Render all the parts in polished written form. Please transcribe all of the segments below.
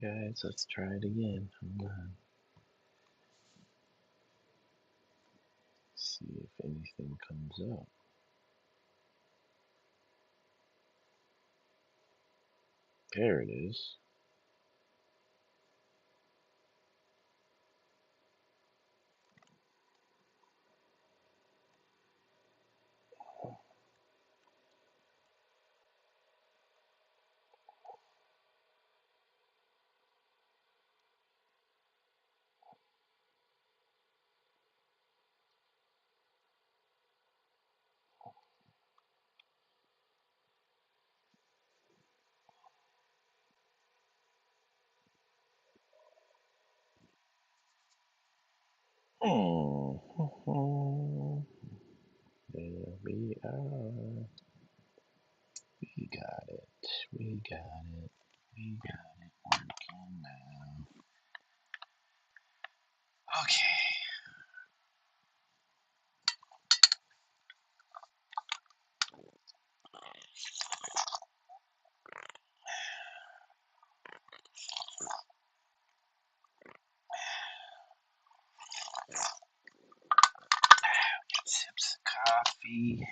Guys, let's try it again. Hold on. See if anything comes up. There it is. There we are. We got it. We got it. We got it working now. Okay. Sips of coffee.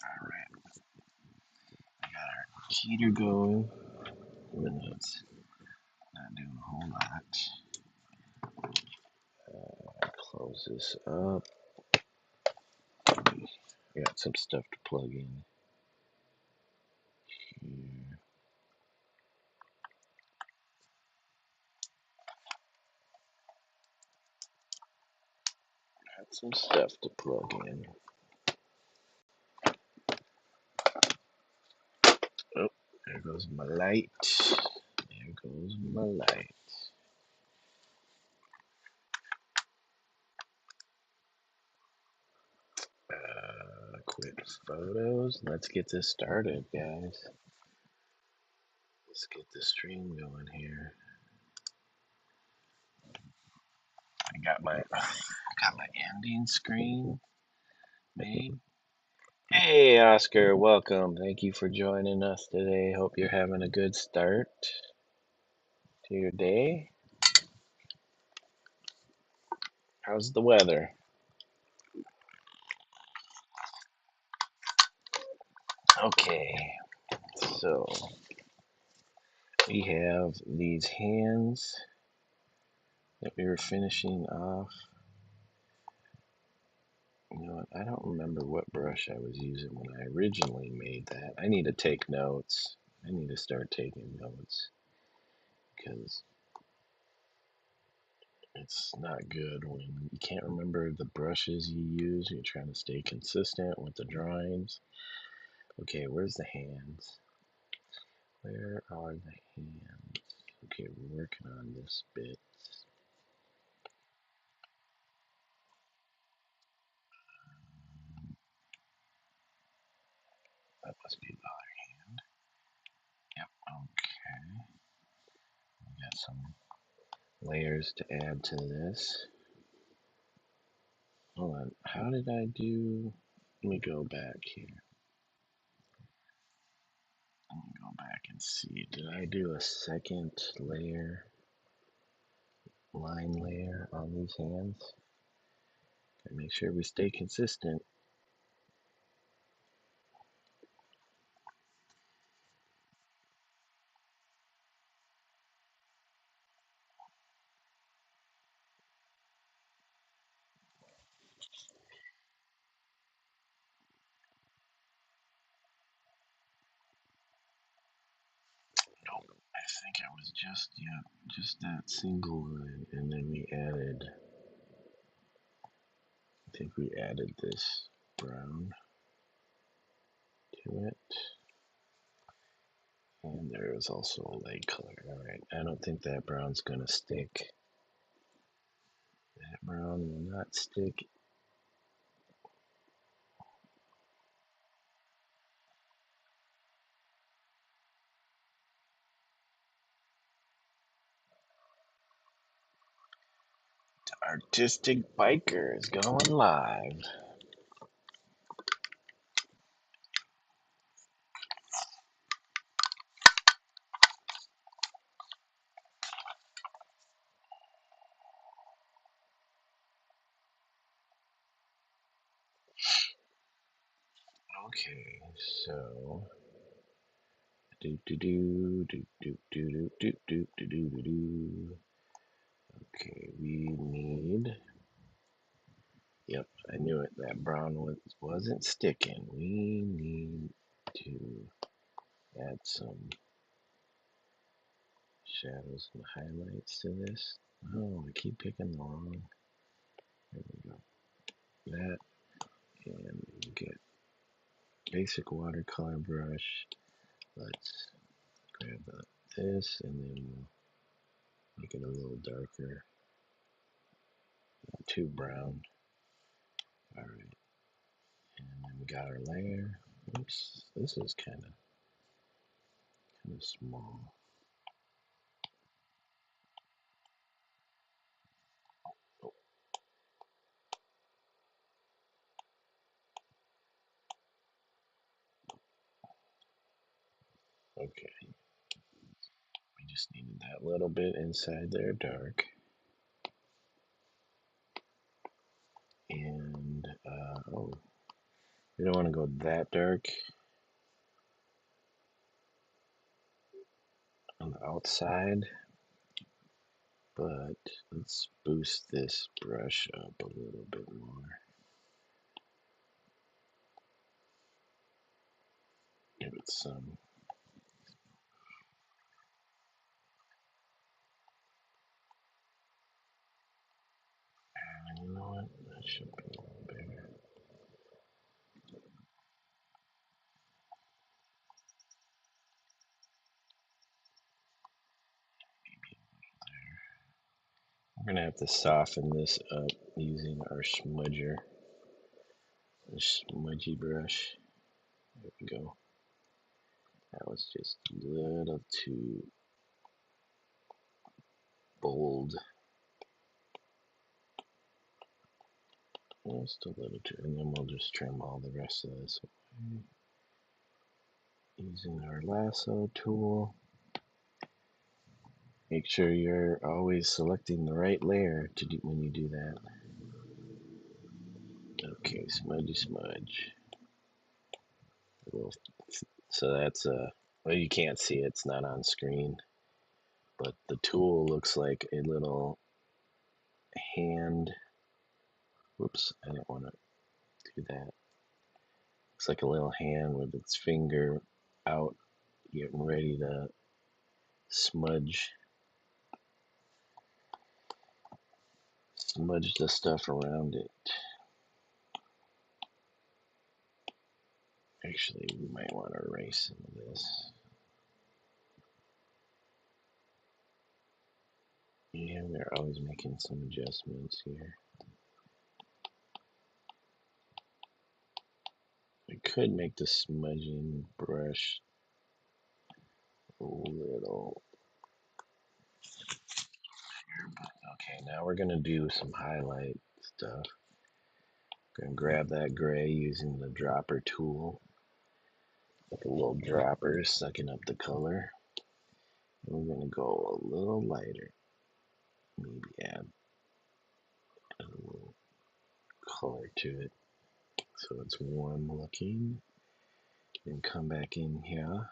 All right. We got our heater going. Even though it's not doing a whole lot. Close this up. We got some stuff to plug in here. Got some stuff to plug in. Oh, there goes my light. There goes my light. Quit photos. Let's get this started, guys. Let's get the stream going here. I got my ending screen made. Hey, Oscar, welcome. Thank you for joining us today. Hope you're having a good start to your day. How's the weather? Okay, so we have these hands that we were finishing off. You know what? I don't remember what brush I was using when I originally made that. I need to take notes. I need to start taking notes because it's not good when you can't remember the brushes you use. You're trying to stay consistent with the drawings. Okay, where's the hands? Where are the hands? Okay, we're working on this bit. That must be the other hand. Yep, okay. We got some layers to add to this. Hold on, how did I do? Let me go back here. Let me go back and see. Did I do a second layer, line layer on these hands? Gotta make sure we stay consistent. Nope, I think it was just that single line, and then we added. I think we added this brown to it. And there is also a light color. Alright, I don't think that brown's gonna stick. That brown will not stick. The Artistic Biker is going live. Okay, so do do do do do do do do do do do do. Okay, we need. Yep, I knew it. That brown wasn't sticking. We need to add some shadows and highlights to this. Oh, I keep picking the wrong. There we go. That, and get basic watercolor brush. Let's grab this, and then we'll make it a little darker. Not too brown. All right, and then we got our layer. Oops, this is kind of small. Oh, okay, we just needed that little bit inside there, dark. And oh, we don't want to go that dark on the outside, but let's boost this brush up a little bit more. Give it some. And you know what? That should be a little bigger. We're gonna have to soften this up using our smudger, the smudgy brush. There we go. That was just a little too bold. Just a little too, and then we'll just trim all the rest of this away. Using our lasso tool. Make sure you're always selecting the right layer to do when you do that. Okay, smudgy smudge. So that's well, you can't see it, it's not on screen, but the tool looks like a little hand. Whoops, I didn't want to do that. Looks like a little hand with its finger out, getting ready to smudge the stuff around it. Actually, we might want to erase some of this. Yeah, we're always making some adjustments here. I could make the smudging brush a little here, but okay, now we're gonna do some highlight stuff. Gonna grab that gray using the dropper tool, like a little dropper sucking up the color. And we're gonna go a little lighter, maybe add a little color to it so it's warm looking. Then come back in here.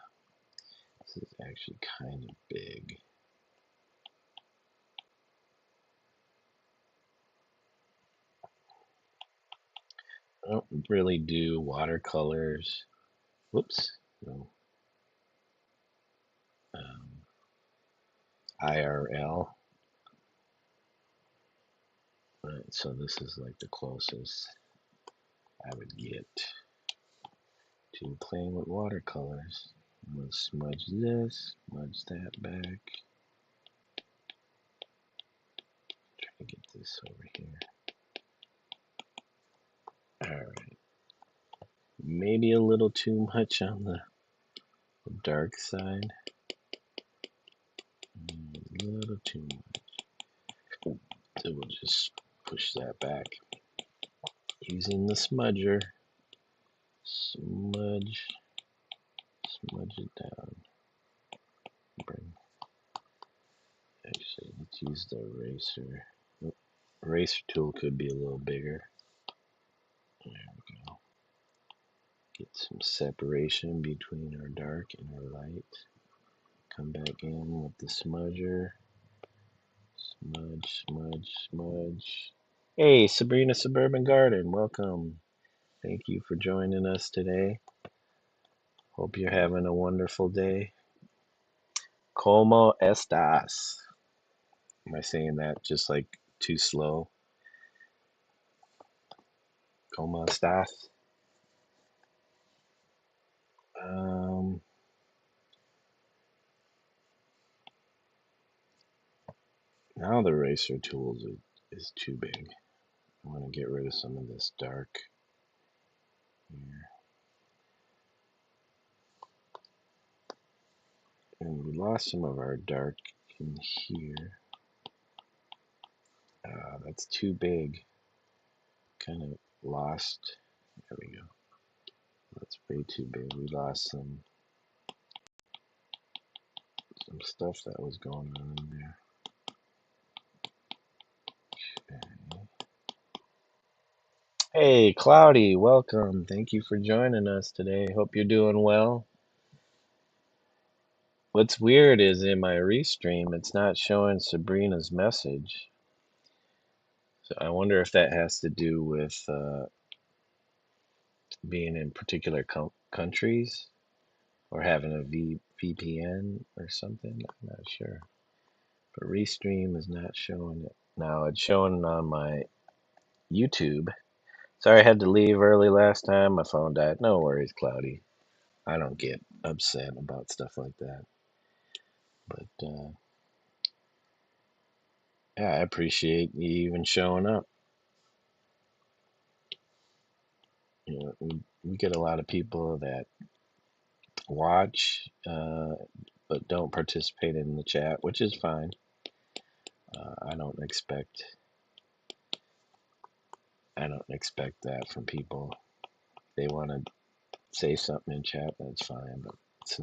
This is actually kind of big. I don't really do watercolors. Whoops, no. IRL. So this is like the closest I would get to playing with watercolors. I'm going to smudge this, smudge that back. Try to get this over here. Alright. Maybe a little too much on the dark side. A little too much. So we'll just push that back. Using the smudger. Smudge it down. Bring. Actually, let's use the eraser. Eraser tool could be a little bigger. There we go. Get some separation between our dark and our light. Come back in with the smudger. Smudge, smudge, smudge. Hey, Sabrina Suburban Garden, welcome. Thank you for joining us today. Hope you're having a wonderful day. Como estas? Am I saying that just like too slow? Como estas? Now the eraser tools is too big. I want to get rid of some of this dark here. And we lost some of our dark in here. That's too big. Kind of lost. There we go. That's way too big. We lost some stuff that was going on in there. Okay. Hey, Cloudy, welcome. Thank you for joining us today. Hope you're doing well. What's weird is in my Restream, it's not showing Sabrina's message. So I wonder if that has to do with being in particular countries or having a VPN or something. I'm not sure. But Restream is not showing it. Now it's showing on my YouTube. Sorry I had to leave early last time. My phone died. No worries, Cloudy. I don't get upset about stuff like that. But yeah, I appreciate you even showing up. You know, we get a lot of people that watch but don't participate in the chat, which is fine. I don't expect that from people. If they want to say something in chat, that's fine, but it's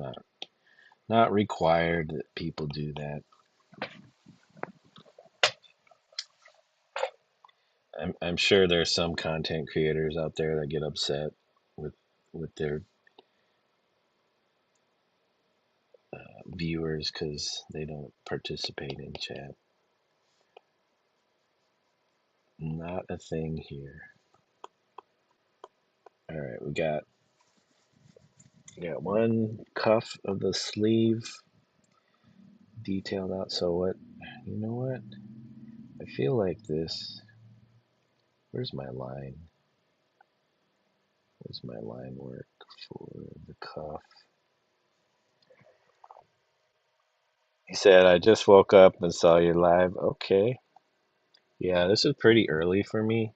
not required that people do that. I'm sure there's some content creators out there that get upset with their viewers because they don't participate in chat. Not a thing here. All right, we got one cuff of the sleeve detailed out. So what? You know what? I feel like this. Where's my line? Where's my line work for the cuff? He said, I just woke up and saw you live. Okay. Yeah, this is pretty early for me.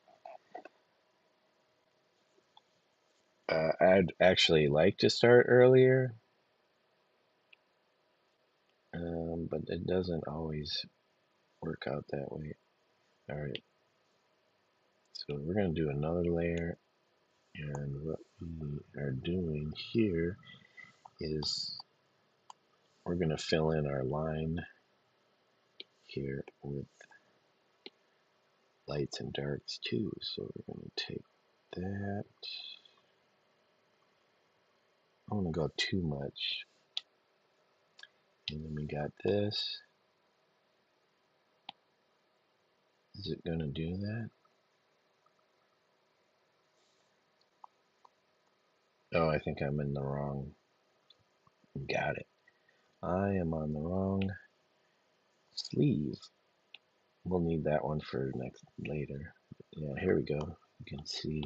I'd actually like to start earlier, but it doesn't always work out that way. All right. So we're going to do another layer. And what we are doing here is we're going to fill in our line here with lights and darks too. So we're going to take that. I don't want to go too much. And then we got this. Is it going to do that? Oh, I think I'm in the wrong. Got it. I am on the wrong sleeve. We'll need that one for later. Yeah, here we go. You can see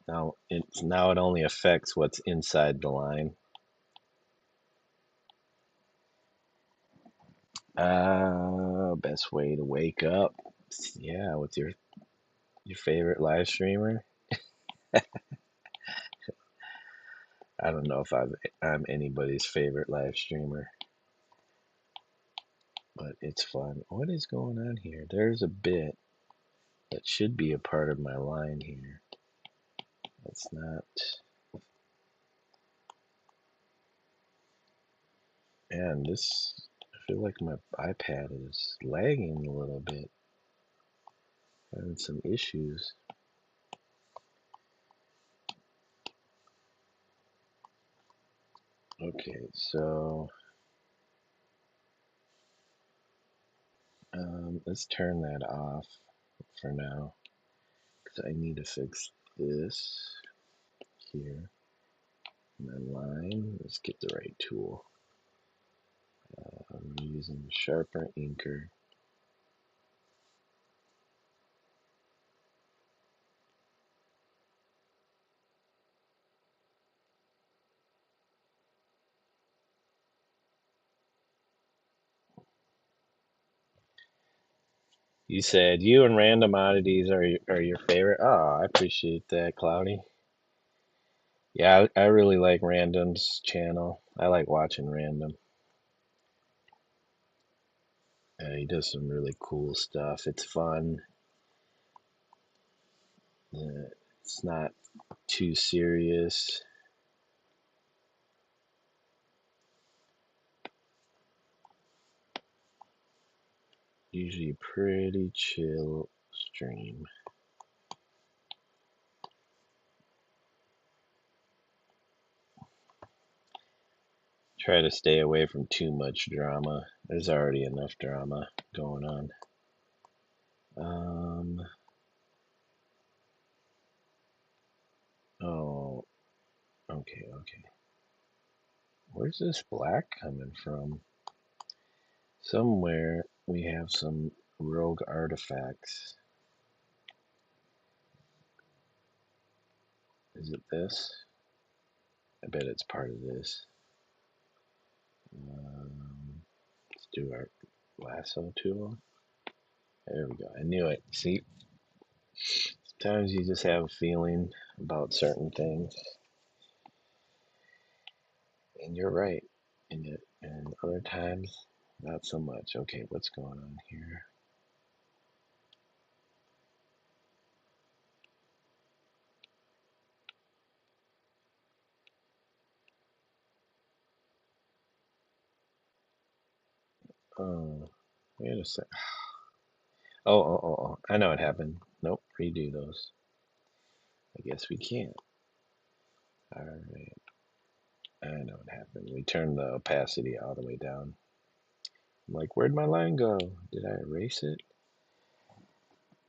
now it only affects what's inside the line. Best way to wake up. Yeah, with your favorite live streamer. I don't know if I'm anybody's favorite live streamer, but it's fun. What is going on here? There's a bit that should be a part of my line here. It's not. And this, I feel like my iPad is lagging a little bit. Having some issues. Okay, so let's turn that off for now because I need to fix this here. And then line, let's get the right tool. I'm using the sharper inker. You said you and Random Oddities are your favorite. Oh, I appreciate that, Cloudy. Yeah, I really like Random's channel. I like watching Random. He does some really cool stuff. It's fun. It's not too serious. Usually pretty chill stream. Try to stay away from too much drama. There's already enough drama going on. Oh, okay. Where's this black coming from? Somewhere we have some rogue artifacts. Is it this? I bet it's part of this. Let's do our lasso tool. There we go. I knew it. See, sometimes you just have a feeling about certain things, and you're right in it, and other times not so much. Okay, what's going on here? Oh, wait a sec. Oh, I know what happened. Nope, redo those. I guess we can't. All right, I know what happened. We turned the opacity all the way down. I'm like, where'd my line go? Did I erase it?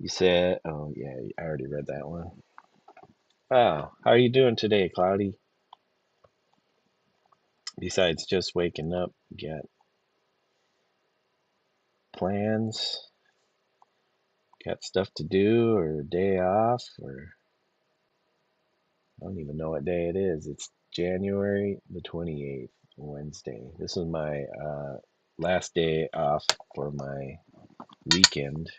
You said, oh yeah, I already read that one. Oh, how are you doing today, Cloudy? Besides just waking up, you got plans? Got stuff to do or day off or I don't even know what day it is. It's January the 28th, Wednesday. This is my last day off for my weekend.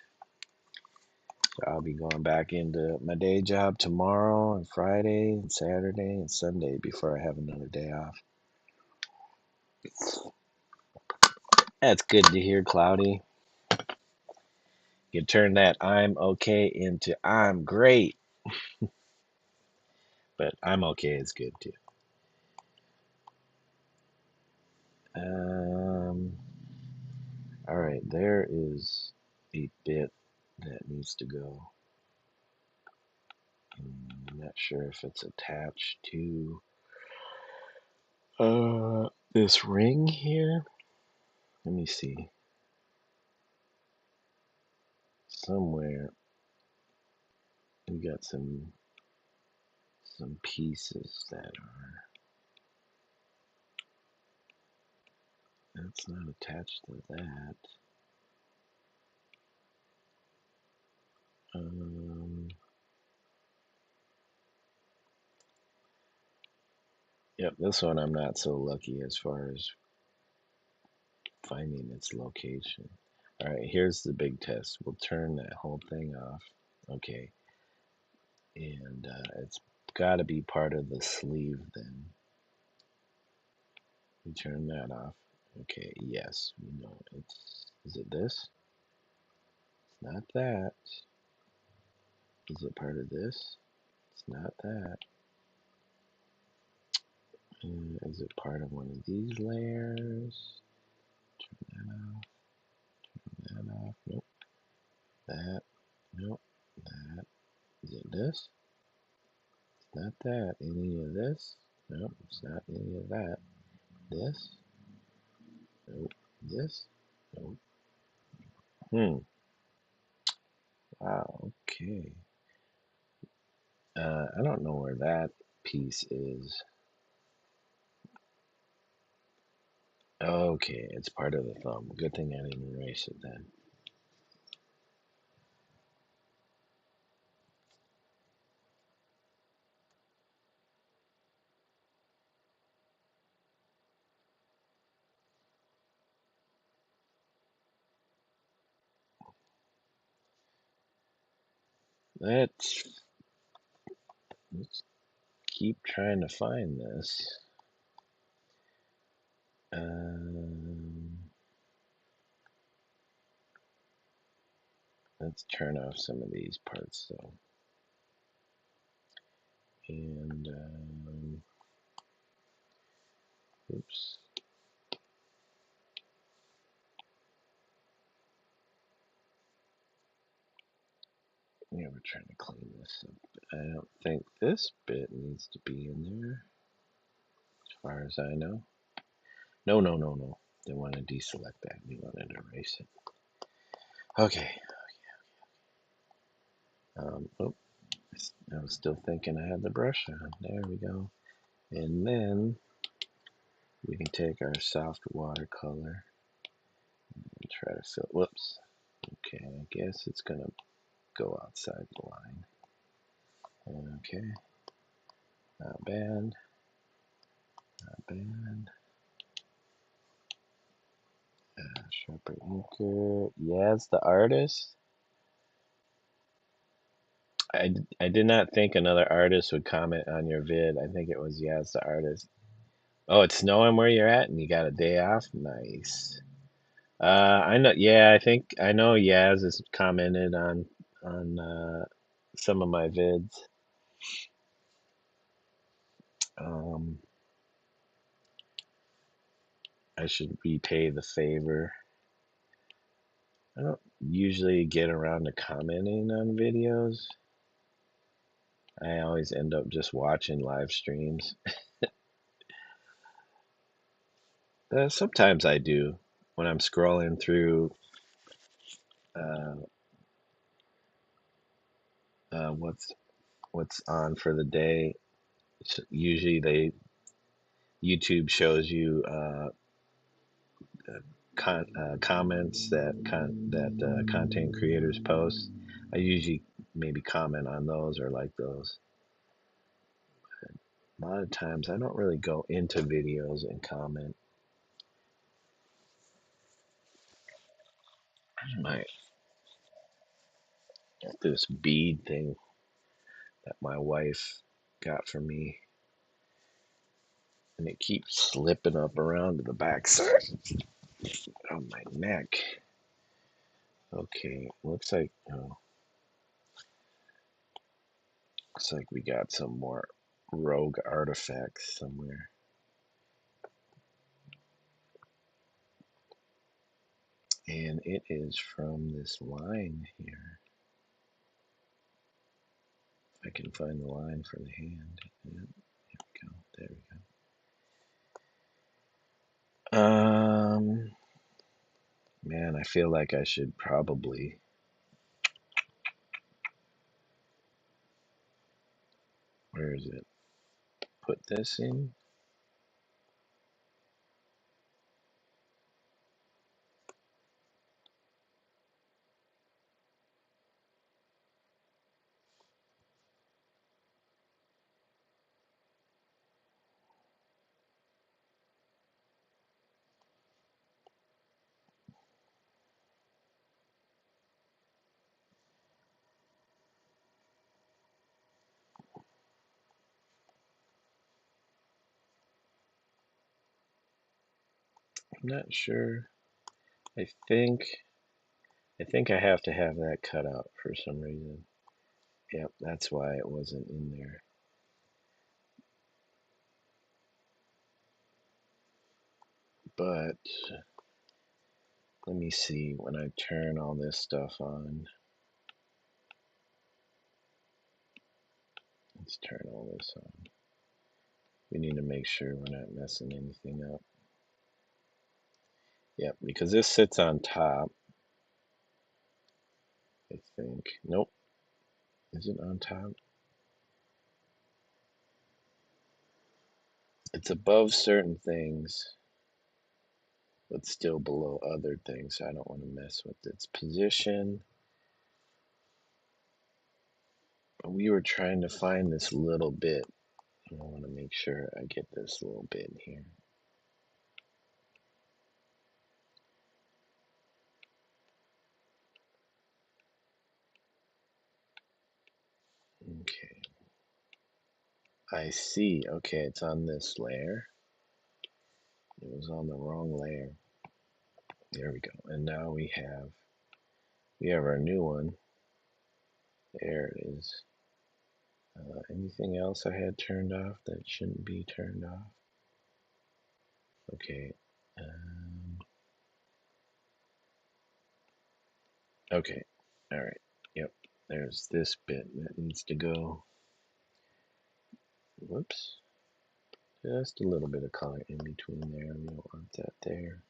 So I'll be going back into my day job tomorrow and Friday and Saturday and Sunday before I have another day off. That's good to hear, Cloudy. You can turn that I'm okay into I'm great. But I'm okay is good too. All right, there is a bit that needs to go. I'm not sure if it's attached to this ring here. Let me see. Somewhere we got some pieces that are that's not attached to that. Yep, this one I'm not so lucky as far as finding its location. All right, here's the big test. We'll turn that whole thing off. Okay, and it's got to be part of the sleeve then. We turn that off. Okay, yes, we know it's. Is it this? It's not that. Is it part of this? It's not that. Is it part of one of these layers? Turn that off. Turn that off. Nope. That. Nope. That. Is it this? It's not that. Any of this? Nope. It's not any of that. This? Nope. This? Nope. Hmm. Wow. Okay. I don't know where that piece is. Okay, it's part of the thumb. Good thing I didn't erase it then. Let's keep trying to find this. Let's turn off some of these parts though. And oops. Yeah, we're trying to clean this up. I don't think this bit needs to be in there, as far as I know. No, no, no, no. They want to deselect that. We want to erase it. Okay. Oh, I was still thinking I had the brush on. There we go. And then we can take our soft watercolor and try to fill. Whoops. Okay, I guess it's gonna go outside the line. Okay, not bad. Not bad. Sharper inker. Yes, the artist. I did not think another artist would comment on your vid. I think it was Yaz the artist. Oh, it's snowing where you're at, and you got a day off. Nice. I know. Yeah, I think I know. Yaz has commented on some of my vids. Um, I should repay the favor. I don't usually get around to commenting on videos. I always end up just watching live streams. Sometimes I do when I'm scrolling through uh, what's on for the day. Usually, YouTube shows you comments that content creators post. I usually maybe comment on those or like those. A lot of times, I don't really go into videos and comment. My this bead thing that my wife got for me, and it keeps slipping up around to the back side of my neck. Okay, looks like we got some more rogue artifacts somewhere. And it is from this line here. If I can find the line for the hand. Yep, there we go. Man, I feel like I should probably. Where is it? Put this in. I'm not sure. I think I have to have that cut out for some reason. Yep, that's why it wasn't in there. But let me see when I turn all this stuff on. Let's turn all this on. We need to make sure we're not messing anything up. Yep, because this sits on top, I think. Nope. Is it on top? It's above certain things, but still below other things, so I don't want to mess with its position. But we were trying to find this little bit. I want to make sure I get this little bit here. Okay. I see. Okay, it's on this layer. It was on the wrong layer. There we go. And now we have our new one. There it is. Anything else I had turned off that shouldn't be turned off? Okay. Okay. All right. Yep. There's this bit that needs to go. Whoops. Just a little bit of color in between there. We don't want that there.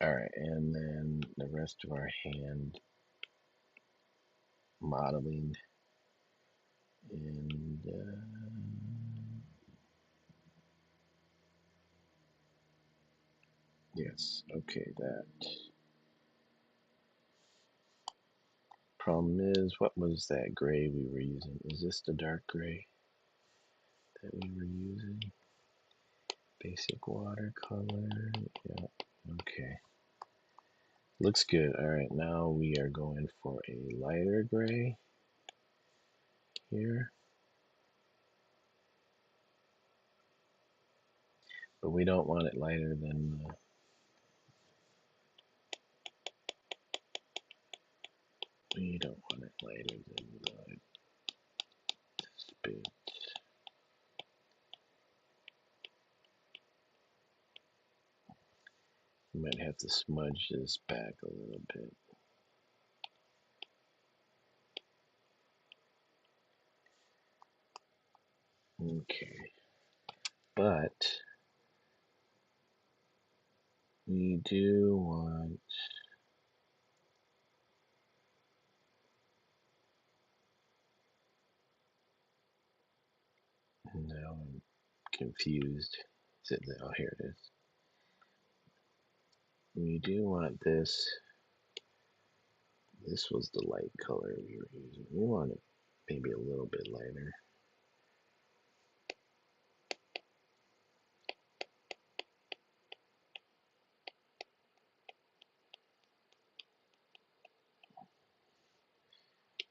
All right. And then the rest of our hand modeling. And yes. Okay. That. Problem is, what was that gray we were using? Is this the dark gray that we were using? Basic watercolor. Yeah. Okay. Looks good. All right. Now we are going for a lighter gray here. But we don't want it lighter than we don't want it lighter than this bit. We might have to smudge this back a little bit. Okay. But we do want, now I'm confused. Is it, oh, here it is. We do want this. This was the light color we were using. We want it maybe a little bit lighter.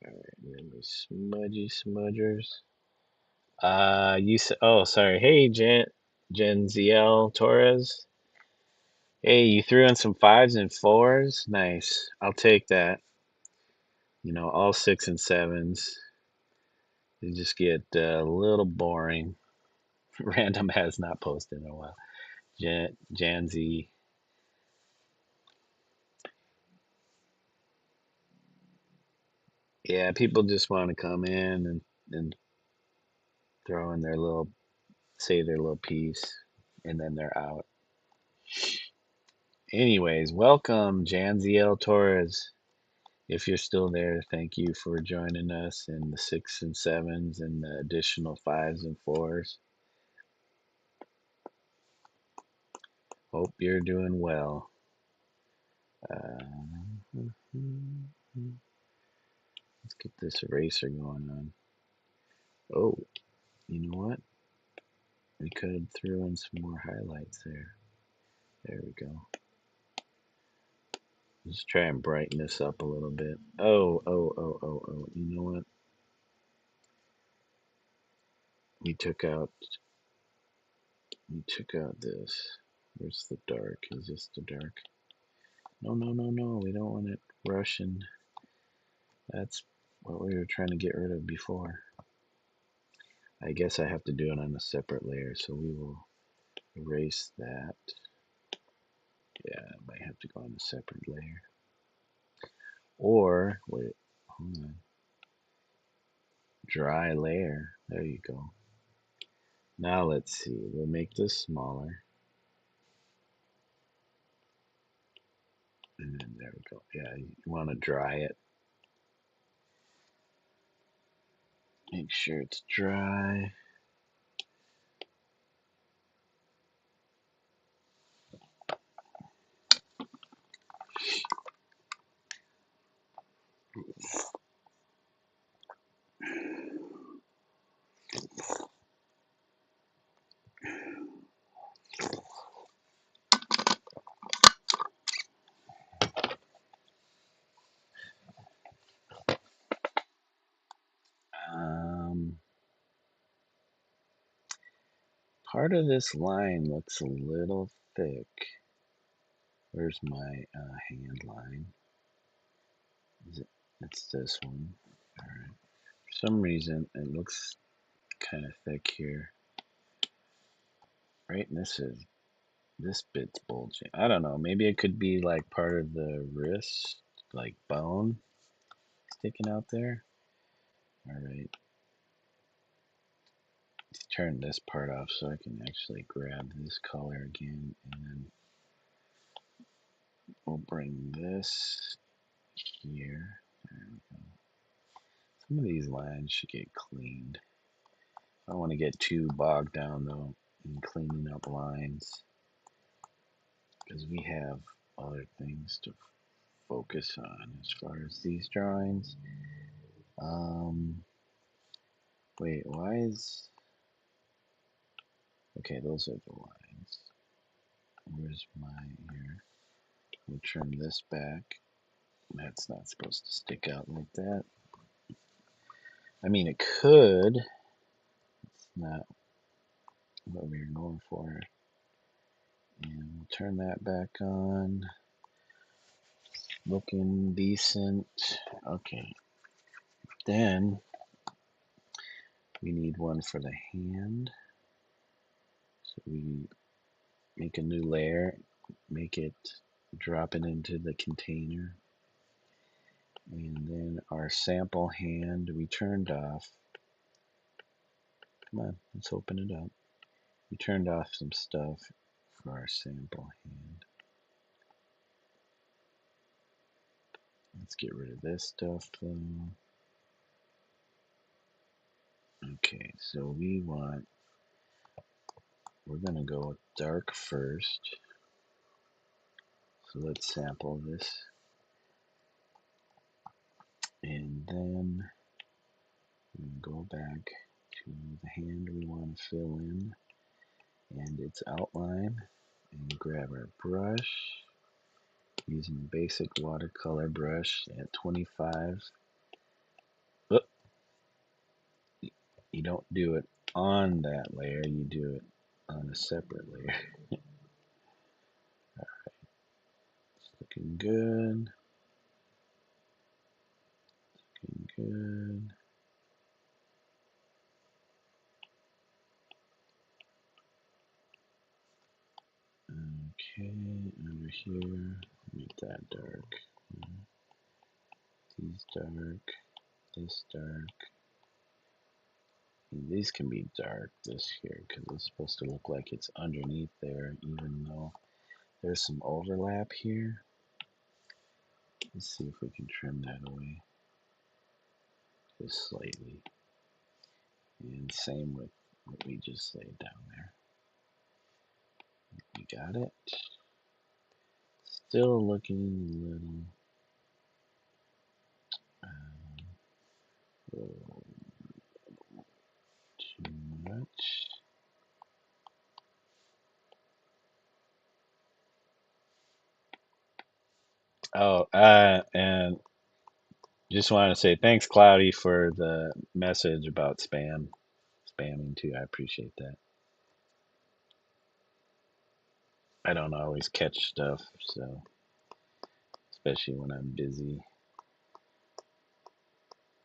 All right, and then we smudgy smudgers. You said, oh, sorry. Hey, Genziel Torres. Hey, you threw in some fives and fours. Nice. I'll take that. You know, all six and sevens. They just get a little boring. Random has not posted in a while. Janzi. Yeah, people just want to come in and throw in their little, say their little piece, and then they're out. Anyways, welcome, Janziel Torres. If you're still there, thank you for joining us in the six and sevens and the additional fives and fours. Hope you're doing well. Let's get this eraser going on. Oh, you know what? We could have threw in some more highlights there. There we go. Let's try and brighten this up a little bit. Oh. You know what? We took out this. Where's the dark? Is this the dark? No. We don't want it Russian. That's what we were trying to get rid of before. I guess I have to do it on a separate layer, so we will erase that. Yeah, I might have to go on a separate layer. Or, wait, hold on. Dry layer. There you go. Now let's see. We'll make this smaller. There we go. Yeah, you want to dry it. Make sure it's dry. Um, Part of this line looks a little thick. Where's my hand line? Is it? It's this one. All right. For some reason, it looks kind of thick here. Right, and this bit's bulging. I don't know. Maybe it could be like part of the wrist, like bone sticking out there. All right. Let's turn this part off so I can actually grab this color again, and then we'll bring this here. There we go. Some of these lines should get cleaned. I don't want to get too bogged down though in cleaning up lines because we have other things to focus on as far as these drawings. Wait, why is... Okay, those are the lines. Where's my here? We'll trim this back. That's not supposed to stick out like that. I mean, it could. It's not what we were going for. And we'll turn that back on. Looking decent. Okay. Then we need one for the hand. So we make a new layer, make it, drop it into the container. And then our sample hand we turned off. Come on, let's open it up. We turned off some stuff for our sample hand. Let's get rid of this stuff though. Okay, so we're gonna go with dark first. So let's sample this. And then we go back to the hand we want to fill in and its outline, and grab our brush using a basic watercolor brush at 25. Oh, you don't do it on that layer, you do it on a separate layer. Alright, it's looking good. Looking good. Okay, under here, make that dark. These dark, this dark. And these can be dark, this here, because it's supposed to look like it's underneath there, even though there's some overlap here. Let's see if we can trim that away just slightly. And same with what we just laid down there. We got it. Still looking a little too much. Oh, and just want to say thanks, Cloudy, for the message about spamming too. I appreciate that. I don't always catch stuff, so especially when I'm busy,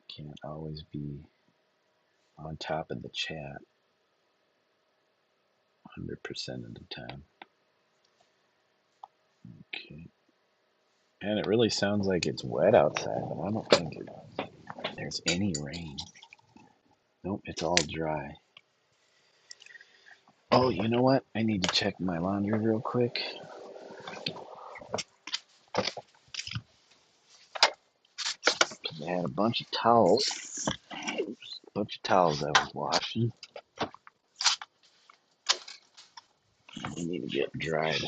can't always be on top of the chat 100% of the time. Okay. And it really sounds like it's wet outside, but I don't think there's any rain. Nope, it's all dry. Oh, you know what? I need to check my laundry real quick. I had a bunch of towels. A bunch of towels I was washing. They need to get dried.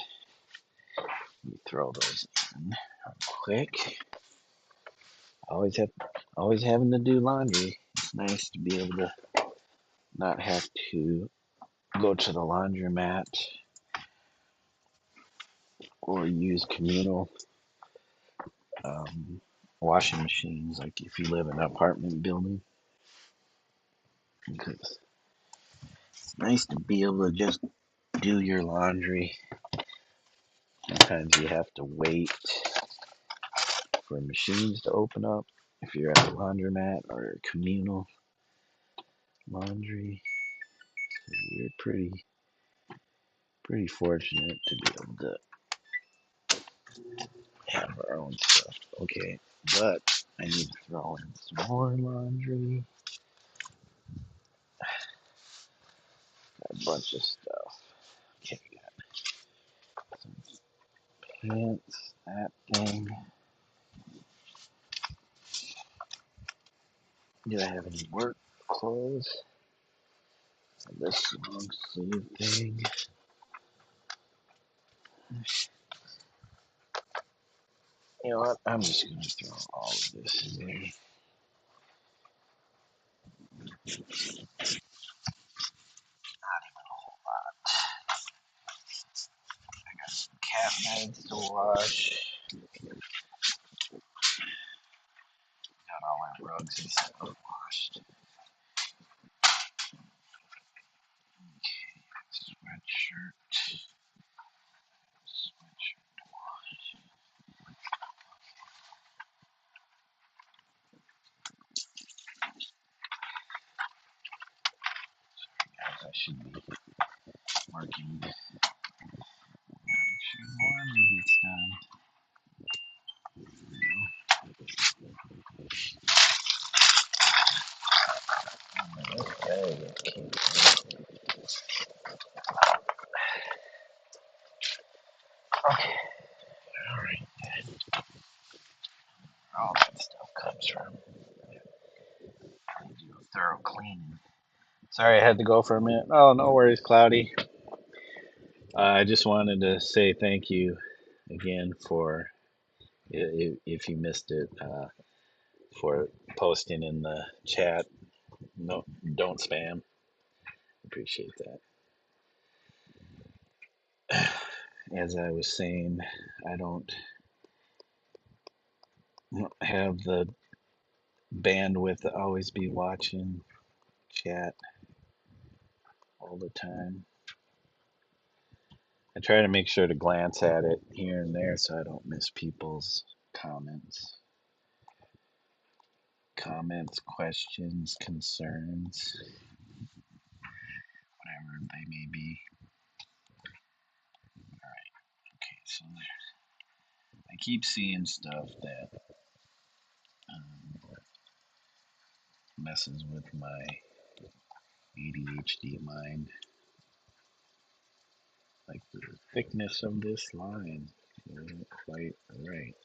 Let me throw those in real quick. Always having to do laundry. It's nice to be able to not have to go to the laundromat or use communal um, washing machines, like if you live in an apartment building. Because it's nice to be able to just do your laundry. Sometimes you have to wait for machines to open up if you're at a laundromat or communal laundry. So you're pretty fortunate to be able to have our own stuff. Okay, but I need to throw in some more laundry. Got a bunch of stuff. Okay, we got some pants, that thing. Do I have any work clothes? This long sleeve thing. You know what? I'm just gonna throw all of this in there. Not even a whole lot. I got some cat bags to wash. Got all my rugs and stuff washed. Sweatshirt. Sweatshirt to wash. Guys, I should be working. Make sure laundry gets done. Okay. Okay. Alright. All that stuff comes from. I do a thorough cleaning. Sorry I had to go for a minute. Oh, no worries, Cloudy. I just wanted to say thank you again for, if you missed it, for posting in the chat. No, don't spam. Appreciate that. As I was saying, I don't have the bandwidth to always be watching chat all the time. I try to make sure to glance at it here and there so I don't miss people's comments, questions, concerns, whatever they may be. All right. Okay. So I keep seeing stuff that messes with my ADHD mind, like the thickness of this line isn't quite right.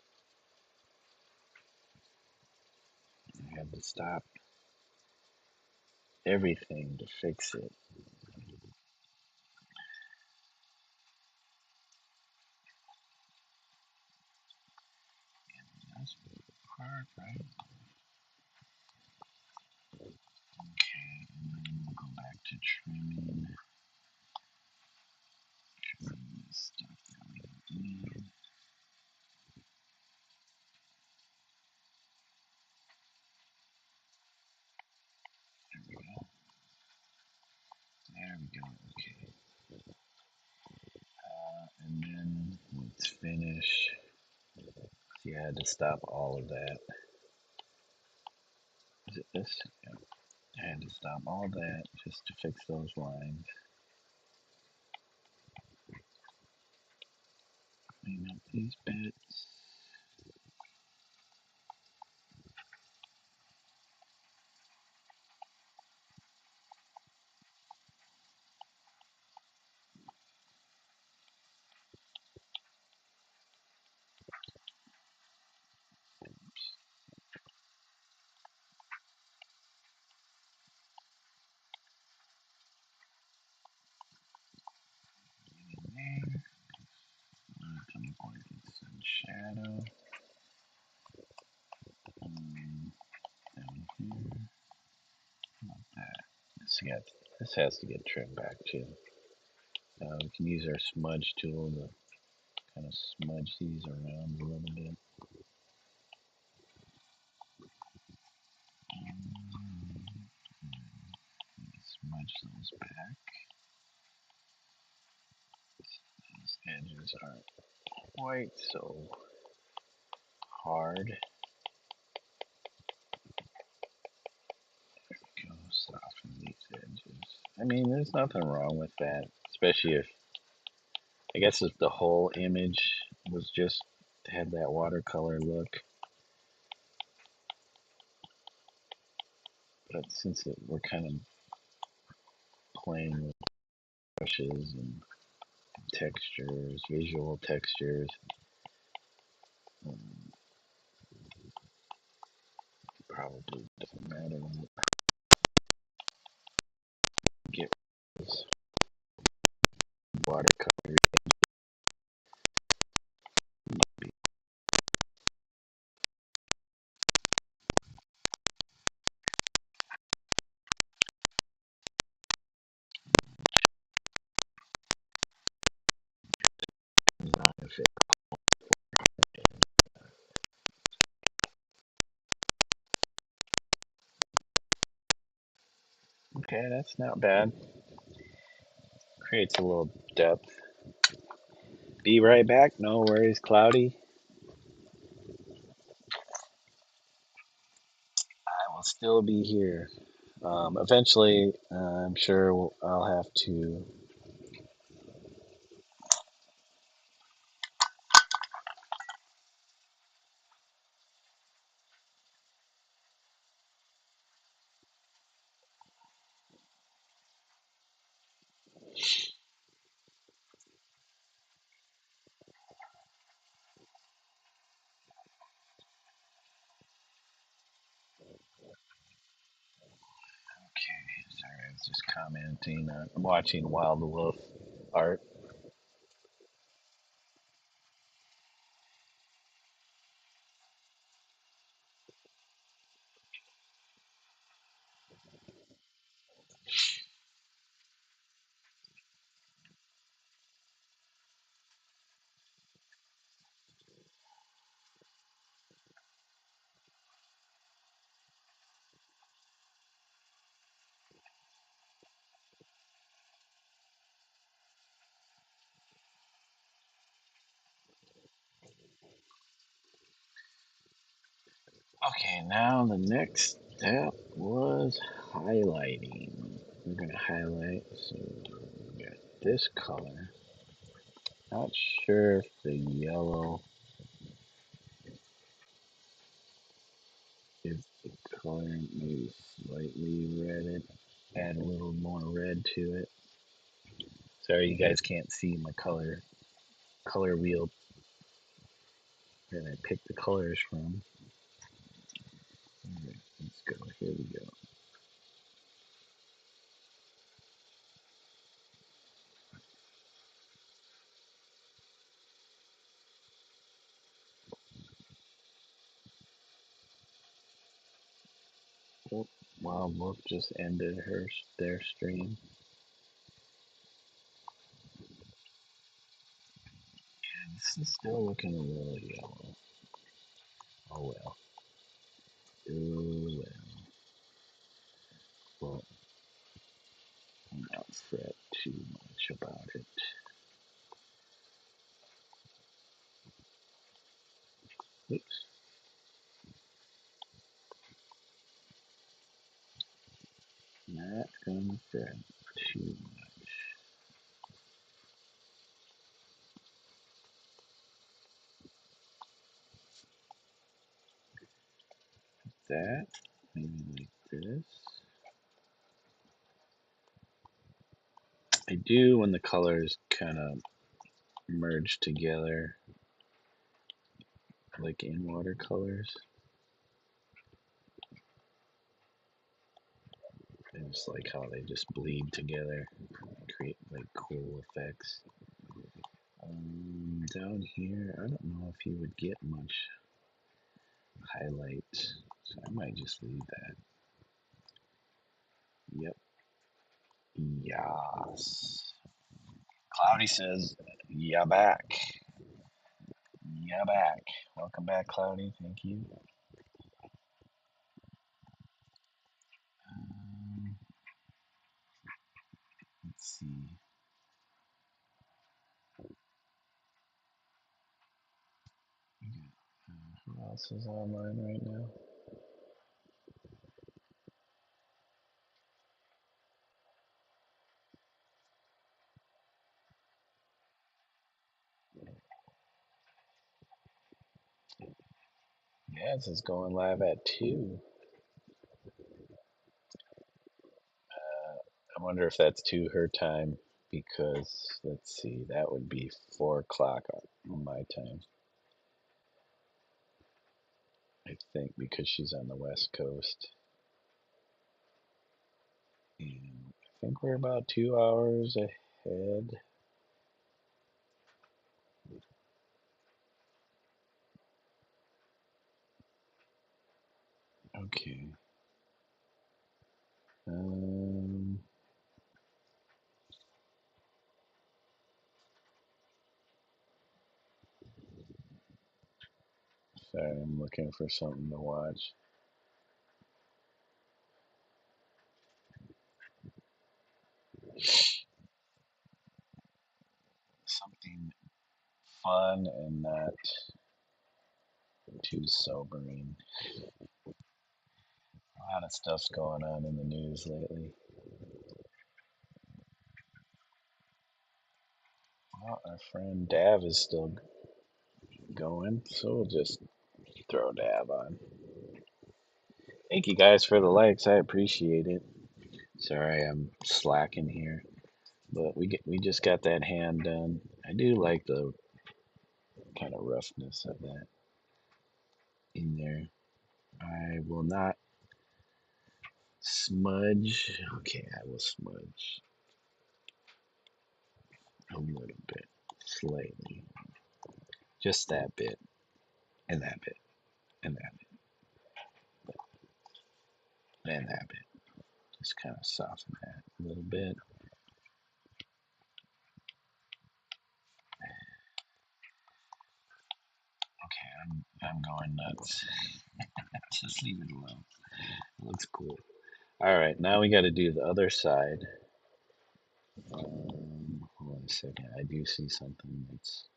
I had to stop everything to fix it. That's the part, right? Okay, and then we'll go back to trimming. Trimming this stuff that we don't need. There we go. There we go. Okay. And then let's finish. See, I had to stop all of that. Is it this? Yeah. I had to stop all that just to fix those lines. Clean up these bits. shadow. Down here. Not that. This has to get trimmed back too. We can use our smudge tool to kind of smudge these around a little bit. Smudge those back. These edges aren't quite so hard. Go soften these edges. I mean, there's nothing wrong with that, especially if, I guess if the whole image was just had that watercolor look. But since we're kind of playing with brushes and textures, visual textures, um, probably doesn't matter when you get this watercolor. Okay, that's not bad. Creates a little depth. Be right back. No worries, Cloudy. I will still be here. Eventually, I'm sure I'll have to. Okay, sorry, I was just commenting on watching Wild Wolf art. Okay, now the next step was highlighting. We're gonna highlight. So we got this color. Not sure if the yellow is the color. Maybe slightly red. Add a little more red to it. Sorry, you guys can't see my color wheel that I picked the colors from. Okay, let's go. Here we go. Oh, Wild Wolf just ended their stream. And this is still looking a little yellow. Oh well. Oh well. But not fret too much about it. Oops. Not gonna fret too much. That maybe like this. I do when the colors kind of merge together, like in watercolors. I just like how they just bleed together, create like cool effects. Down here, I don't know if you would get much highlight, so I might just leave that. Yep. Yes. Cloudy says, "Yeah, back. Yeah, back." Welcome back, Cloudy. Thank you. Um, let's see. Who else is online right now? Yes, it's going live at 2. I wonder if that's 2 her time because, let's see, that would be 4 o'clock on my time. I think because she's on the West Coast. And I think we're about 2 hours ahead. Okay. Um, Sorry, I'm looking for something to watch. Something fun and not too sobering. A lot of stuff's going on in the news lately. Well, our friend Dav is still going, so we'll just throw Dav on. Thank you guys for the likes. I appreciate it. Sorry, I'm slacking here, but we just got that hand done. I do like the kind of roughness of that in there. I will not smudge. Okay, I will smudge a little bit, slightly, just that bit, and that bit, and that bit, and that bit. Just kind of soften that a little bit. Okay, I'm going nuts. Just leave it alone. It looks cool. All right, now we got to do the other side. Hold on a second. I do see something that's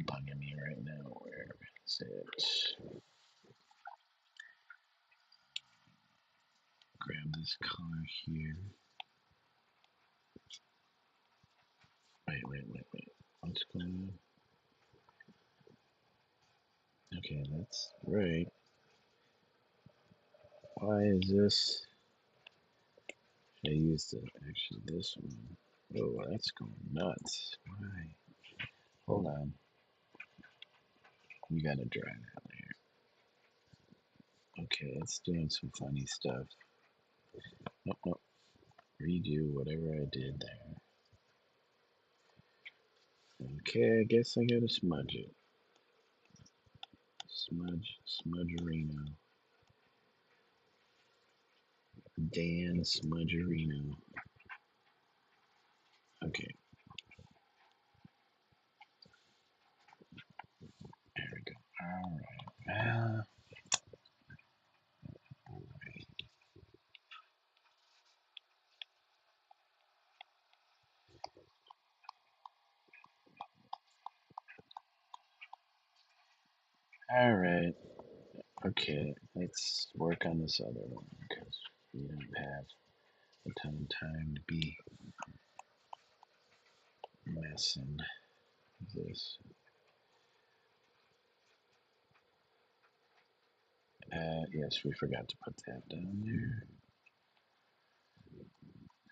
bugging me right now. Where is it? Grab this color here. Wait. What's going on? Okay, that's right. Why is this? Should I use actually this one? Oh, that's going nuts. Why? Hold on. We gotta dry that layer. Okay, it's doing some funny stuff. Nope. Redo whatever I did there. Okay, I guess I gotta smudge it. Smudgerino. Dan Smudgerino. Okay, there we go. Alright. Alright. Okay, let's work on this other one because we don't have a ton of time to be messing with this. Yes, we forgot to put that down there.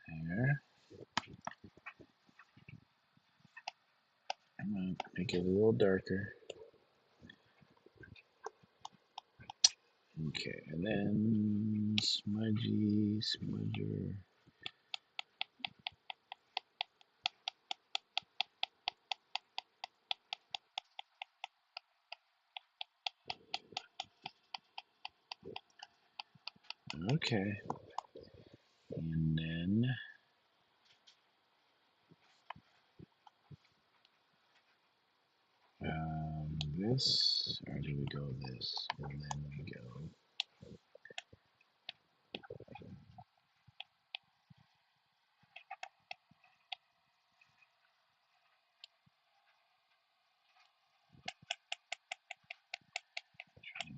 There. I'm gonna make it a little darker. Okay, and then smudger. Okay. And then this, or do we go this? And then we go.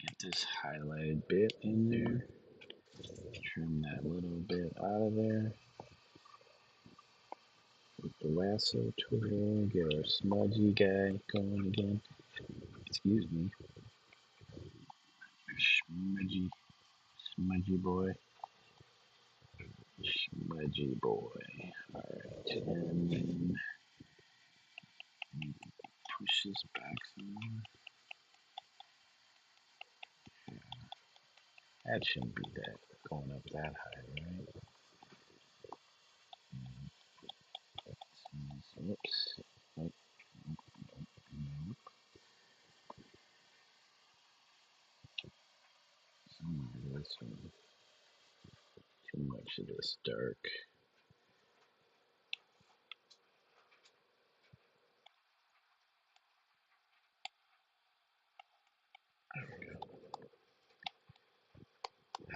Get this highlighted bit in there. Trim that little bit out of there. With the lasso tool, get our smudgy guy going again. Excuse me. Smudgy, smudgy boy. Smudgy boy. Alright, and then push this back some. That shouldn't be that going up that high, right? Oops. Nope. Nope. Somewhere this one. Too much of this dark. There we go.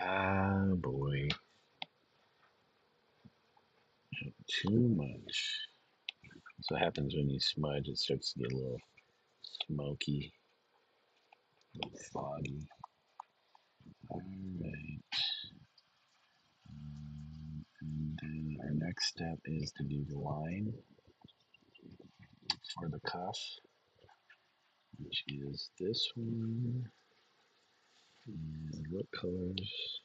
Ah, boy. Too much. That's what happens when you smudge. It starts to get a little smoky, a little foggy. Alright. And then our next step is to do the line for the cuff, which is this one. And what colors?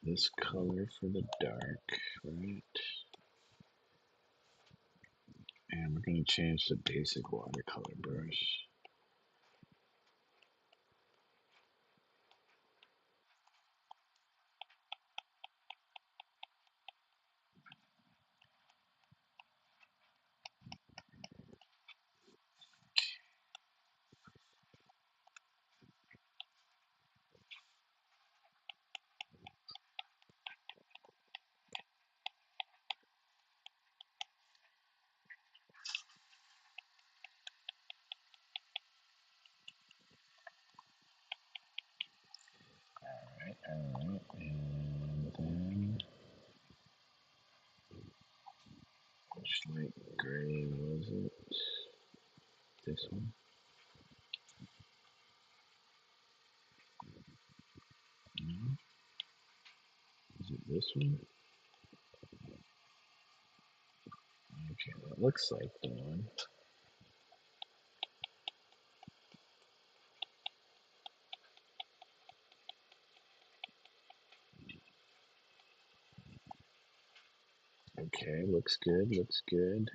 This color for the dark, right? And we're going to change the basic watercolor brush. Alright, and then which light gray was it? This one? No? Is it this one? Okay, that looks like the one. Okay, looks good, looks good.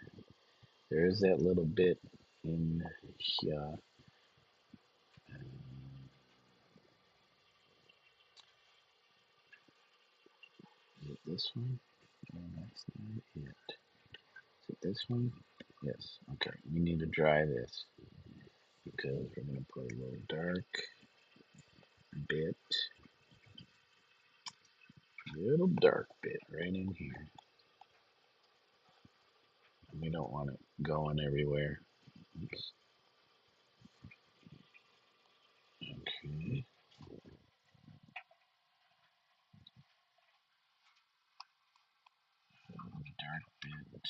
There is that little bit in here. Is it this one? No, that's not it. Is it this one? Yes. Okay, we need to dry this because we're going to put a little dark bit, little dark bit right in here. We don't want it going everywhere. Oops. Okay. Dark bit.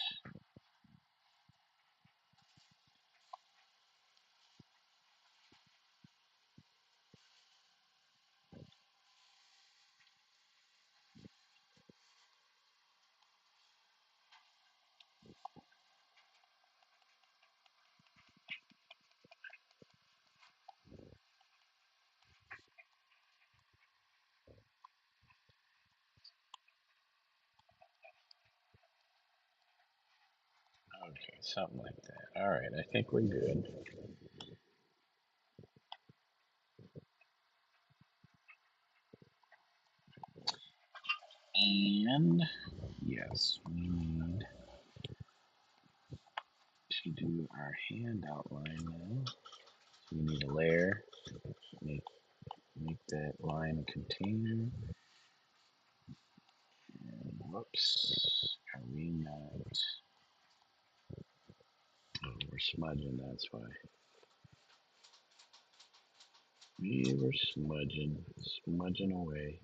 Okay, something like that. All right, I think we're good. And yes, we need to do our hand outline now. So we need a layer. make that line a container. And whoops, are we not? Oh, we're smudging, that's why. We were smudging away.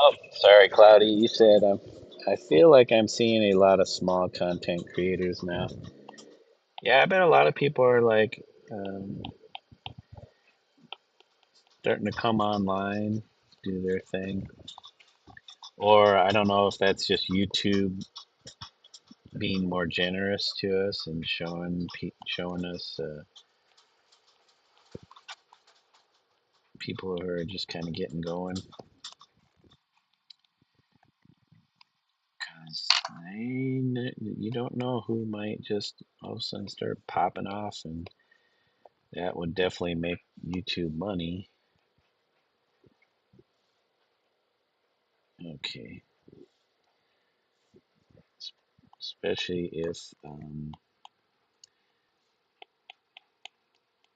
Oh, sorry, Cloudy. You said I feel like I'm seeing a lot of small content creators now. Yeah, I bet a lot of people are like starting to come online, do their thing. Or I don't know if that's just YouTube being more generous to us and showing us people who are just kind of getting going. Because you don't know who might just all of a sudden start popping off, and that would definitely make YouTube money. Okay, especially if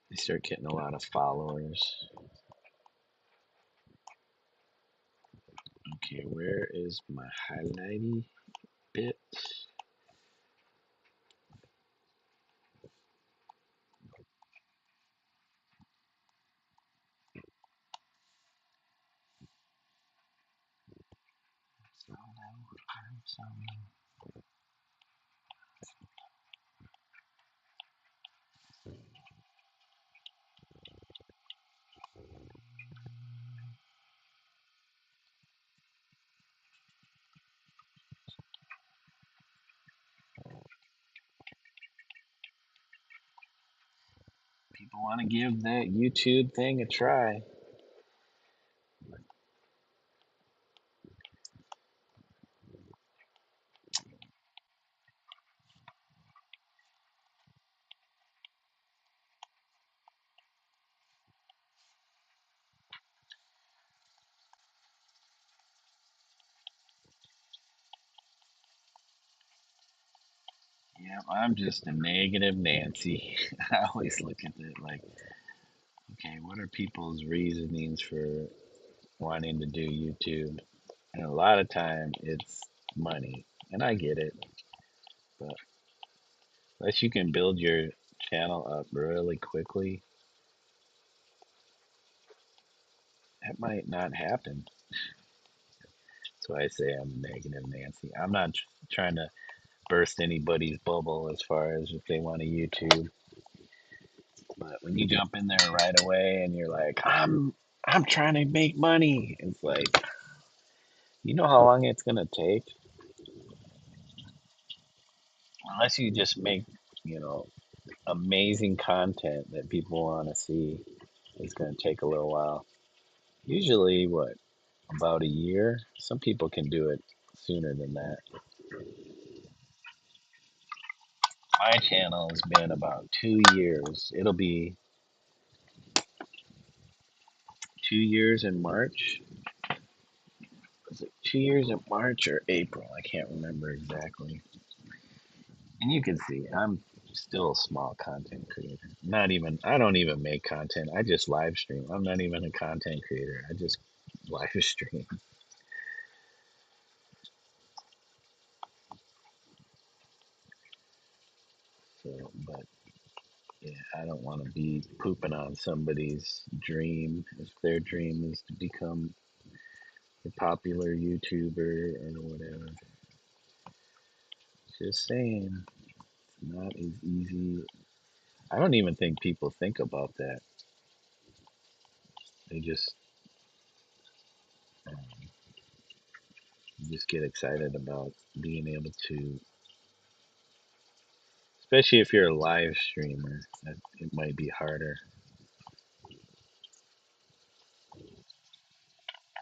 they start getting a lot of followers. Okay, where is my highlighty bit? People want to give that YouTube thing a try. Yeah, I'm just a negative Nancy. I always look at it like, okay, what are people's reasonings for wanting to do YouTube? And a lot of time it's money. And I get it. But unless you can build your channel up really quickly, that might not happen. That's why I say I'm negative Nancy. I'm not trying to burst anybody's bubble as far as if they want a YouTube. But when you jump in there right away and you're like, I'm trying to make money, it's like, you know how long it's gonna take? Unless you just make, you know, amazing content that people want to see, it's gonna take a little while. Usually, what, about a year? Some people can do it sooner than that. My channel has been about 2 years. It'll be 2 years in March. Was it 2 years in March or April? I can't remember exactly. And you can see I'm still a small content creator. Not even, I don't even make content. I just live stream. I'm not even a content creator. I just live stream. So, but yeah, I don't want to be pooping on somebody's dream if their dream is to become a popular YouTuber or whatever. Just saying, it's not as easy. I don't even think people think about that. They um, just get excited about being able to, especially if you're a live streamer. It might be harder.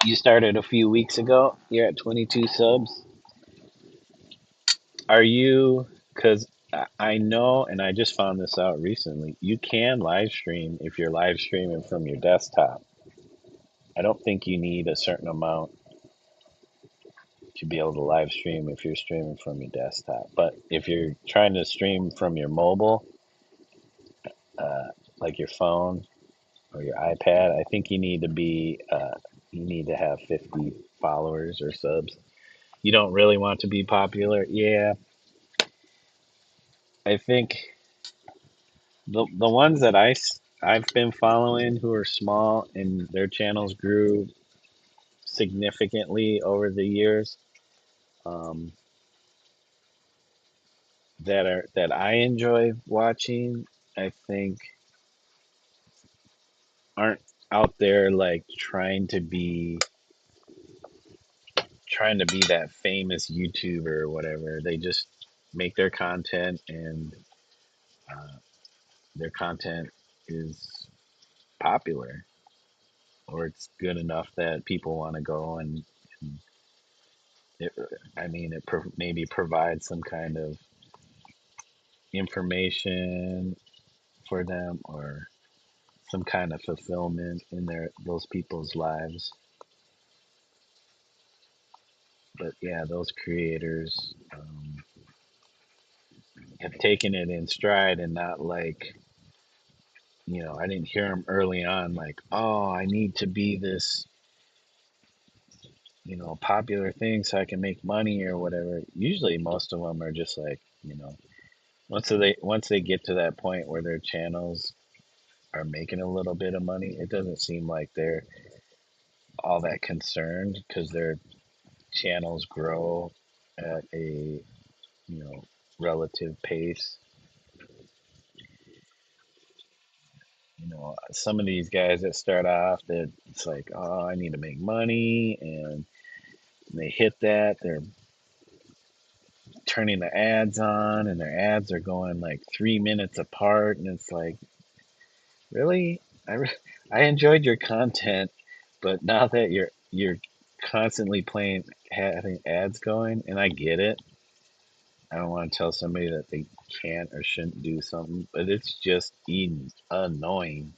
You started a few weeks ago. You're at 22 subs. Are you? Because I know, and I just found this out recently. You can live stream if you're live streaming from your desktop. I don't think you need a certain amount to be able to live stream if you're streaming from your desktop. But if you're trying to stream from your mobile, uh, like your phone or your iPad, I think you need to have 50 followers or subs. You don't really want to be popular. Yeah, I think the ones that I've been following who are small and their channels grew significantly over the years, um, that I enjoy watching, I think aren't out there like trying to be that famous YouTuber or whatever. They just make their content, and uh, their content is popular, or it's good enough that people want to go and it, I mean, maybe provides some kind of information for them, or some kind of fulfillment in those people's lives. But yeah, those creators have taken it in stride, and not like, I didn't hear them early on like, oh, I need to be this, popular thing so I can make money or whatever. Usually, most of them are just like, once they get to that point where their channels are making a little bit of money, it doesn't seem like they're all that concerned, because their channels grow at a, you know relative pace. Some of these guys that start off, that it's like, oh, I need to make money, and they hit that, they're turning the ads on, and their ads are going like 3 minutes apart, and it's like, really, I enjoyed your content, but now that you're constantly playing, having ads going, and I get it. I don't want to tell somebody that they can't or shouldn't do something, but it's just annoying.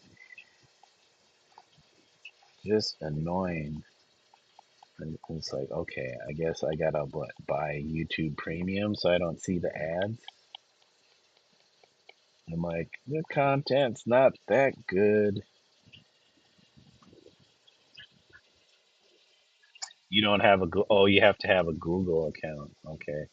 Just annoying. And it's like, okay, I guess I gotta buy YouTube Premium so I don't see the ads. I'm like, the content's not that good. You don't have oh, you have to have a Google account. Okay.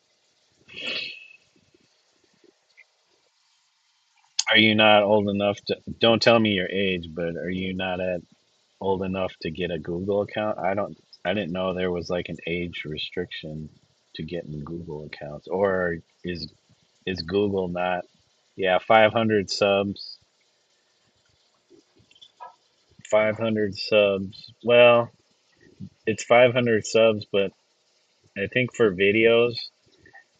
Are you not old enough to, don't tell me your age, but are you not at old enough to get a Google account? I didn't know there was like an age restriction to getting Google accounts. Or is Google not? Yeah, 500 subs. 500 subs. Well, it's 500 subs, but I think for videos,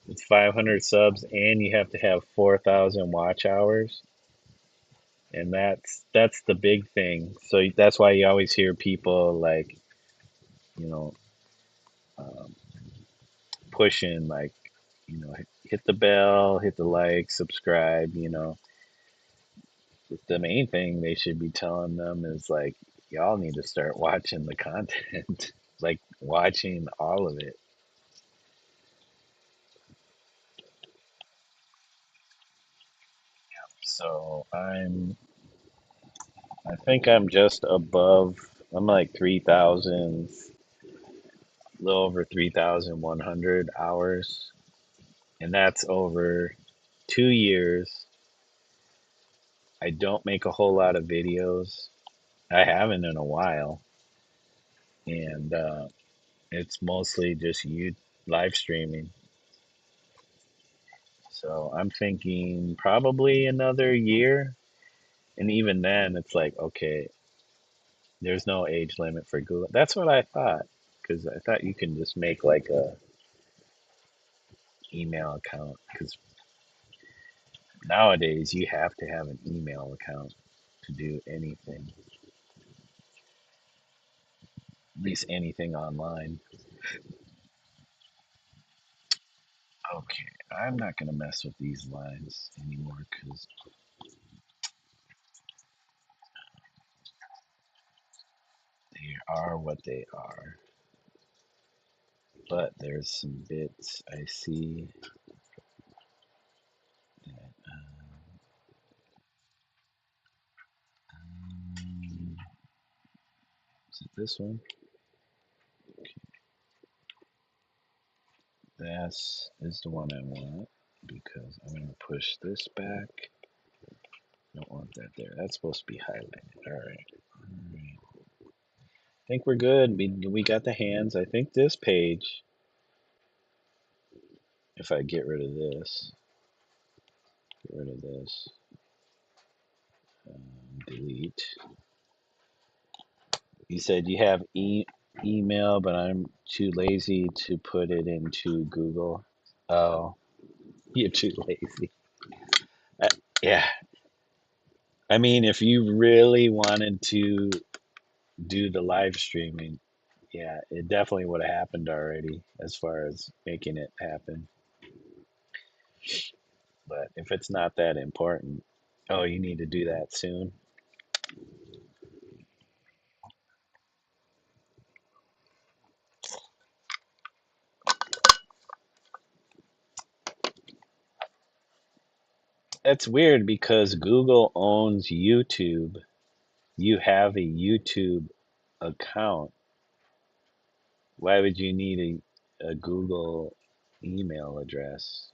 it's 500 subs, and you have to have 4,000 watch hours. And that's the big thing. So that's why you always hear people like, you know, um, pushing like, hit the bell, hit the like, subscribe. The main thing they should be telling them is like, y'all need to start watching the content, like watching all of it. So I think I'm just above. I'm like 3,000, a little over 3,100 hours, and that's over 2 years. I don't make a whole lot of videos. I haven't in a while, and It's mostly just you live streaming. So I'm thinking probably another year. And even then, it's like, okay, there's no age limit for Google. That's what I thought. Because I thought you can just make like a email account. Because nowadays you have to have an email account to do anything, at least anything online. Okay, I'm not gonna mess with these lines anymore because they are what they are. But there's some bits I see that is it this one? This is the one I want because I'm gonna push this back. Don't want that there. That's supposed to be highlighted. All right. All right. I think we're good. We got the hands. I think this page, if I get rid of this, get rid of this, delete. You said you have email, but I'm too lazy to put it into Google. Oh, you're too lazy. Uh, yeah. I mean, if you really wanted to do the live streaming, yeah, it definitely would have happened already as far as making it happen. But if it's not that important, oh, you need to do that soon. That's weird because Google owns YouTube. You have a YouTube account. Why would you need a Google email address?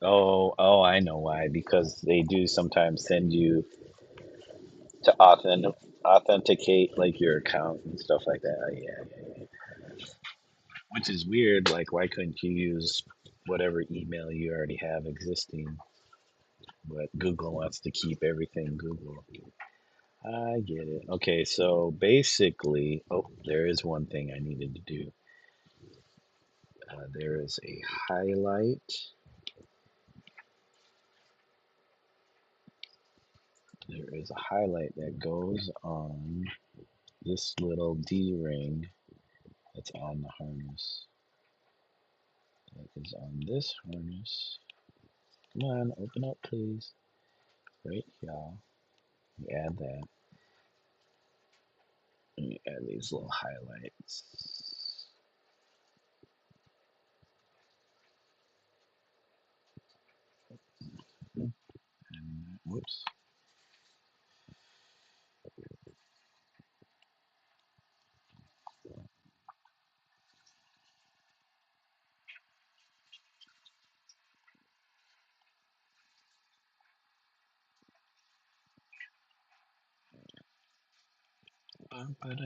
Oh, I know why. Because they do sometimes send you to authenticate like your account and stuff like that. Yeah. Which is weird. Like, why couldn't you use whatever email you already have existing? But Google wants to keep everything Google. I get it. Okay, so basically, oh, there is one thing I needed to do. There is a highlight. There is a highlight that goes on this little D ring that's on the harness. That is on this harness. Come on, open up, please. Right here. You add that. And you add these little highlights. And whoops. Okay, I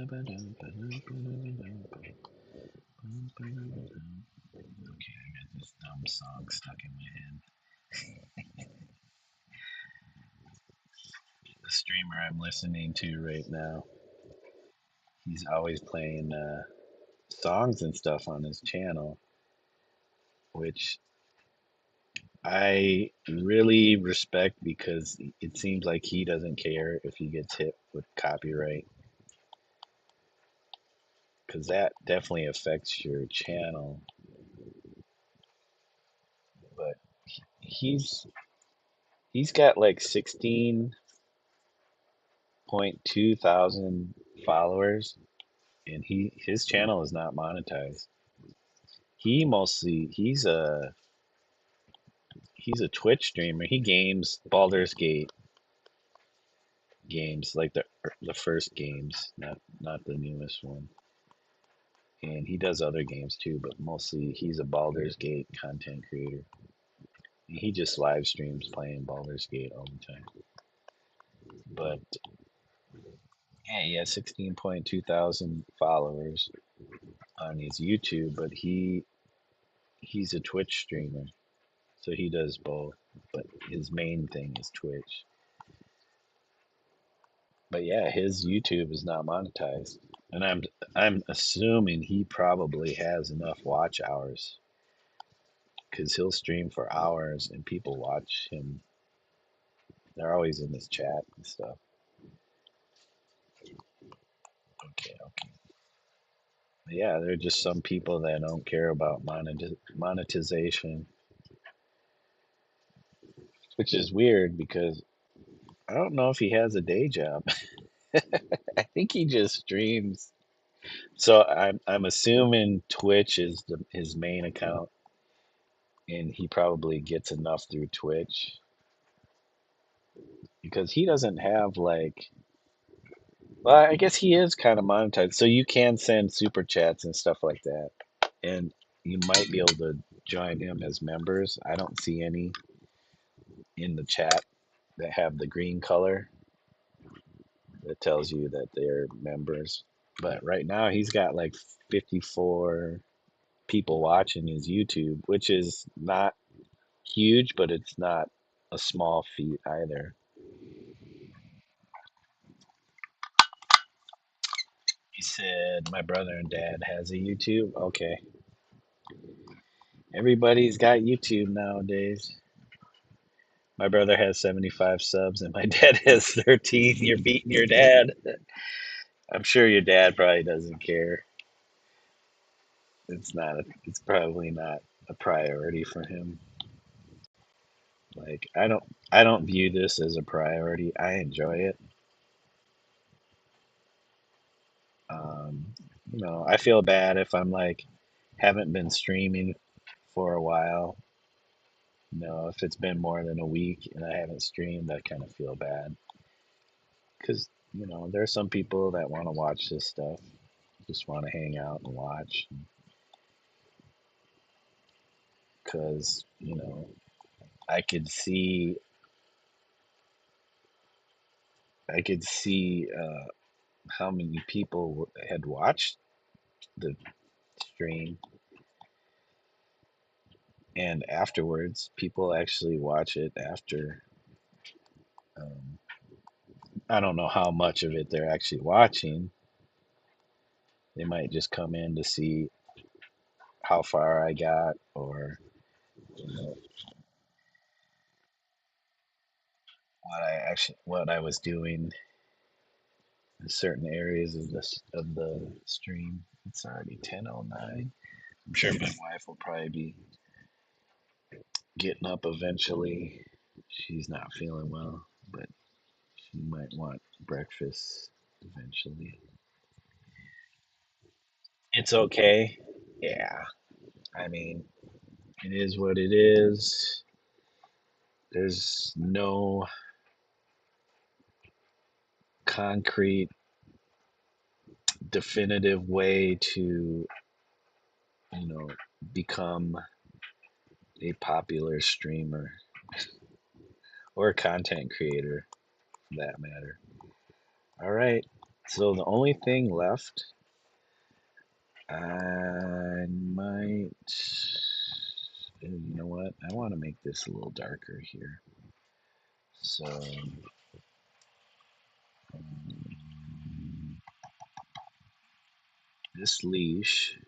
got this dumb song stuck in my head. The streamer I'm listening to right now, he's always playing songs and stuff on his channel, which I really respect because it seems like he doesn't care if he gets hit with copyright because that definitely affects your channel. But he's he's got like 16.2 thousand followers, and his channel is not monetized. He's a Twitch streamer. He games Baldur's Gate games, like the first games, not the newest one. And he does other games too, but mostly he's a Baldur's Gate content creator. And he just live streams playing Baldur's Gate all the time. But yeah, he has 16.2 thousand followers. on his YouTube, but he's a Twitch streamer, so he does both. But his main thing is Twitch. But yeah, his YouTube is not monetized, and I'm assuming he probably has enough watch hours because he'll stream for hours and people watch him. They're always in his chat and stuff. Okay, okay. But yeah, there are just some people that don't care about monetization, which is weird because I don't know if he has a day job. I think he just streams. So I'm assuming Twitch is his main account, and he probably gets enough through Twitch because he doesn't have like. Well, I guess he is kind of monetized, so you can send super chats and stuff like that, and you might be able to join him as members. I don't see any in the chat that have the green color that tells you that they're members. But right now he's got like 54 people watching his YouTube, which is not huge, but it's not a small feat either. He said, "My brother and dad has a YouTube." Okay, everybody's got YouTube nowadays. My brother has 75 subs, and my dad has 13. You're beating your dad. I'm sure your dad probably doesn't care. It's not. It's probably not a priority for him. Like I don't view this as a priority. I enjoy it. Um, I feel bad if I'm like haven't been streaming for a while. If it's been more than a week and I haven't streamed, I kind of feel bad because there are some people that want to watch this stuff, just want to hang out and watch because I could see I could see how many people had watched the stream, and afterwards people actually watch it after. um, I don't know how much of it they're actually watching. They might just come in to see how far I got, or you know, what I was doing in certain areas of the stream. It's already 10:09. I'm sure my wife will probably be getting up eventually. She's not feeling well, but she might want breakfast eventually. It's okay. Yeah, I mean, it is what it is. There's no concrete, definitive way to, you know, become a popular streamer or content creator for that matter. All right. So the only thing left, I might, you know what? I want to make this a little darker here. So um, this leash,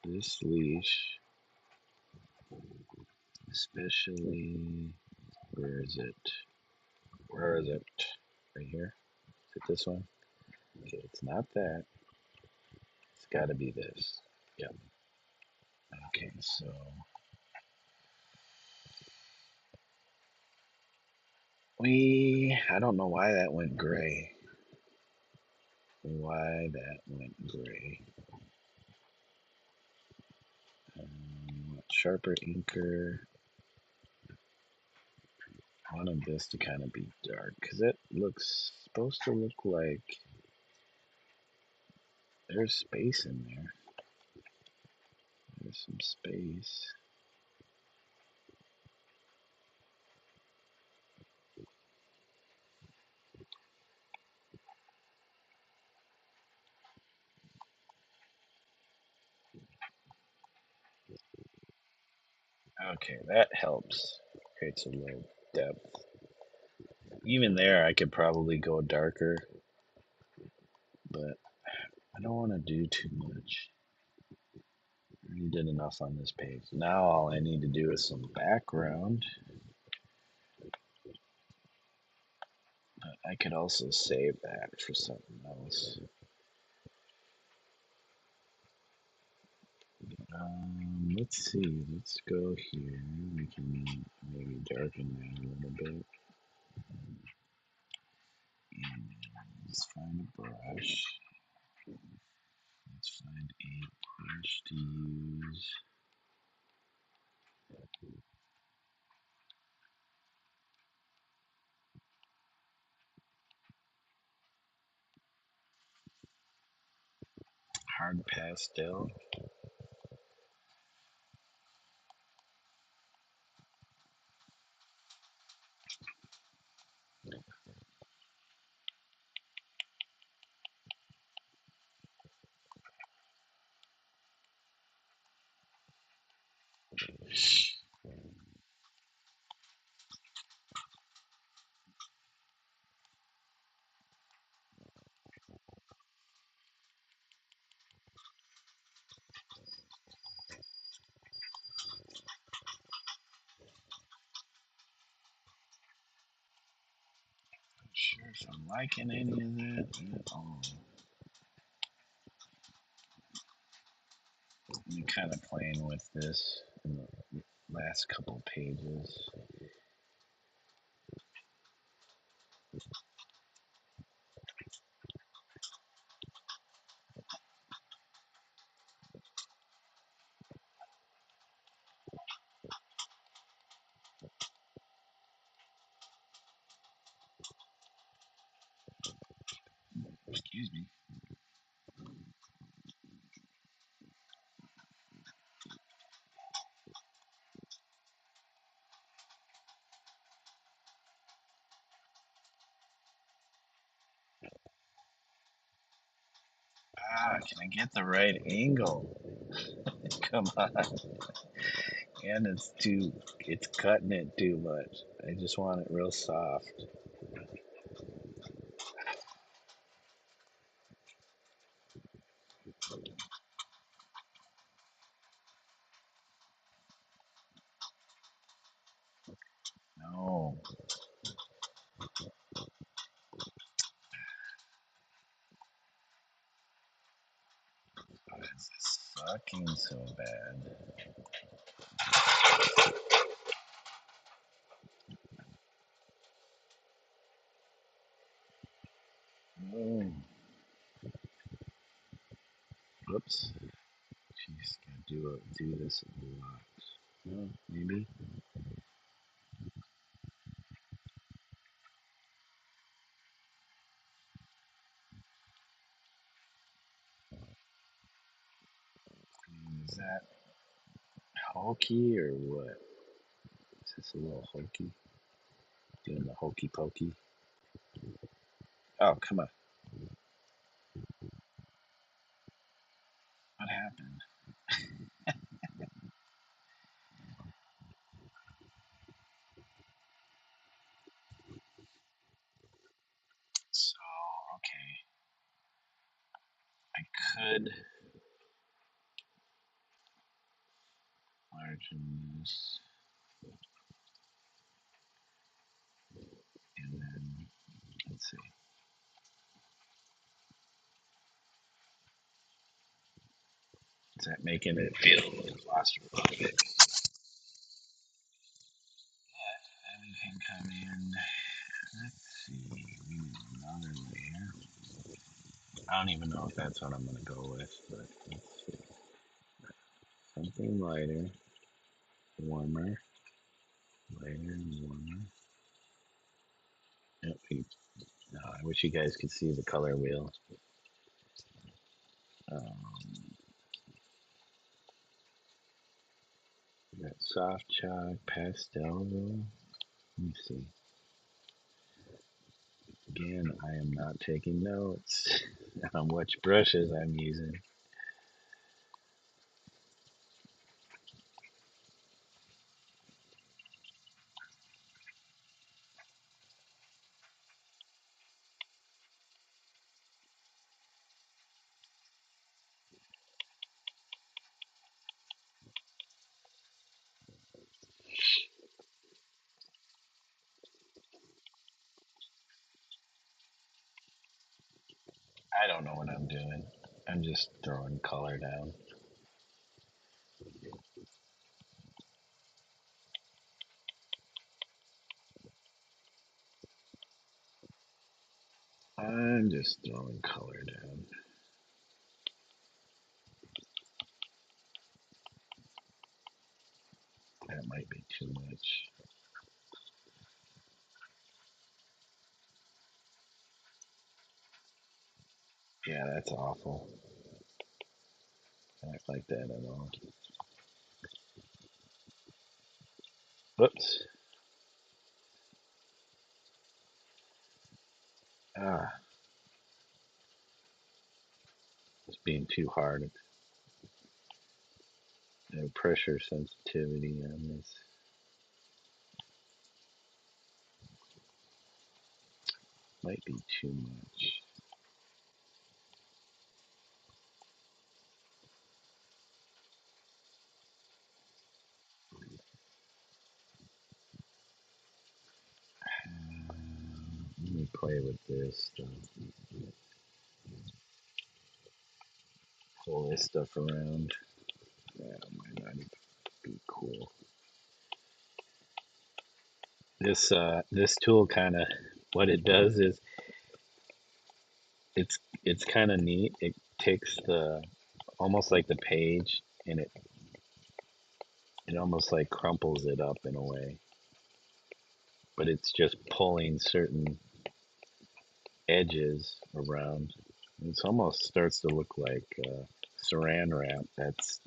this leash, especially, where is it? Where is it? Right here? Is it this one? Okay, it's not that. It's got to be this. Yep. Okay, so I don't know why that went gray. Why that went gray. Sharper inker. I wanted this to kind of be dark because it looks supposed to look like there's space in there. There's some space. Okay, that helps. Creates a little depth. Even there, I could probably go darker, but I don't want to do too much. I already did enough on this page. Now all I need to do is some background. But I could also save that for something else. Let's see. Let's go here. We can maybe darken that a little bit. And let's find a brush. Let's find a brush to use. Hard pastel. Not sure if I'm liking any of that at all. I'm kind of playing with this in the last couple pages. Excuse me. Can I get the right angle? Come on. And it's cutting it too much. I just want it real soft. No. Why is this sucking so bad? Oh. Whoops. She's gonna do this a lot. No, maybe. Is that hokey or what? Is this a little hokey? Doing the hokey pokey? Oh, come on. What happened? So, okay. I could largen this and then let's see. Is that making it feel a little claustrophobic? Then we can come in. Let's see. We need another layer. I don't even know if that's what I'm going to go with, but let's see. Something lighter, warmer, lighter and warmer. Yep. I wish you guys could see the color wheel. Um, that soft chalk pastel though. Let me see. Again, I am not taking notes on which brushes I'm using. I don't know what I'm doing. I'm just throwing color down. I'm just throwing color down. That might be too much. Yeah, that's awful. I don't like that at all. Whoops. Ah, it's being too hard. No pressure sensitivity on this. Might be too much. Let me play with this stuff. Pull this stuff around. That might not be cool. This tool kind of what it does is it's kind of neat. It takes the almost like the page and it almost like crumples it up in a way, but it's just pulling certain edges around. It almost starts to look like saran wrap that's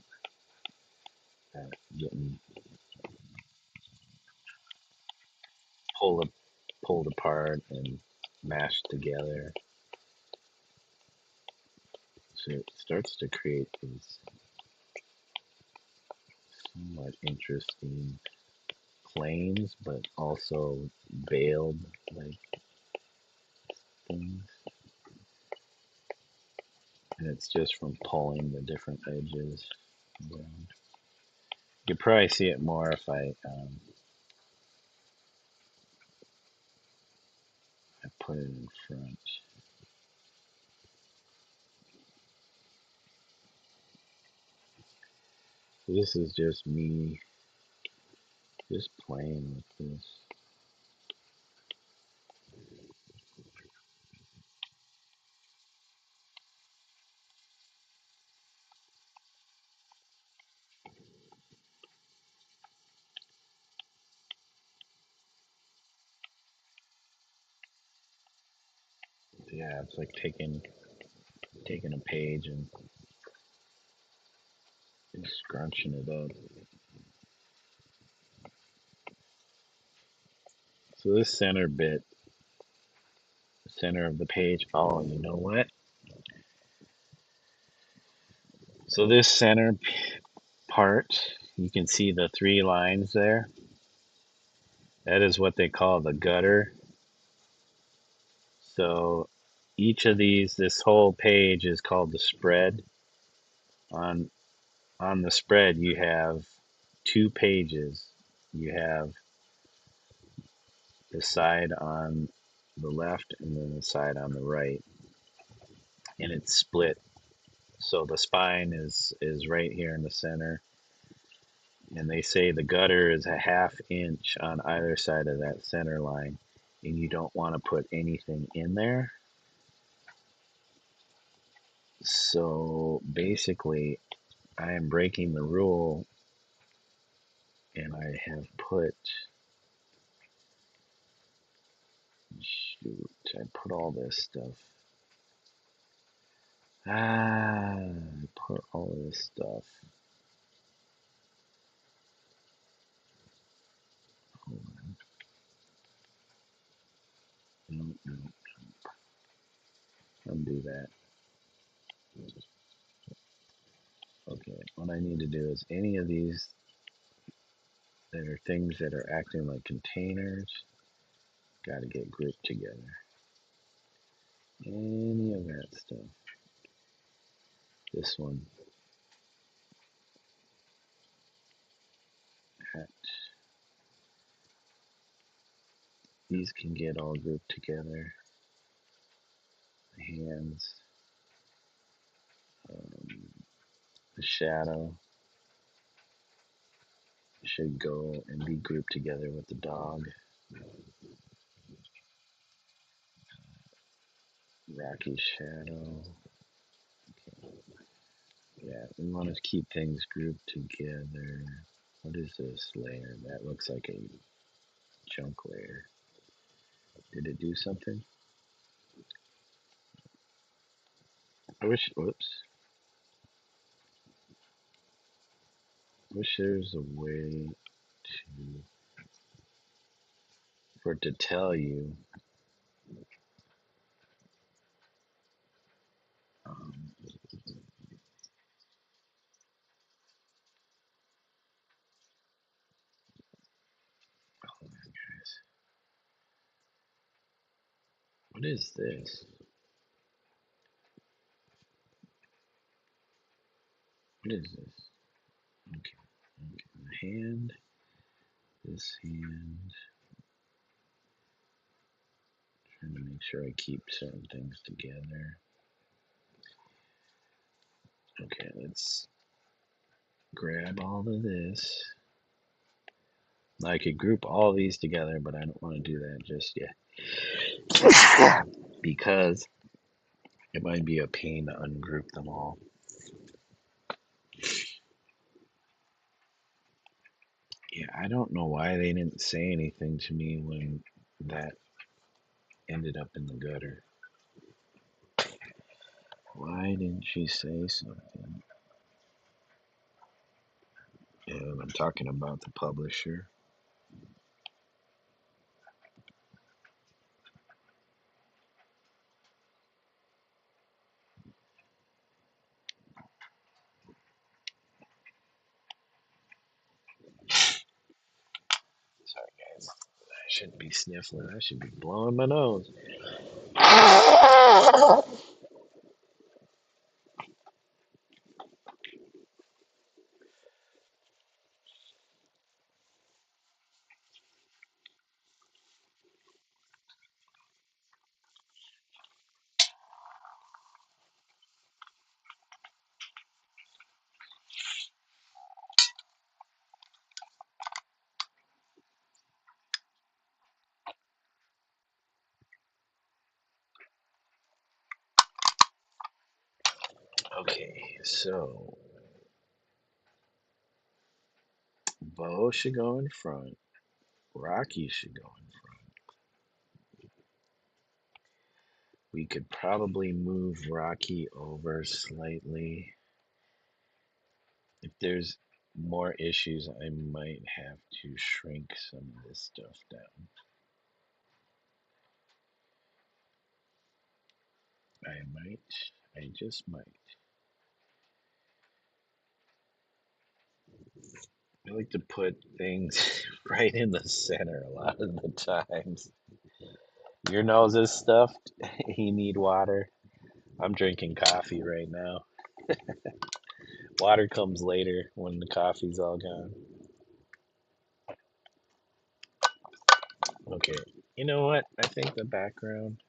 getting pulled pulled apart and mashed together. So it starts to create these somewhat interesting planes, but also veiled like things. And it's just from pulling the different edges around. You could probably see it more if I put it in front. So this is just me just playing with this. Yeah, it's like taking a page and scrunching it up. So this center bit, the center of the page. Oh, you know what? So this center part, you can see the three lines there. That is what they call the gutter. So each of these, this whole page is called the spread. On on the spread, you have two pages. You have the side on the left and then the side on the right, and it's split. So the spine is right here in the center, and they say the gutter is a half inch on either side of that center line, and you don't want to put anything in there. So basically, I am breaking the rule, and I have put, shoot, I put all this stuff. I put all this stuff. Hold on. No, no, undo that. Okay, what I need to do is any of these that are things that are acting like containers, got to get grouped together. Any of that stuff. This one, hat. These can get all grouped together. Hands. The shadow should go and be grouped together with the dog. Rocky shadow. Yeah, we want to keep things grouped together. What is this layer? That looks like a junk layer. Did it do something? I wish there's a way to, for it to tell you. Um, hold on, guys. What is this? What is this? Okay. The hand. This hand. Trying to make sure I keep certain things together. Okay, let's grab all of this. I could group all these together, but I don't want to do that just yet. Because it might be a pain to ungroup them all. Yeah, I don't know why they didn't say anything to me when that ended up in the gutter. Why didn't she say something? And I'm talking about the publisher. Sorry, guys. I shouldn't be sniffling. I should be blowing my nose. Okay, so Bo should go in front. Rocky should go in front. We could probably move Rocky over slightly. If there's more issues, I might have to shrink some of this stuff down. I might. I just might. I like to put things right in the center a lot of the times. Your nose is stuffed. You need water. I'm drinking coffee right now. Water comes later when the coffee's all gone. Okay. You know what? I think the background.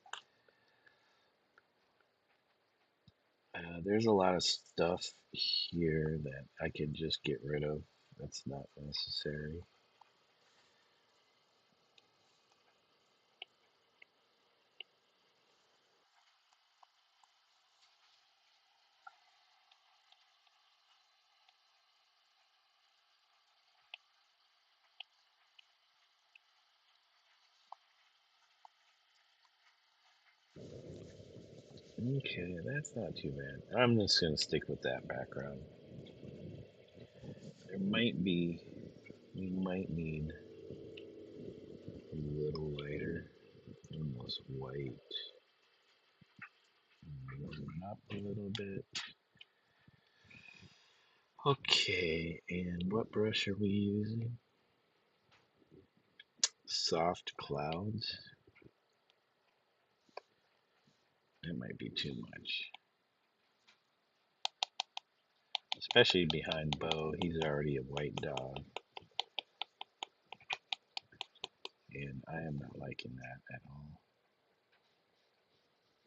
There's a lot of stuff here that I could just get rid of. That's not necessary. Okay, that's not too bad. I'm just gonna stick with that background. There might be, we might need a little lighter, almost white. Warm up a little bit. Okay, and what brush are we using? Soft clouds. That might be too much. Especially behind Bo. He's already a white dog. And I am not liking that at all.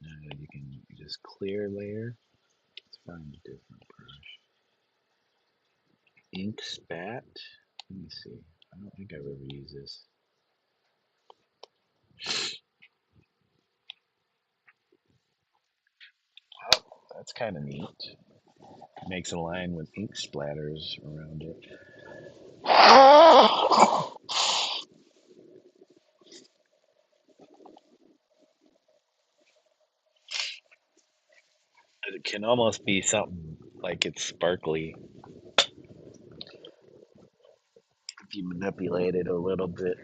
Now you can just clear layer. Let's find a different brush. ink spat. Let me see. I don't think I've ever used this. Oh, that's kind of neat. Makes a line with ink splatters around it. It can almost be something like it's sparkly if you manipulate it a little bit.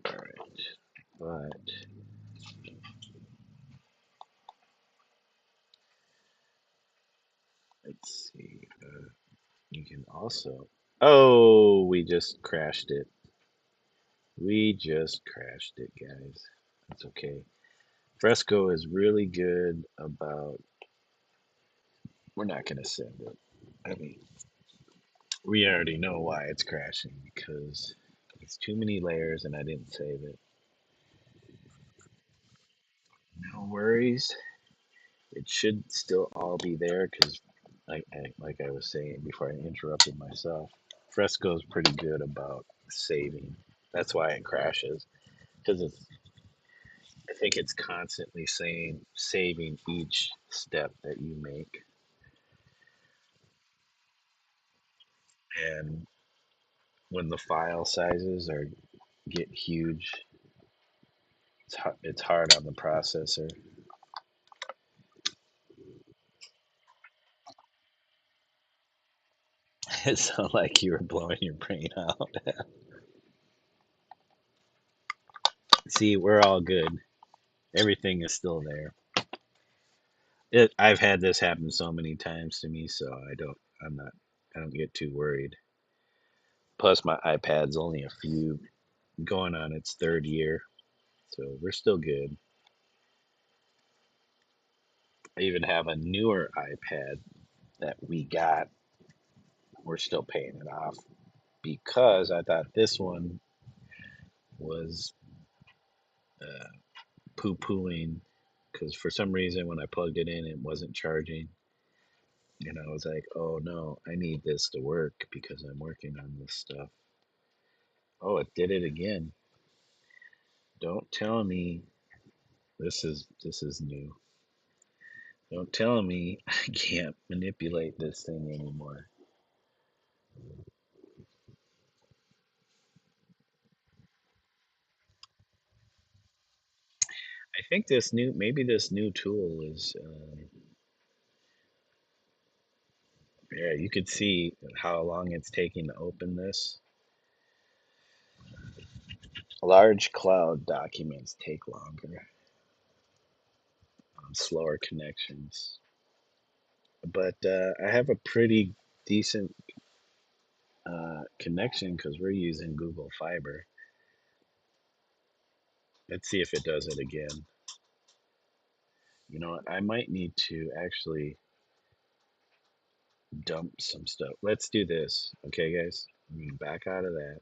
All right, but let's see. You can also. Oh, we just crashed it. We just crashed it, guys. That's okay. Fresco is really good about. We're not going to send it. I mean, we already know why it's crashing because it's too many layers and I didn't save it. No worries. It should still all be there because, like I was saying before I interrupted myself, Fresco is pretty good about saving. That's why it crashes because it's. I think it's constantly saying saving each step that you make, and when the file sizes are get huge, it's hard on the processor. It sounded like you were blowing your brain out. See, we're all good. Everything is still there. I've had this happen so many times to me, so I'm not, I don't get too worried. Plus, my iPad's only a few, going on its third year, so we're still good. I even have a newer iPad that we got. We're still paying it off because I thought this one was uh, poo pooing because for some reason when I plugged it in, it wasn't charging. And I was like, oh no, I need this to work because I'm working on this stuff. Oh, it did it again. Don't tell me this is new. Don't tell me I can't manipulate this thing anymore. I think maybe this new tool is, yeah, you could see how long it's taking to open this. Large cloud documents take longer on slower connections. But I have a pretty decent connection because we're using Google Fiber. Let's see if it does it again. You know what? I might need to actually dump some stuff. Let's do this. Okay, guys? I'm going to back out of that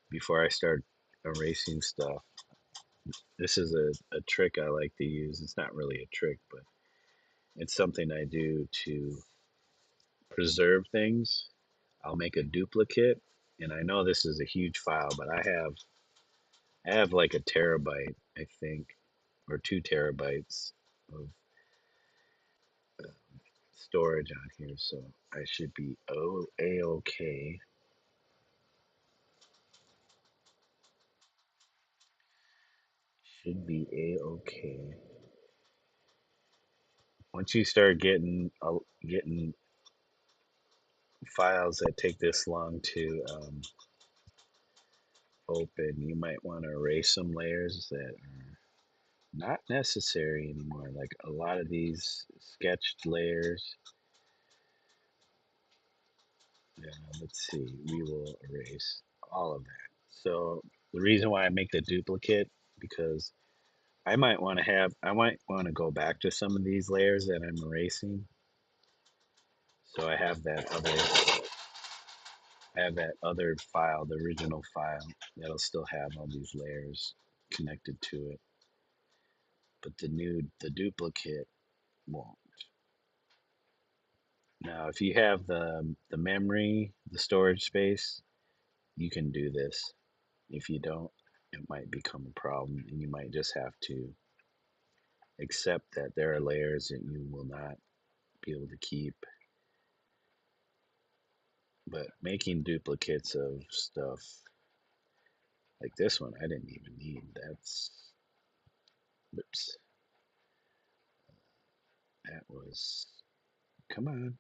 before I start erasing stuff. This is a trick I like to use. It's not really a trick, but it's something I do to preserve things. I'll make a duplicate, and I know this is a huge file, but I have like a terabyte, I think, or 2 terabytes of storage on here, so I should be a-okay. Should be a-okay. Once you start getting files that take this long to open, you might want to erase some layers that are not necessary anymore. Like a lot of these sketched layers. Let's see. We will erase all of that. So the reason why I make the duplicate because I might want to go back to some of these layers that I'm erasing. So I have that other file, the original file, that'll still have all these layers connected to it. But the duplicate won't. Now, if you have the memory, the storage space, you can do this. If you don't, it might become a problem, and you might just have to accept that there are layers that you will not be able to keep. But making duplicates of stuff like this one, I didn't even need. That's, whoops, that was, come on.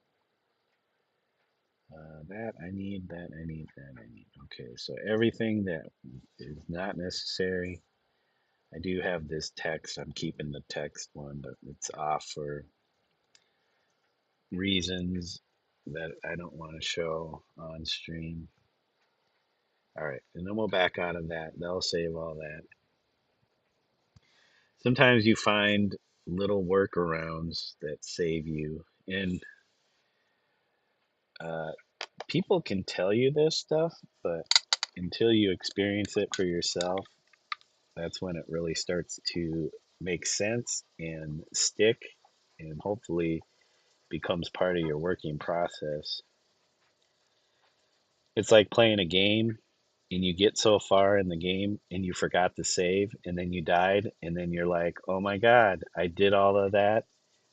That I need, that I need, that I need. Okay, so everything that is not necessary. I do have this text. I'm keeping the text one, but it's off for reasons that I don't want to show on stream. All right, and then we'll back out of that. They'll save all that. Sometimes you find little workarounds that save you, and uh, people can tell you this stuff, but until you experience it for yourself, that's when it really starts to make sense and stick, and hopefully becomes part of your working process. It's like playing a game and you get so far in the game and you forgot to save and then you died and then you're like, "Oh my god, I did all of that.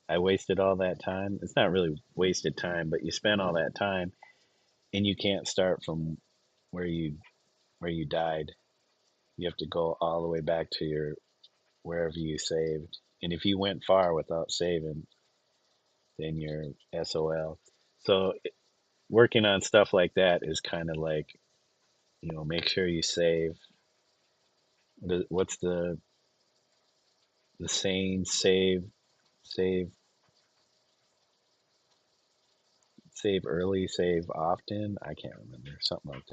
I wasted all that time." It's not really wasted time, but you spent all that time and you can't start from where you died. You have to go all the way back to your wherever you saved. And if you went far without saving, then you're SOL. So working on stuff like that is kind of like, make sure you save. What's the saying? Save, save early, save often. I can't remember, something like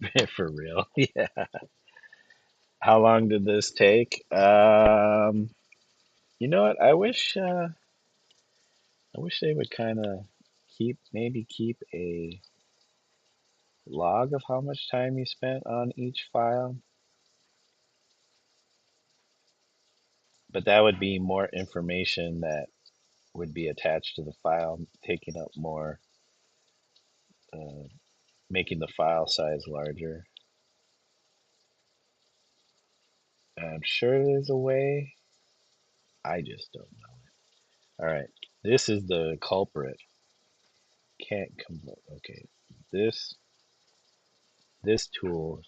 that. For real, yeah. How long did this take? You know what? I wish they would kind of keep a log of how much time you spent on each file, but that would be more information that would be attached to the file, taking up more, uh, making the file size larger. I'm sure there's a way. I just don't know. All right, this is the culprit. Can't convert. Okay, this this tool,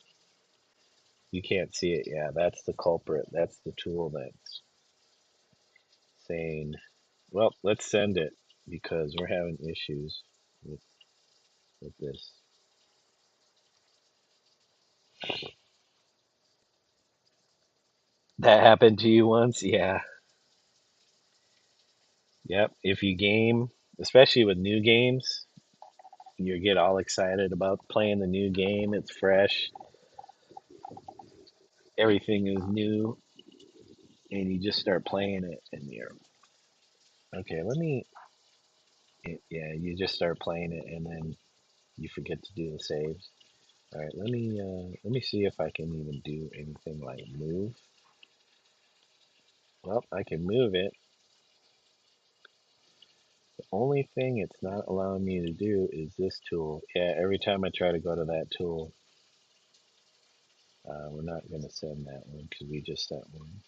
you can't see it. Yeah, that's the culprit. That's the tool that's saying, "Well, let's send it because we're having issues with this." That happened to you once? Yeah. Yep. If you game, especially with new games, you get all excited about playing the new game. It's fresh, everything is new, and you just start playing it, and you're okay. Yeah, you just start playing it, and then you forget to do the saves. All right, let me see if I can even do anything like move. Well, I can move it. The only thing it's not allowing me to do is this tool. Yeah, every time I try to go to that tool, we're not going to send that one because we just sent one.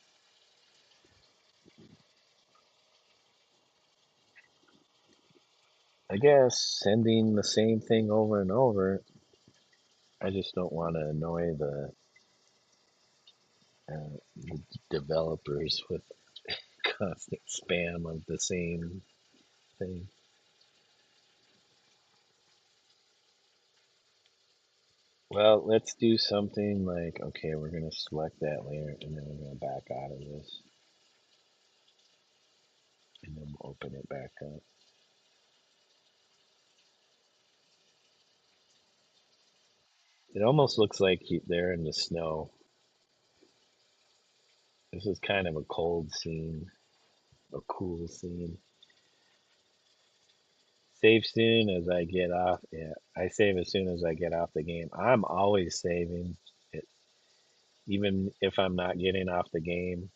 I guess sending the same thing over and over. I just don't want to annoy the developers with constant spam of the same thing. Well, let's do something like, okay, we're going to select that layer and then we're going to back out of this and then we'll open it back up. It almost looks like they're in the snow. This is kind of a cold scene, a cool scene. Save soon as I get off. Yeah, I save as soon as I get off the game. I'm always saving it, even if I'm not getting off the game.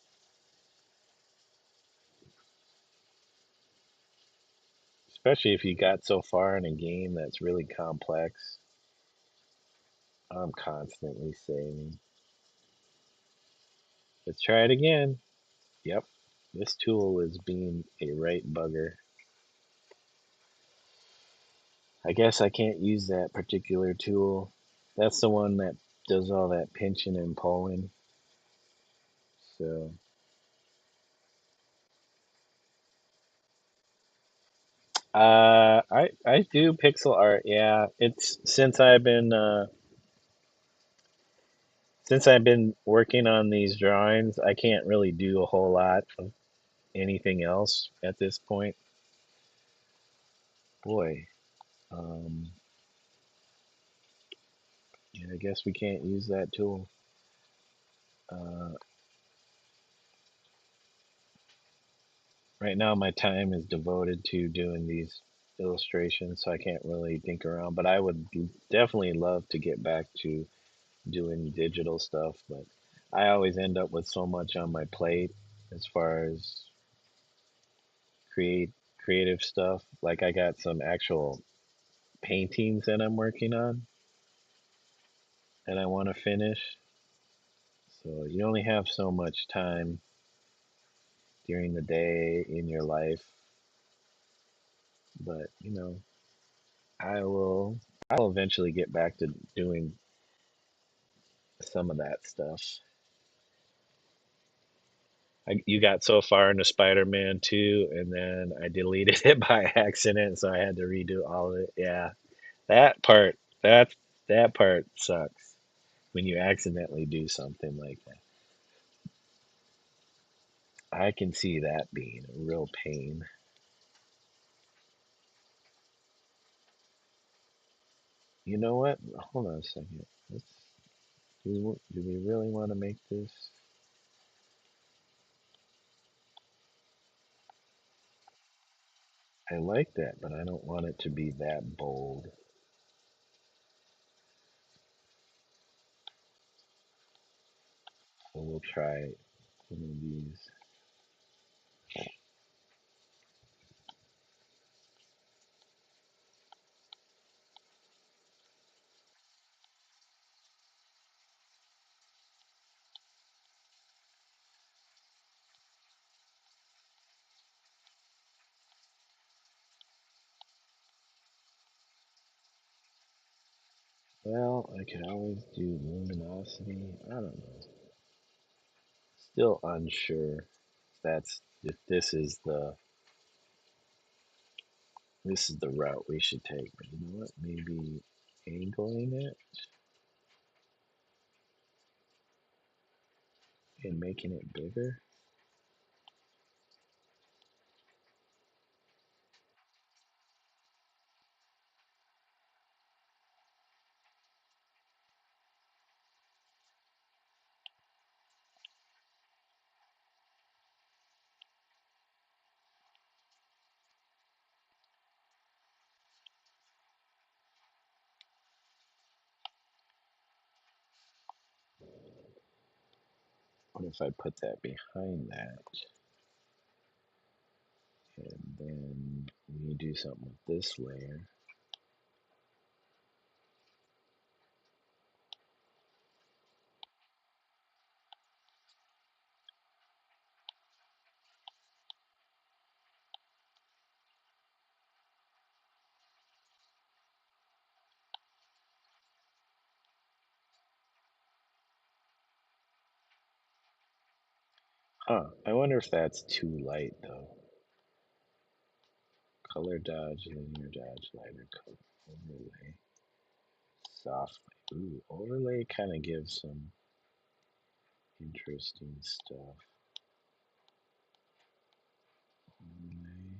Especially if you got so far in a game that's really complex. I'm constantly saving. Let's try it again. Yep, this tool is being a right bugger. I guess I can't use that particular tool. That's the one that does all that pinching and pulling. So, I do pixel art. Yeah, it's since I've been working on these drawings, I can't really do a whole lot of anything else at this point. Boy, um, yeah, I guess we can't use that tool. Uh, right now, my time is devoted to doing these illustrations, so I can't really think around. But I would definitely love to get back to doing digital stuff. But I always end up with so much on my plate as far as create creative stuff. Like I got some actual paintings that I'm working on that I want to finish. So you only have so much time during the day in your life, but I will I'll eventually get back to doing some of that stuff. You got so far into Spider-Man 2 and then I deleted it by accident, so I had to redo all of it. Yeah. That part that that part sucks when you accidentally do something like that. I can see that being a real pain. You know what? Hold on a second. Do we really want to make this? I like that, but I don't want it to be that bold. So we'll try one of these. Well, I could always do luminosity. I don't know. Still unsure if this is the route we should take. But you know what? Maybe angling it and making it bigger. What if I put that behind that, and then we do something with this layer? Huh, I wonder if that's too light though. Color dodge, linear dodge, lighter color, overlay, softly. Ooh, overlay kind of gives some interesting stuff. Overlay,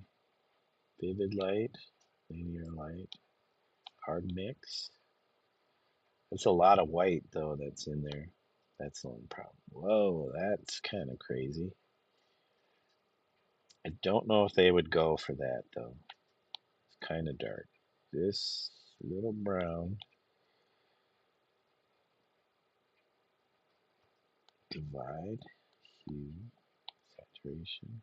vivid light, linear light, hard mix. It's a lot of white though that's in there. That's the only problem. Whoa, that's kind of crazy. I don't know if they would go for that though. It's kind of dark. This little brown, divide, hue, saturation.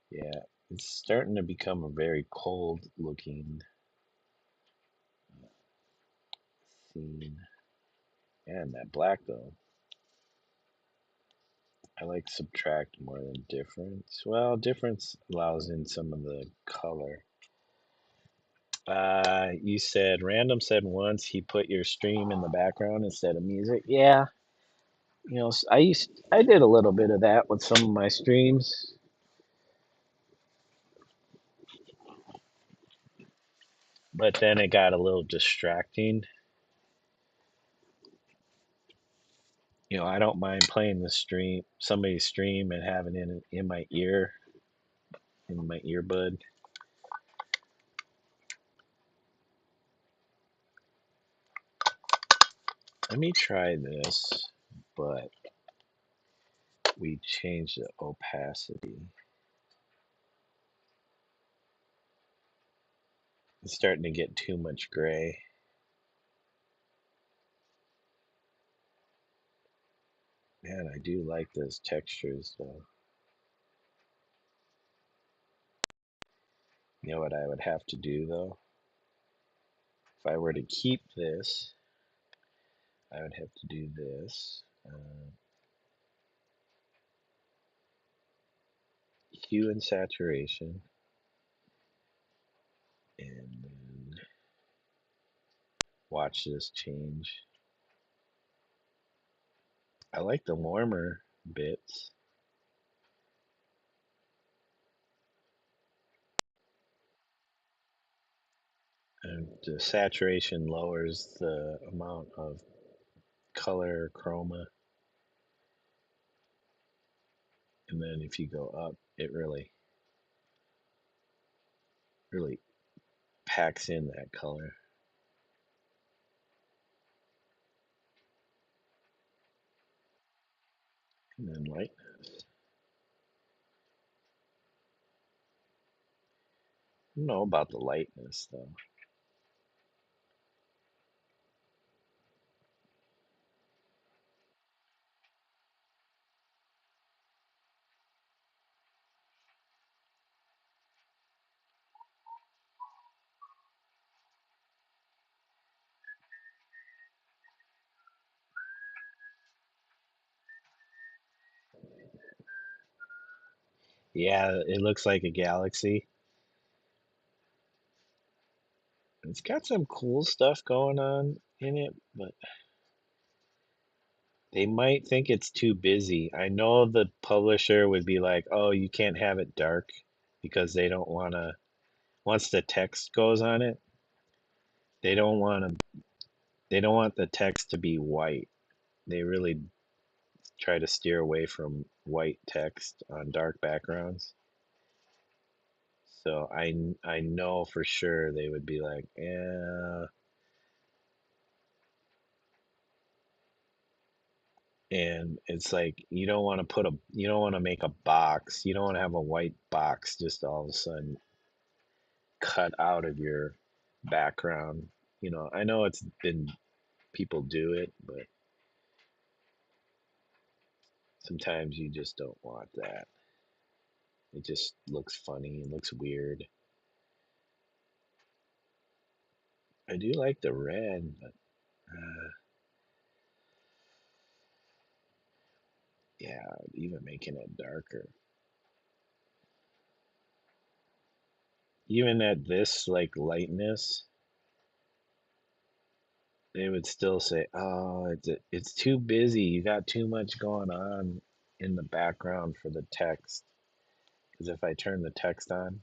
Yeah, it's starting to become a very cold looking scene. And that black though, I like subtract more than difference. Well, difference allows in some of the color. You said random said once he put your stream in the background instead of music. Yeah, I did a little bit of that with some of my streams, but then it got a little distracting. I don't mind playing the stream, somebody's stream, and having it in my ear, in my earbud. Let me try this, but we change the opacity. It's starting to get too much gray. Man, I do like those textures though. You know what I would have to do though? If I were to keep this, I would have to do this. Hue and saturation, and then watch this change. I like the warmer bits. And the saturation lowers the amount of color chroma. And then if you go up, it really packs in that color. And then lightness. I don't know about the lightness though. Yeah, it looks like a galaxy. It's got some cool stuff going on in it, but they might think it's too busy. I know the publisher would be like, "Oh, you can't have it dark because they don't want to once the text goes on it, they don't want to they don't want the text to be white. They really try to steer away from white text on dark backgrounds. So I know for sure they would be like, "Yeah." And it's like you don't want to make a box. You don't want to have a white box just all of a sudden cut out of your background. I know it's been people do it, but sometimes you just don't want that. It just looks funny, it looks weird. I do like the red, but yeah, even making it darker. Even at this like lightness, they would still say, "Oh, it's too busy. You got too much going on in the background for the text." Because if I turn the text on,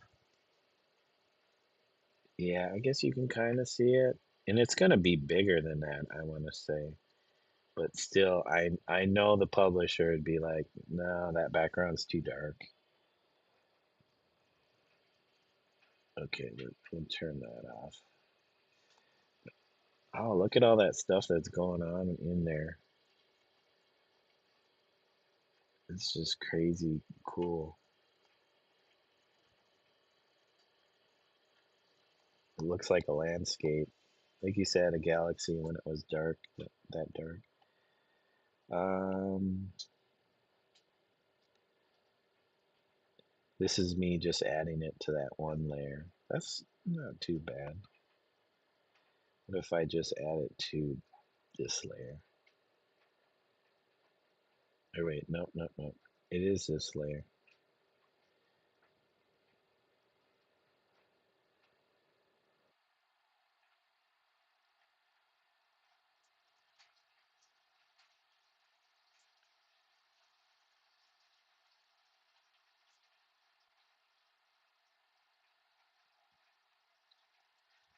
yeah, I guess you can kind of see it, and it's gonna be bigger than that, I want to say. But still, I know the publisher would be like, "No, that background's too dark." Okay, we'll turn that off. Oh, look at all that stuff that's going on in there. It's just crazy cool. It looks like a landscape. Like you said, a galaxy when it was dark, that dark. Um, This is me just adding it to that one layer. That's not too bad. What if I just add it to this layer? Oh wait, nope, nope, nope. It is this layer.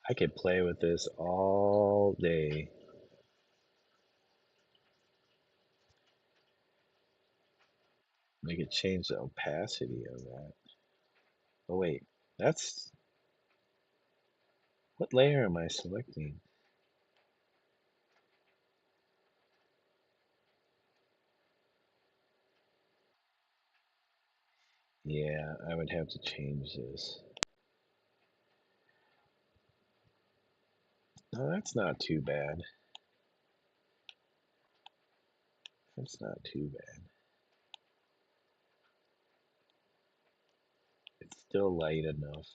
I could play with this all day. We could change the opacity of that. Oh wait, that's, what layer am I selecting? Yeah, I would have to change this. No, that's not too bad. That's not too bad. It's still light enough.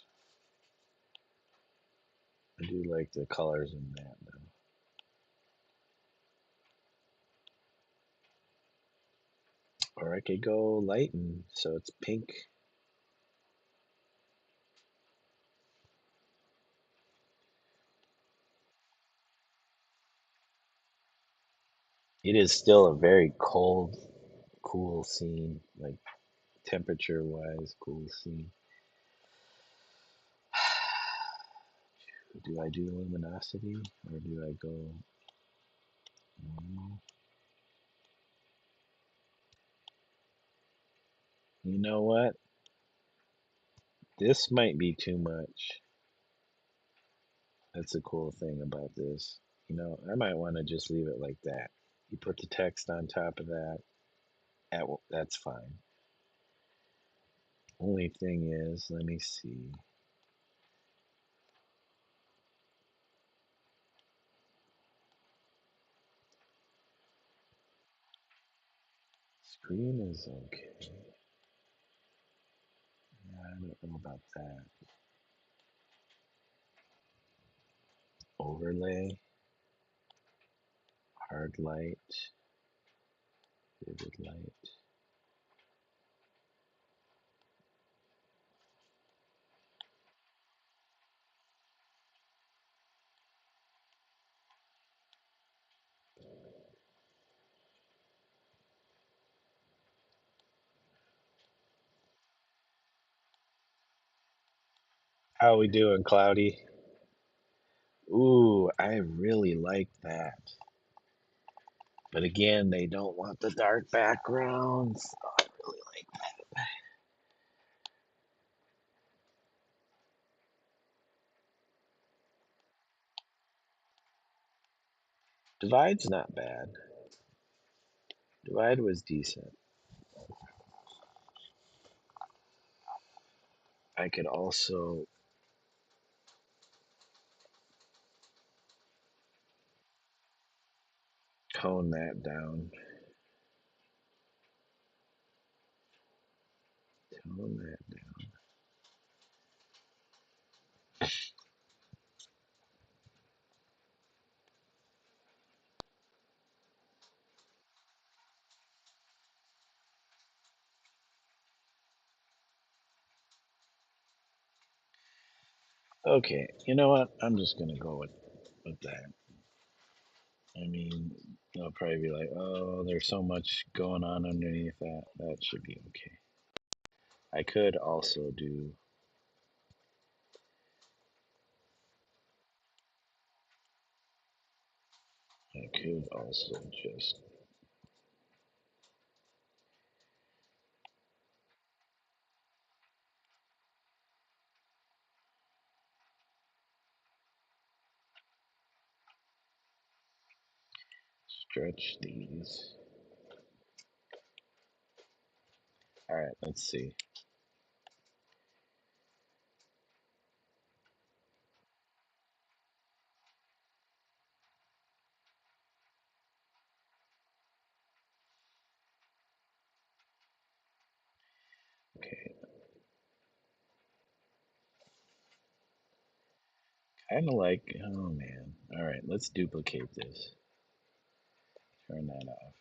I do like the colors in that though. Or I could go lighten so it's pink. It is still a very cold, cool scene, like temperature wise, cool scene. Do I do luminosity or do I go? You know what? This might be too much. That's a cool thing about this. You know, I might want to just leave it like that. You put the text on top of that. That's fine. Only thing is, let me see. Screen is okay. I don't know about that. Overlay, hard light, vivid light. How we doing, Cloudy? Ooh, I really like that. But again, they don't want the dark backgrounds. Oh, I really like that. Divide's not bad. Divide was decent. I could also tone that down. Tone that down. Okay, you know what? I'm just gonna go with that. I mean, they'll probably be like, oh, there's so much going on underneath that. That should be okay. I could also do, I could also just, stretch these. All right, let's see. Okay, kind of like, oh man. All right, let's duplicate this. Turn that off.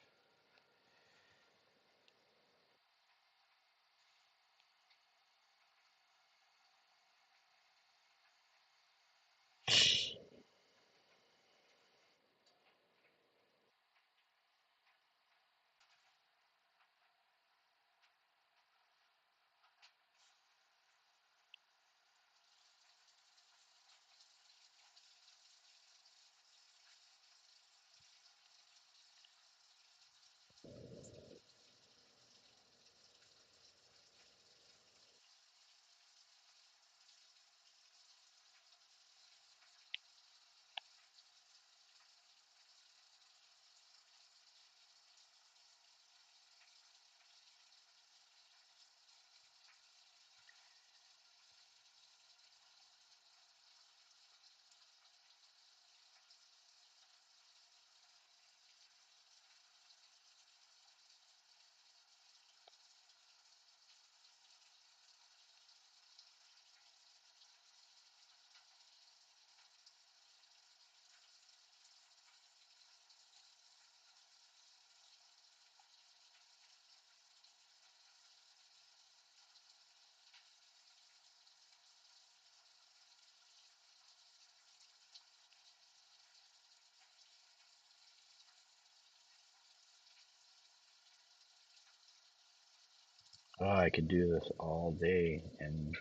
Oh, I could do this all day and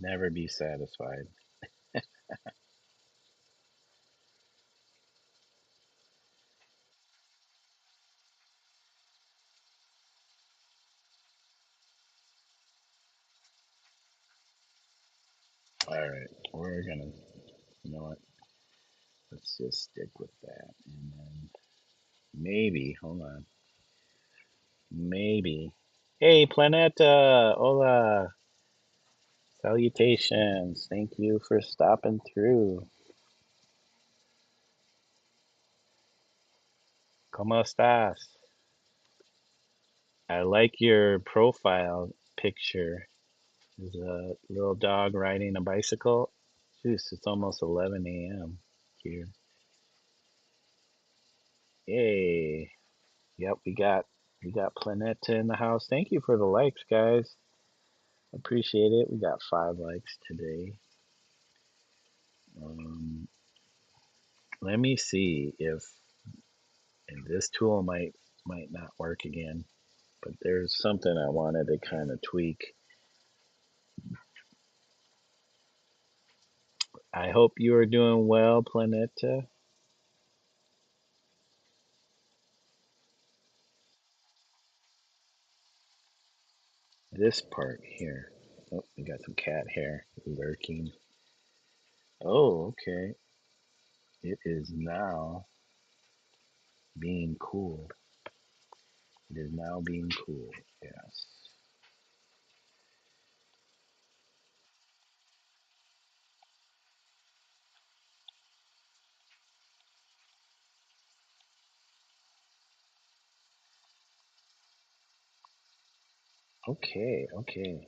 never be satisfied. All right, we're gonna, you know what? Let's just stick with that. And then maybe, hold on, maybe. Hey, Planeta! Hola! Salutations! Thank you for stopping through. ¿Cómo estás? I like your profile picture. There's a little dog riding a bicycle. Jeez, it's almost 11 a.m. here. Yay! Yep, we got Planeta in the house. Thank you for the likes, guys. Appreciate it. We got 5 likes today. Um, let me see if this tool might not work again. But there's something I wanted to kind of tweak. I hope you are doing well, Planeta. This part here. Oh, we got some cat hair lurking. Oh, okay. It is now being cooled. It is now being cooled. Yes. Okay, okay.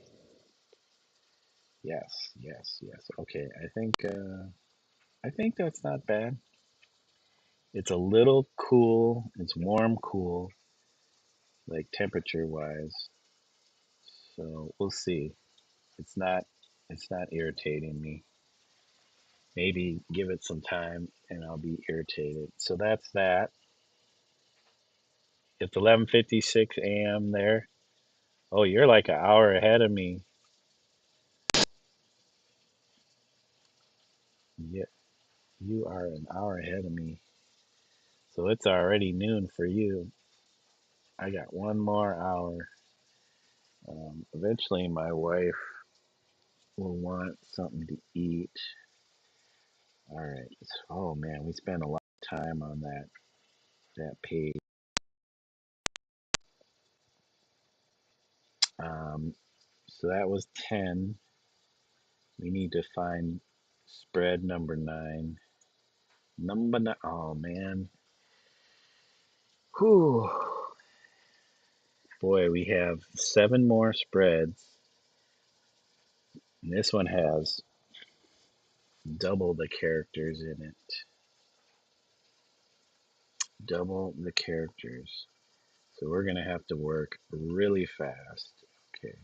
Yes, yes, yes. Okay, I think that's not bad. It's a little cool. It's warm cool, like temperature wise. So we'll see. It's not it's not irritating me. Maybe give it some time and I'll be irritated. So that's that. It's 11:56 a.m. there. Oh, you're like an hour ahead of me. Yeah, you are an hour ahead of me. So it's already noon for you. I got one more hour. Eventually, my wife will want something to eat. All right. Oh man, we spent a lot of time on that page. Um, so that was 10. We need to find spread number 9. Number 9. Oh man. Whew. Boy, we have 7 more spreads. And this one has double the characters in it. Double the characters. So we're going to have to work really fast. Okay.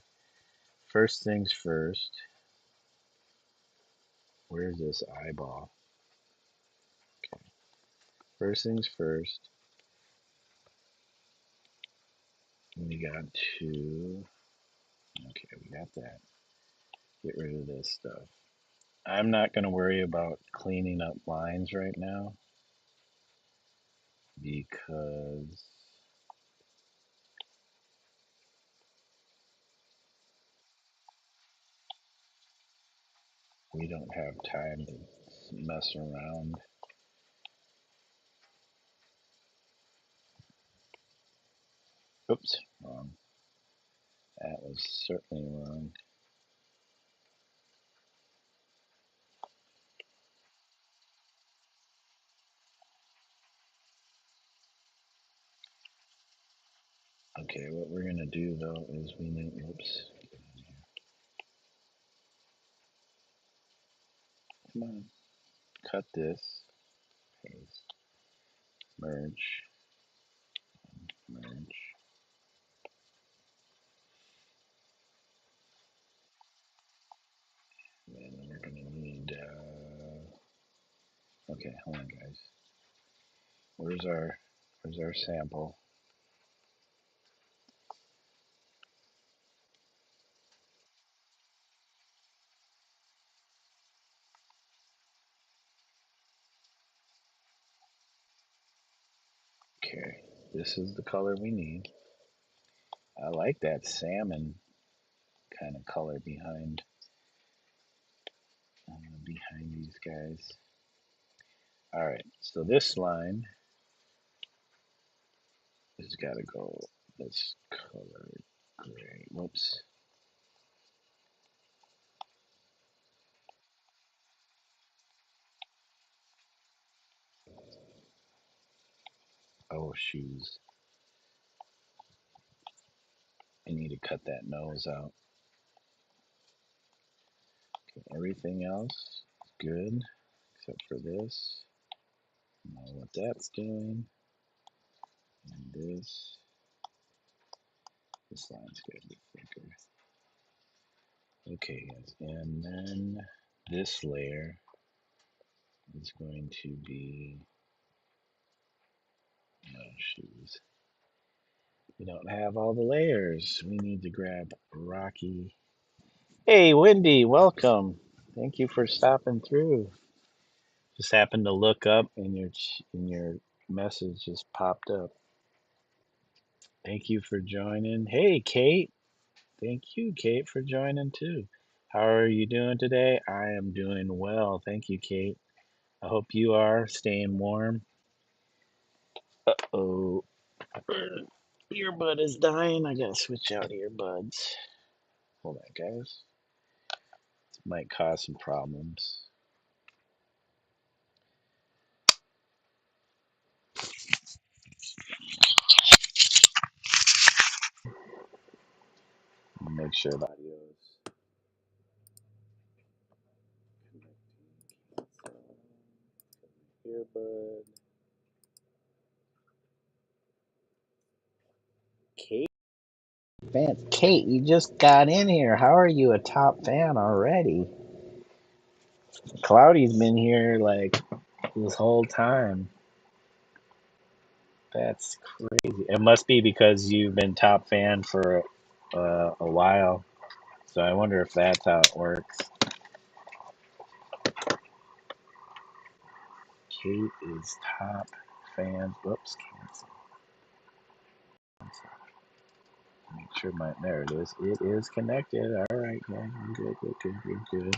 First things first. Where's this eyeball? Okay. First things first. We got to. Okay, we got that. Get rid of this stuff. I'm not going to worry about cleaning up lines right now because we don't have time to mess around. Oops, wrong. That was certainly wrong. Okay, what we're going to do though is we need, oops, come on, cut this, paste, merge, merge, and then we're going to need, okay, hold on guys. Where's our sample? Okay, this is the color we need. I like that salmon kind of color behind these guys. All right, so this line has got to go this color gray. Whoops. Oh, shoes. I need to cut that nose out. Okay, everything else is good except for this. I don't know what that's doing. And this line's got to be thicker. Okay, guys, and then this layer is going to be, oh, shoes. We don't have all the layers. We need to grab Rocky. Hey, Wendy, welcome. Thank you for stopping through. Just happened to look up and your message just popped up. Thank you for joining. Hey, Kate. Thank you, Kate, for joining too. How are you doing today? I am doing well. Thank you, Kate. I hope you are staying warm. Oh, earbud is dying. I gotta switch out earbuds. Hold on, guys. This might cause some problems. Make sure the audio is connecting. Earbud. Kate, fans. Kate, you just got in here. How are you a top fan already? Cloudy's been here like this whole time. That's crazy. It must be because you've been top fan for a while. So I wonder if that's how it works. Kate is top fan. Whoops, cancel. Make sure there it is. It is connected. All right, guys. I'm good, good, good, good, good.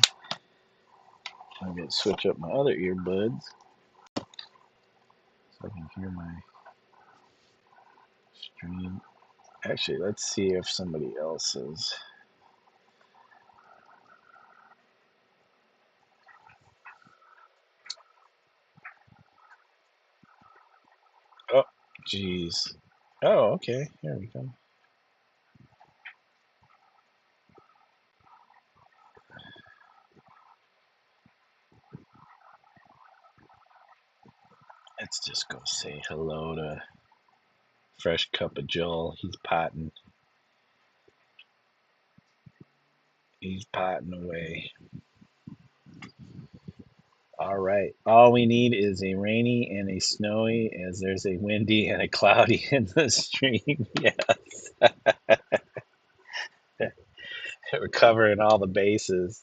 I'm going to switch up my other earbuds so I can hear my stream. Actually, let's see if somebody else is. Oh, jeez. Oh, okay. Here we go. Let's just go say hello to Fresh Cup of Joel. He's potting away. All right. All we need is a rainy and a snowy, as there's a windy and a cloudy in the stream. Yes. We're covering all the bases.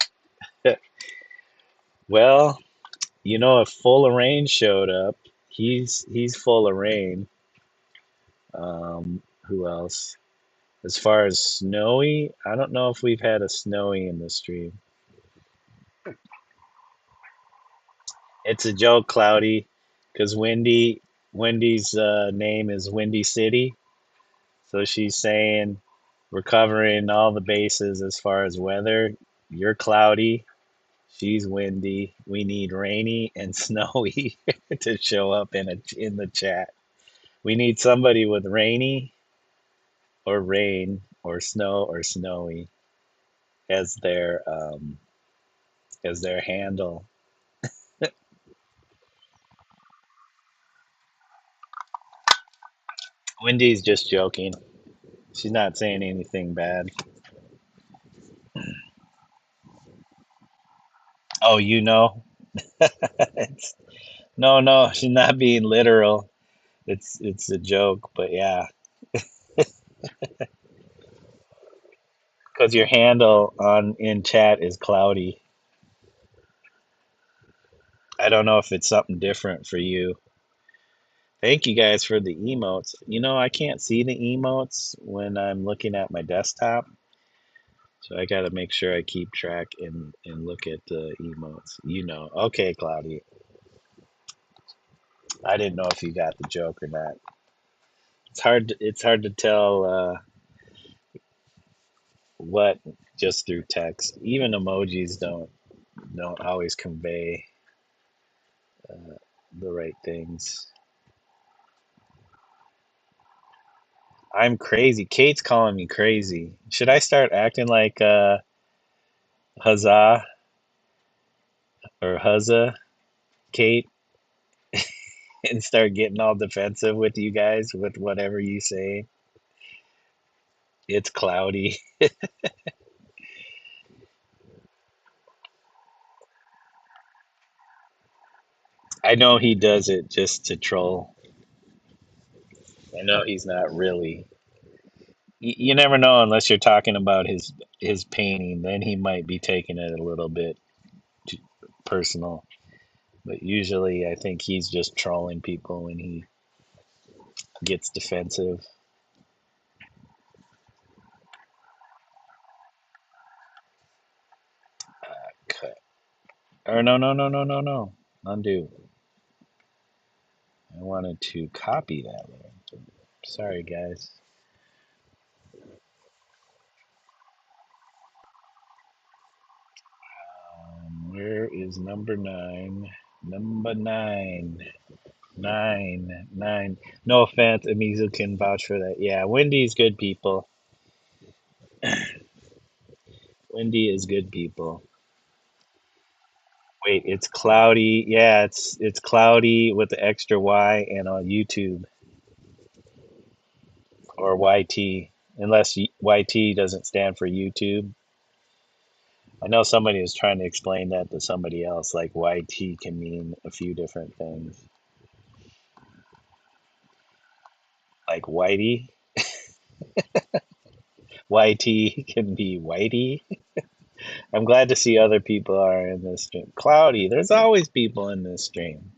Well, if Full of Rain showed up, he's full of rain. Who else? As far as snowy, I don't know if we've had a snowy in the stream. It's a joke, Cloudy, because Wendy's name is Windy City, so she's saying we're covering all the bases as far as weather. You're cloudy, she's windy. We need rainy and snowy to show up in the chat. We need somebody with rainy or rain or snow or snowy as their handle. Wendy's just joking. She's not saying anything bad. Oh, it's, no, she's not being literal. It's a joke, but yeah, because your handle on in chat is cloudy. I don't know if it's something different for you. Thank you guys for the emotes. I can't see the emotes when I'm looking at my desktop, so I got to make sure I keep track and look at the emotes. Okay, Cloudy. I didn't know if you got the joke or not. It's hard to tell what just through text. Even emojis don't always convey the right things. I'm crazy. Kate's calling me crazy. Should I start acting like huzzah or huzzah, Kate, and start getting all defensive with you guys with whatever you say? It's cloudy. I know he does it just to troll. I know he's not really. You never know unless you're talking about his painting. Then he might be taking it a little bit too personal. But usually, I think he's just trolling people when he gets defensive. Cut. Or no, no, no, no, no, no. Undo. I wanted to copy that one. Sorry, guys. Where is number 9? Number 9. 9. 9. No offense, Amizu can vouch for that. Yeah, Wendy's good people. Wendy is good people. Wait, it's cloudy. Yeah, it's cloudy with the extra Y and on YouTube or YT, unless YT doesn't stand for YouTube. I know somebody was trying to explain that to somebody else, like YT can mean a few different things. Like Whitey, YT can be Whitey. I'm glad to see other people are in this stream. Cloudy, there's always people in this stream.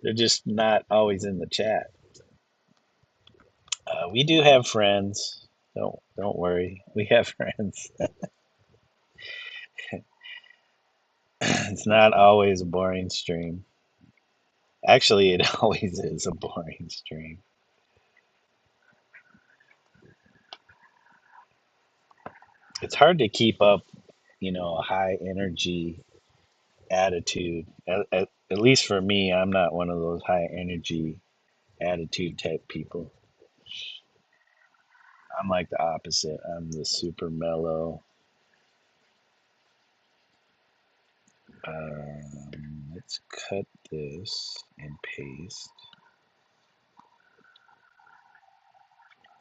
They're just not always in the chat. We do have friends. Don't worry. We have friends. It's not always a boring stream. Actually, it always is a boring stream. It's hard to keep up, a high energy attitude. At least for me, I'm not one of those high energy attitude type people. I'm like the opposite. I'm the super mellow. let's cut this and paste.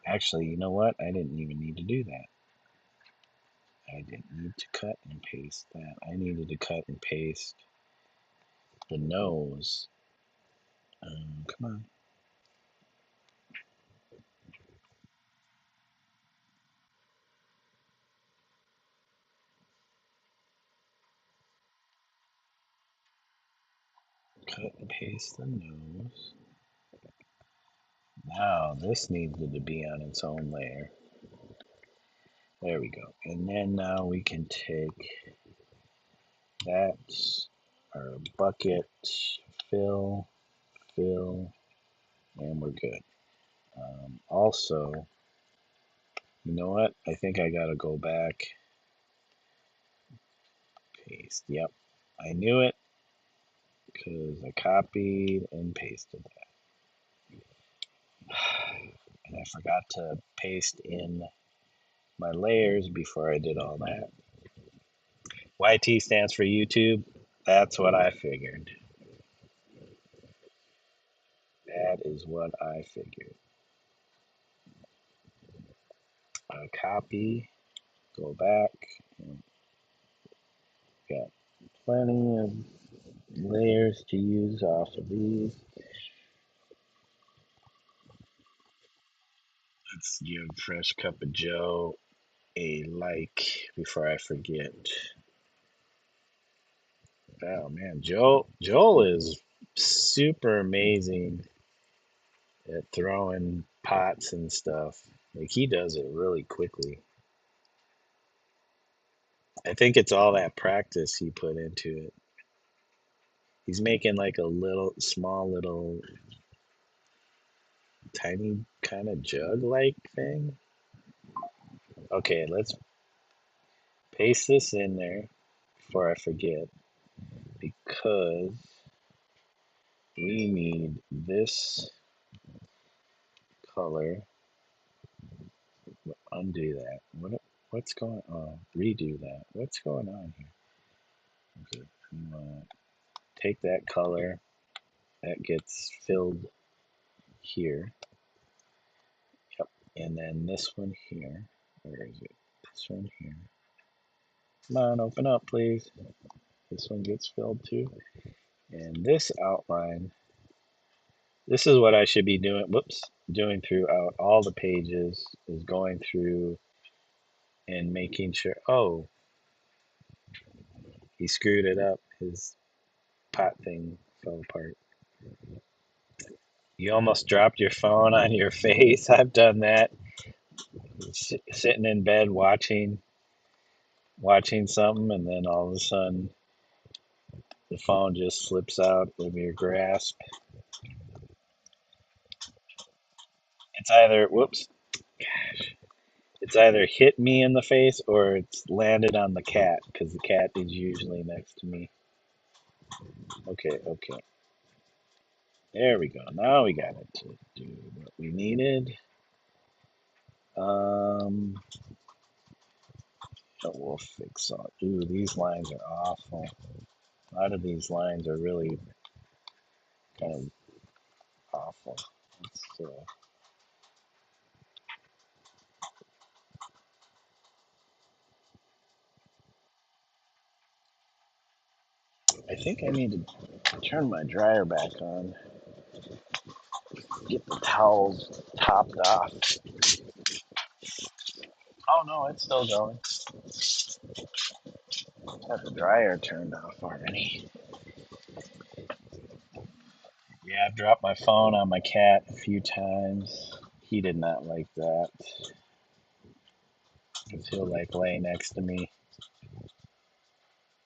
Actually, you know what? I didn't even need to do that. I didn't need to cut and paste that. I needed to cut and paste the nose. Come on. Cut and paste the nose. Now this needed to be on its own layer. There we go. And then now we can take that, our bucket, fill, fill, and we're good. Also, you know what? I think I gotta go back. Paste. Yep. I knew it because I copied and pasted that. And I forgot to paste in my layers before I did all that. YT stands for YouTube. That's what I figured. That is what I figured. Copy, go back. Got plenty of layers to use off of these. Let's give Fresh Cup of Joe a like before I forget. Oh man, Joel is super amazing at throwing pots and stuff. Like he does it really quickly. I think it's all that practice he put into it. He's making like a little small little tiny kind of jug like thing. Okay, let's paste this in there before I forget because we need this color. Undo that. What's going on? Redo that. What's going on here? Okay, take that color that gets filled here. Yep. And then this one here. Where is it? This one here. Come on, open up, please. This one gets filled too. And this outline, this is what I should be doing. Whoops. Doing throughout all the pages is going through and making sure. Oh, he screwed it up. His pot thing fell apart. You almost dropped your phone on your face. I've done that. Sitting in bed watching something, and then all of a sudden the phone just slips out of your grasp. It's either whoops, it's either hit me in the face or it's landed on the cat because the cat is usually next to me. Okay, okay. There we go. Now we got it to do what we needed. Um, we'll fix all. Ooh, these lines are awful. A lot of these lines are really kind of awful. I think I need to turn my dryer back on. Get the towels topped off. Oh no, it's still going. Got the dryer turned off already. Yeah, I've dropped my phone on my cat a few times. He did not like that. Because he'll like lay next to me.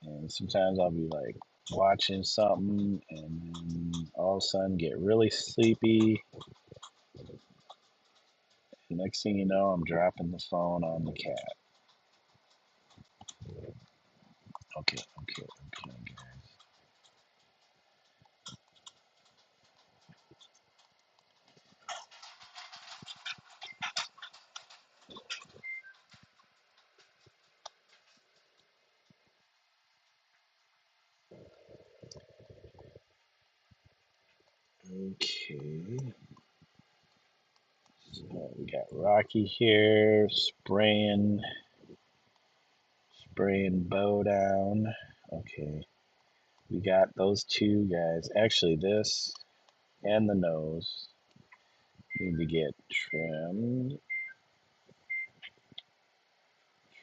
And sometimes I'll be like watching something and then all of a sudden get really sleepy. Next thing you know, I'm dropping the phone on the cat. Okay, okay, okay, guys. We got Rocky here spraying Bo down. Okay, we got those two guys. Actually, this and the nose need to get trimmed.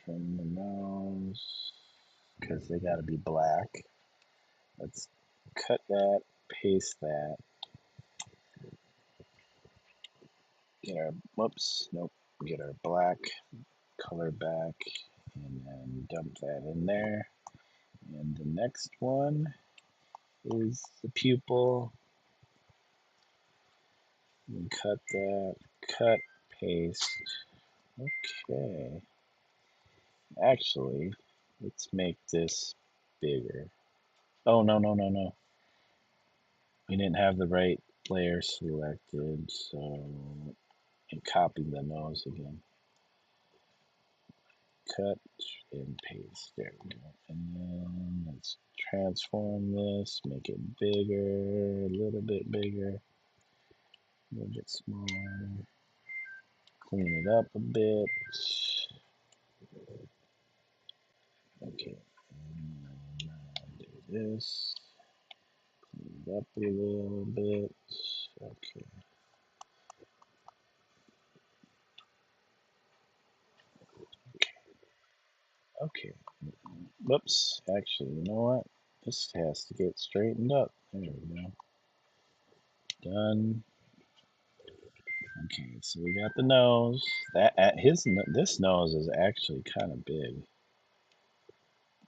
Trim the nose because they got to be black. Let's cut that, paste that. Get our, whoops, nope. Get our black color back and then dump that in there. And the next one is the pupil. And cut that, cut, paste. Okay. Actually, let's make this bigger. Oh, no, no, no, no. We didn't have the right layer selected, so and copy the nose again. Cut and paste. There we go. And then let's transform this, make it bigger, a little bit bigger, a little bit smaller. Clean it up a bit. Okay. Do this. Clean it up a little bit. Okay. Okay. Whoops. Actually, you know what? This has to get straightened up. There we go. Done. Okay, so we got the nose. That at this nose is actually kind of big.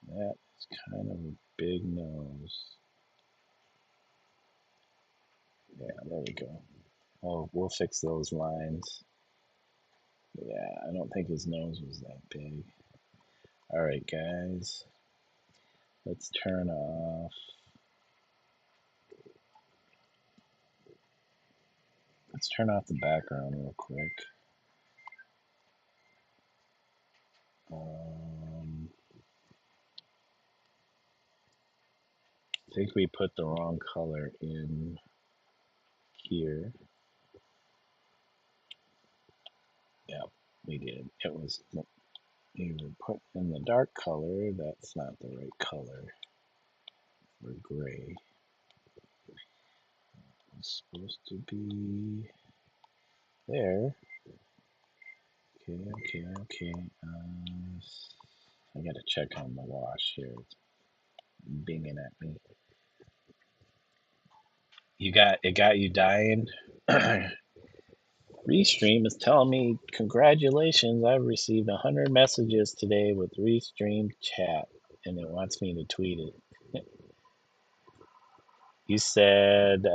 That's kind of a big nose. Yeah, there we go. Oh, we'll fix those lines. Yeah, I don't think his nose was that big. All right, guys. Let's turn off. Let's turn off the background real quick. I think we put the wrong color in here. Yeah, we did. It was you were put in the dark color. That's not the right color. For gray. It's supposed to be there. Okay. I gotta check on the wash here. It's binging at me. Got you dying. Restream is telling me, congratulations, I've received 100 messages today with Restream chat, and it wants me to tweet it. You said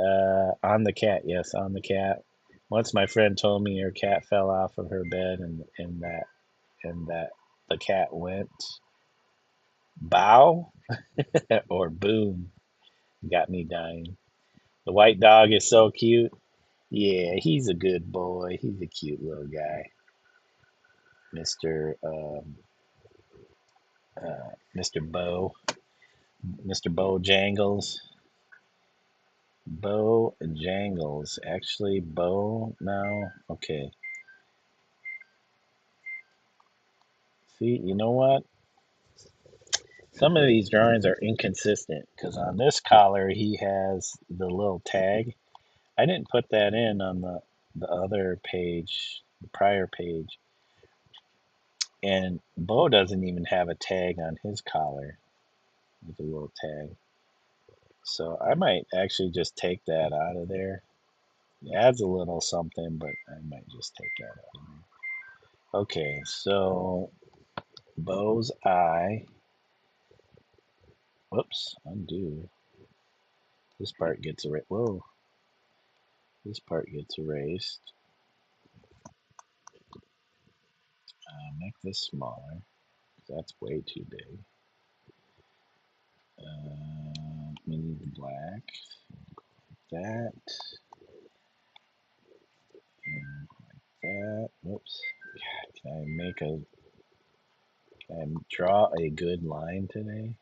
on the cat, yes, on the cat. Once my friend told me her cat fell off of her bed, and that the cat went bow or boom, got me dying. The white dog is so cute. Yeah, he's a good boy. He's a cute little guy, Mister Mr. Bo, Mr. Bojangles. Bojangles. Actually, Bo now. Okay. See, you know what? Some of these drawings are inconsistent because on this collar he has the little tag. I didn't put that in on the other page, the prior page. And Bo doesn't even have a tag on his collar with a little tag. So I might actually just take that out of there. It adds a little something, but I might just take that out of there. Okay, so Bo's eye. Whoops, undo. This part gets erased. Whoa, this part gets erased. Make this smaller. That's way too big. We need the black. That. And that. Whoops. God, can I draw a good line today?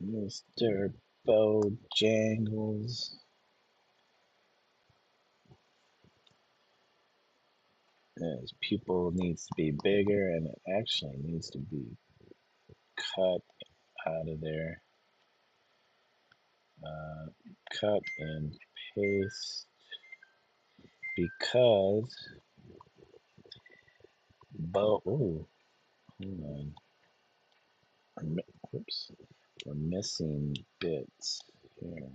Mr. Bojangles. His pupil needs to be bigger, and it actually needs to be cut out of there. Cut and paste because bow. Ooh, hold on. Oops, we're missing bits here.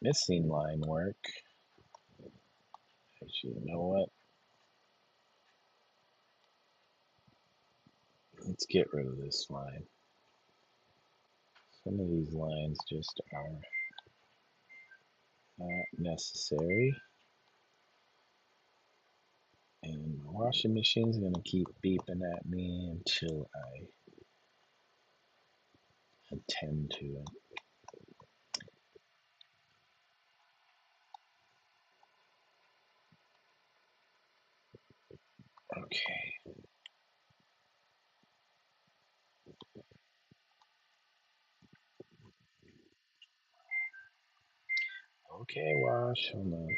Missing line work. Actually, you know what? Let's get rid of this line. Some of these lines just are not necessary. And my washing machine's gonna keep beeping at me until I attend to it. Okay. Okay, wash. Hold on.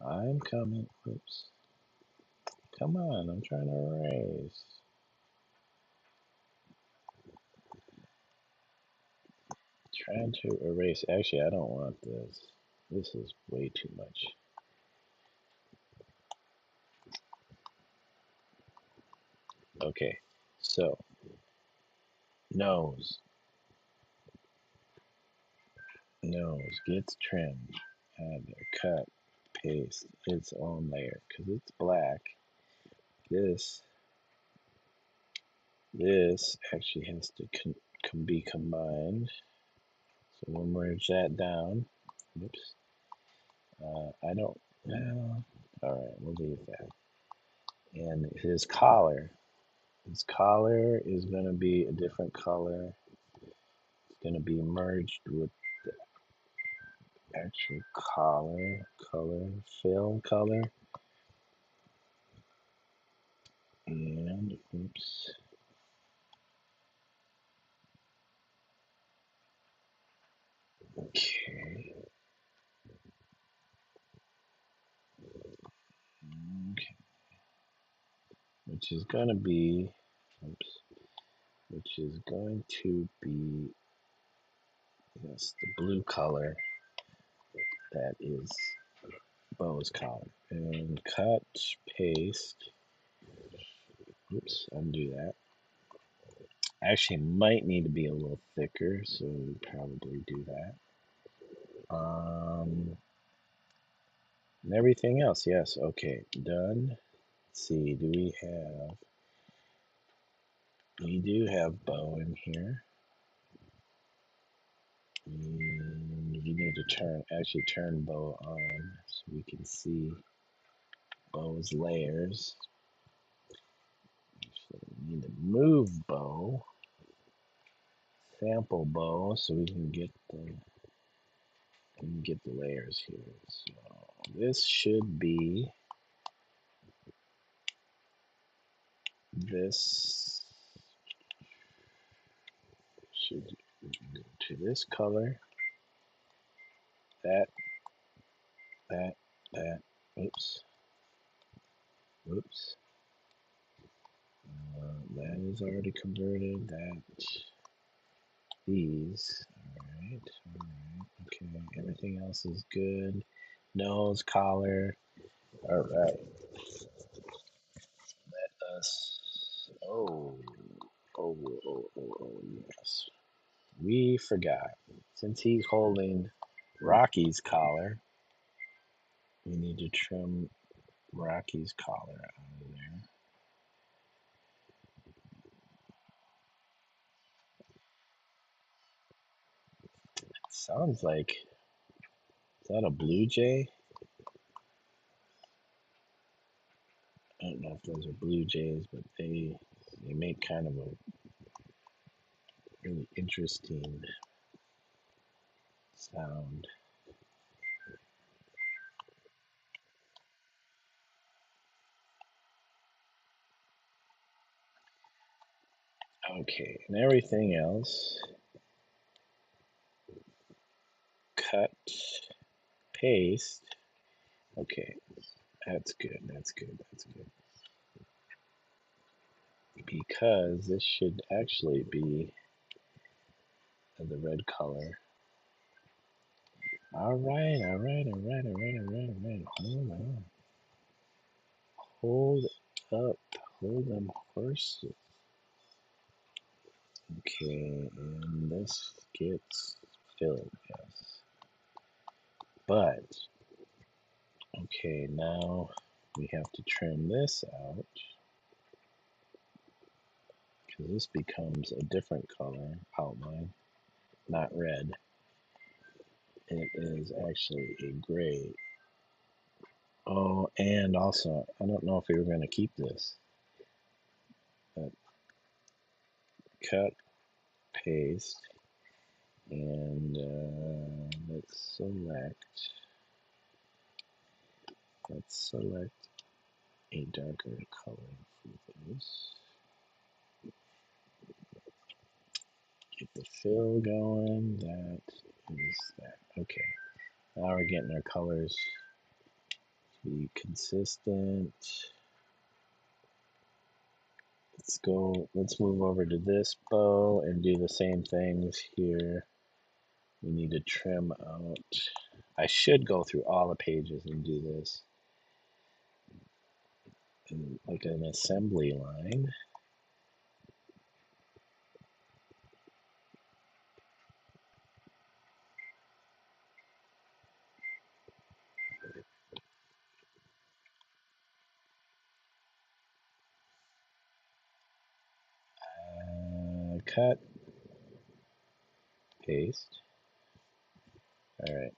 I'm coming. Oops. Come on, I'm trying to erase. Trying to erase. Actually, I don't want this. This is way too much. Okay, so nose gets trimmed, add there, cut, paste its own layer because it's black. This actually has to be combined. So we'll merge that down. Oops. I don't. Well, all right, we'll leave that. And his collar. His collar is going to be a different color. It's going to be merged with the actual fill color. And, oops. Okay. Okay. Which is going to be, oops. Which is going to be, yes, the blue color that is Bo's collar. And cut, paste. Oops, undo that. Actually, might need to be a little thicker, so we'll probably do that. And everything else, yes, okay, done. Let's see, we do have Bo in here. And you need to turn Bo on so we can see Bo's layers. So we need to move Bo, sample Bo, so we can get the layers here. So this should be this should go to this color, that, that, that, oops, oops. That is already converted. These. Alright, okay. Everything else is good. Nose, collar. Alright. Let us. Oh, yes. We forgot. Since he's holding Rocky's collar, we need to trim Rocky's collar out of there. Sounds like, is that a blue jay? I don't know if those are blue jays, but they make kind of a really interesting sound. Okay, and everything else, cut, paste. Okay, That's good. That's good. That's good. Because this should actually be the red color. All right, all right, all right, all right, all right, all right. Hold on. Hold up. Hold them horses. Okay, and this gets filled, yes. But, okay, now we have to trim this out because this becomes a different color outline, not red. It is actually a gray. Oh, and also, I don't know if we were going to keep this. But cut, paste, and let's select a darker color for this. Get the fill going. That is that. Okay. Now we're getting our colors to be consistent. Let's move over to this bow and do the same things here. We need to trim out. I should go through all the pages and do this in like an assembly line. Cut, paste. All right,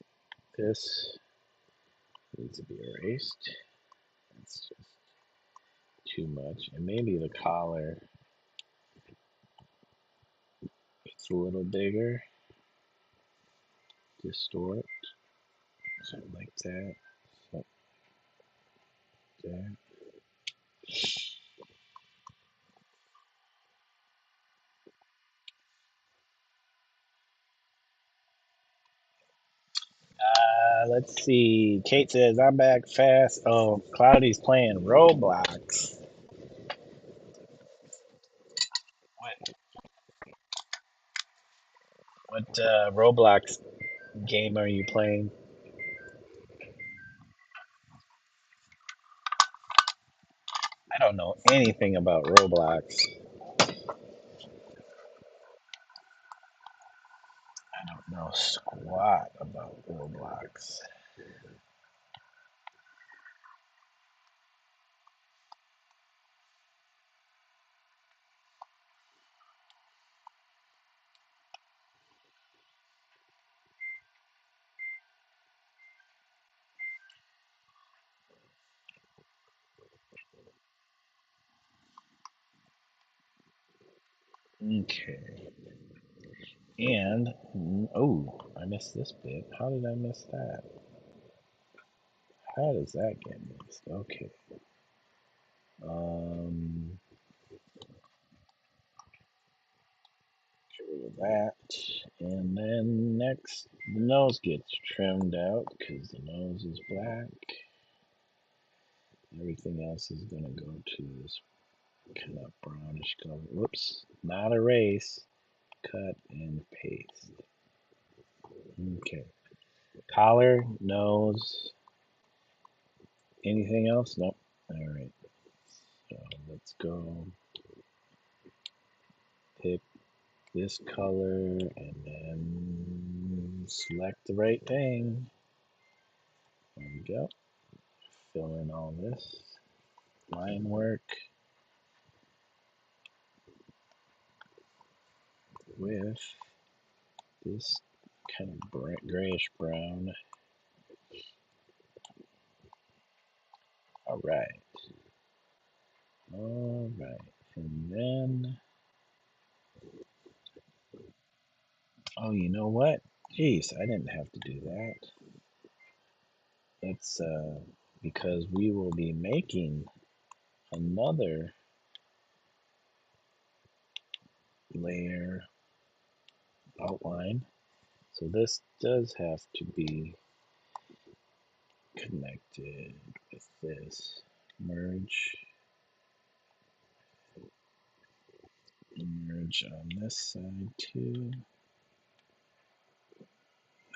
this needs to be erased. That's just too much. And maybe the collar, it's a little bigger. Distort, something like that. Something like that. Let's see. Kate says, I'm back fast. Oh, Cloudy's playing Roblox. What, what Roblox game are you playing? I don't know anything about Roblox. I don't know squat about Roblox. Okay. And, oh, I missed this bit. How did I miss that? How does that get missed? Okay. Um, get rid of that. And then next, the nose gets trimmed out because the nose is black. Everything else is going to go to this kind of brownish color. Whoops, not erase. Cut and paste. Okay. Collar, nose, anything else? Nope. All right. So let's go pick this color and then select the right thing. There we go. Fill in all this line work with this kind of grayish brown. All right. All right. And then, oh, you know what? Jeez, I didn't have to do that. It's because we will be making another layer outline. So this does have to be connected with this. Merge, merge on this side too.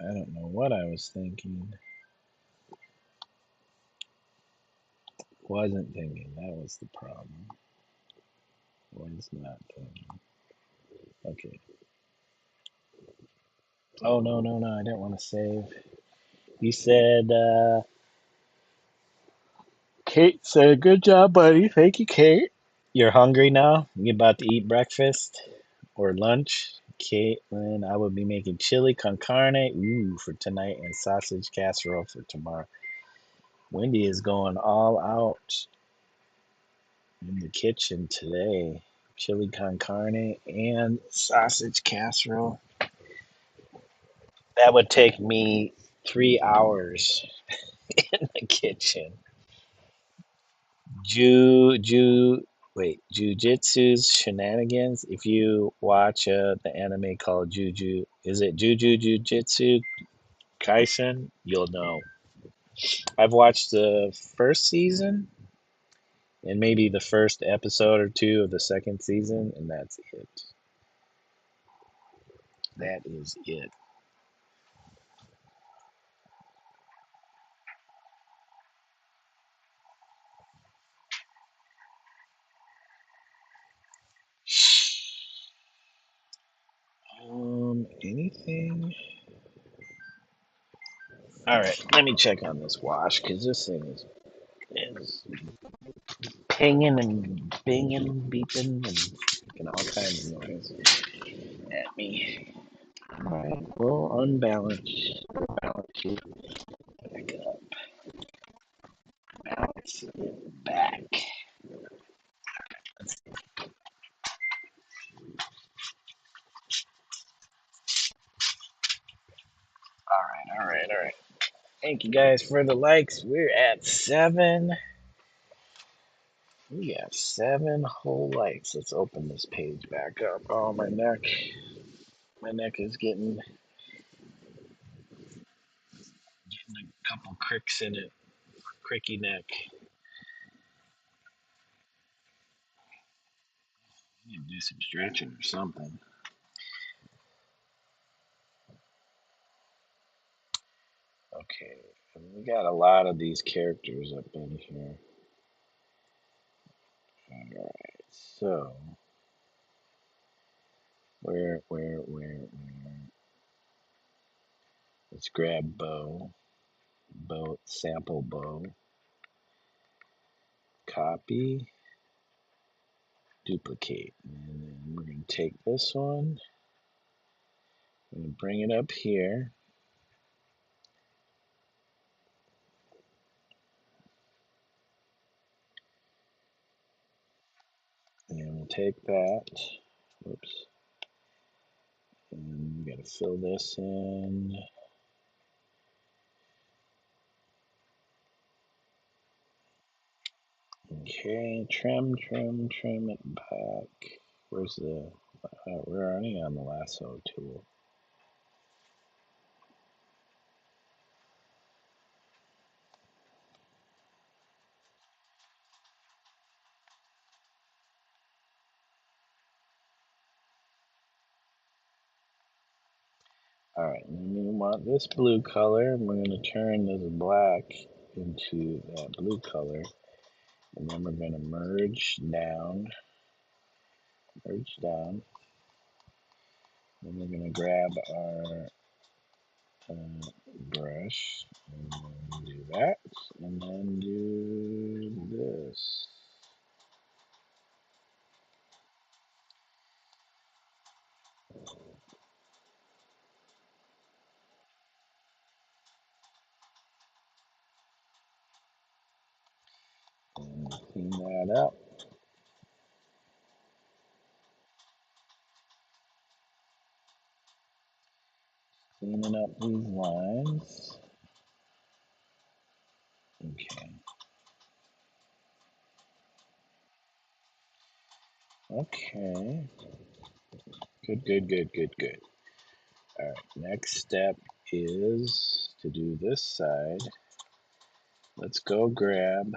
I don't know what I was thinking. Wasn't thinking. That was the problem. Was not thinking. Okay. Oh, no, no, no. I didn't want to save. You said, Kate said, good job, buddy. Thank you, Kate. You're hungry now? You about to eat breakfast or lunch? Caitlin, I will be making chili con carne, for tonight and sausage casserole for tomorrow. Wendy is going all out in the kitchen today. Chili con carne and sausage casserole. That would take me 3 hours in the kitchen. Jujitsu's shenanigans. If you watch the anime called is it Juju Jujitsu Kaisen? You'll know. I've watched the first season and maybe the first episode or two of the second season, and that's it. That is it. Anything? All right, let me check on this wash because this thing is pinging and binging, beeping, and all kinds of noise at me. All right, we'll balance you back up, balance it back. All right. Thank you guys for the likes. We're at 7. We have 7 whole likes. Let's open this page back up. Oh, my neck. My neck is getting a couple cricks in it. Cricky neck. I need to do some stretching or something. Okay, we got a lot of these characters up in here. Alright, so where? Let's grab sample bow, copy, duplicate. And then we're going to take this one, I'm going to bring it up here. And we'll take that, whoops, and we got to fill this in. Okay, trim it back. Where's the, we're already on the lasso tool. Alright, and then we want this blue color, and we're going to turn this black into that blue color, and then we're going to merge down, and we're going to grab our brush, and then do that, and then do this. And clean that up. Cleaning up these lines. Okay. Okay. Good. Alright, next step is to do this side. Let's go grab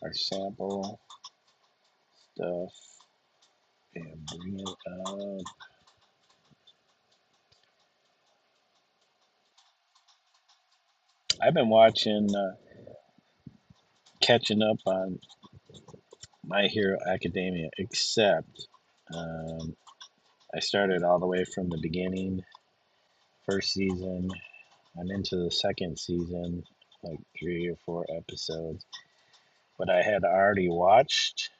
our sample stuff and bring it up. I've been watching, catching up on My Hero Academia, except um, I started all the way from the beginning, first season. I'm into the second season, like 3 or 4 episodes. But I had already watched,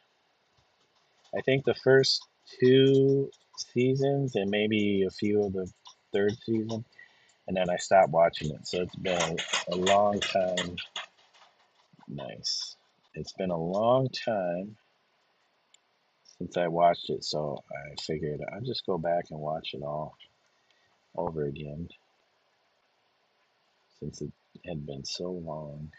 I think, the first 2 seasons and maybe a few of the third season, and then I stopped watching it. So it's been a long time. Nice. It's been a long time since I watched it, so I figured I'd just go back and watch it all over again since it had been so long.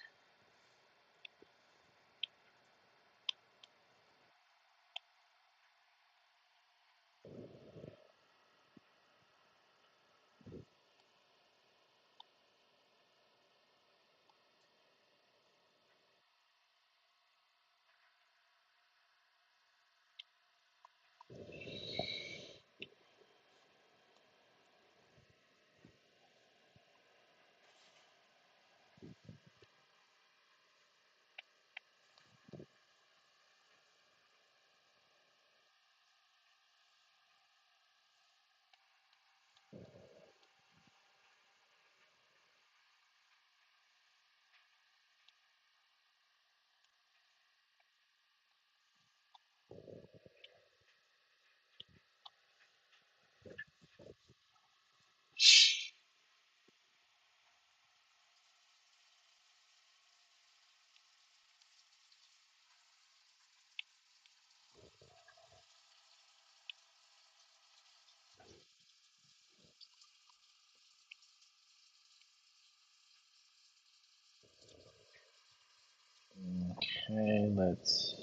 Okay, let's.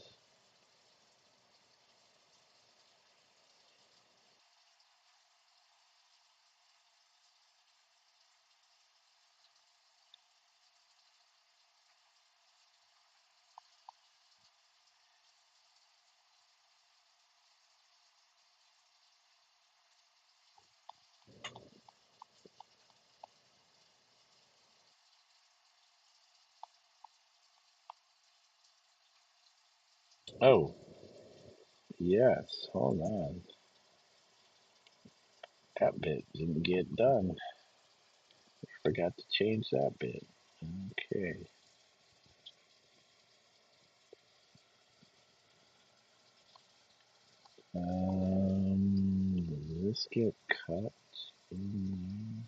Oh, yes, hold on. That bit didn't get done. Forgot to change that bit. Okay. Does this get cut? Mm.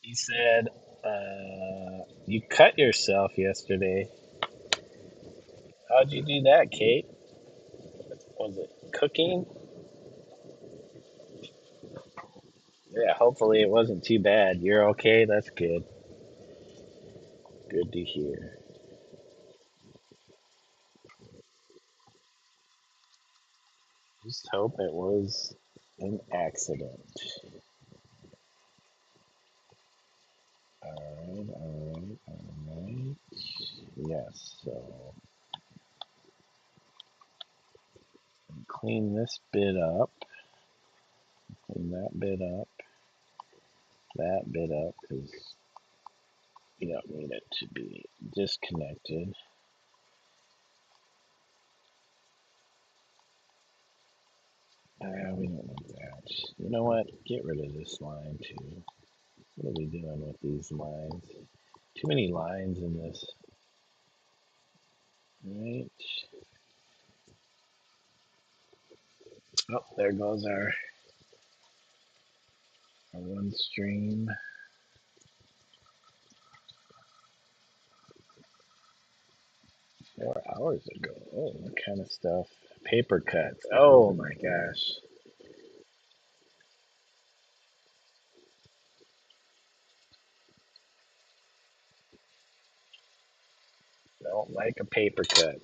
He said, you cut yourself yesterday. How'd you do that, Kate? Was it cooking? Yeah, hopefully it wasn't too bad. You're okay? That's good. Good to hear. Just hope it was an accident. Alright, alright, alright. Yes, so clean this bit up, clean that bit up, because you don't need it to be disconnected. we don't want that. You know what? Get rid of this line too. What are we doing with these lines? Too many lines in this. Right. Oh, there goes our one stream. 4 hours ago. Oh, what kind of stuff? Paper cuts. Oh my gosh. Don't like a paper cut.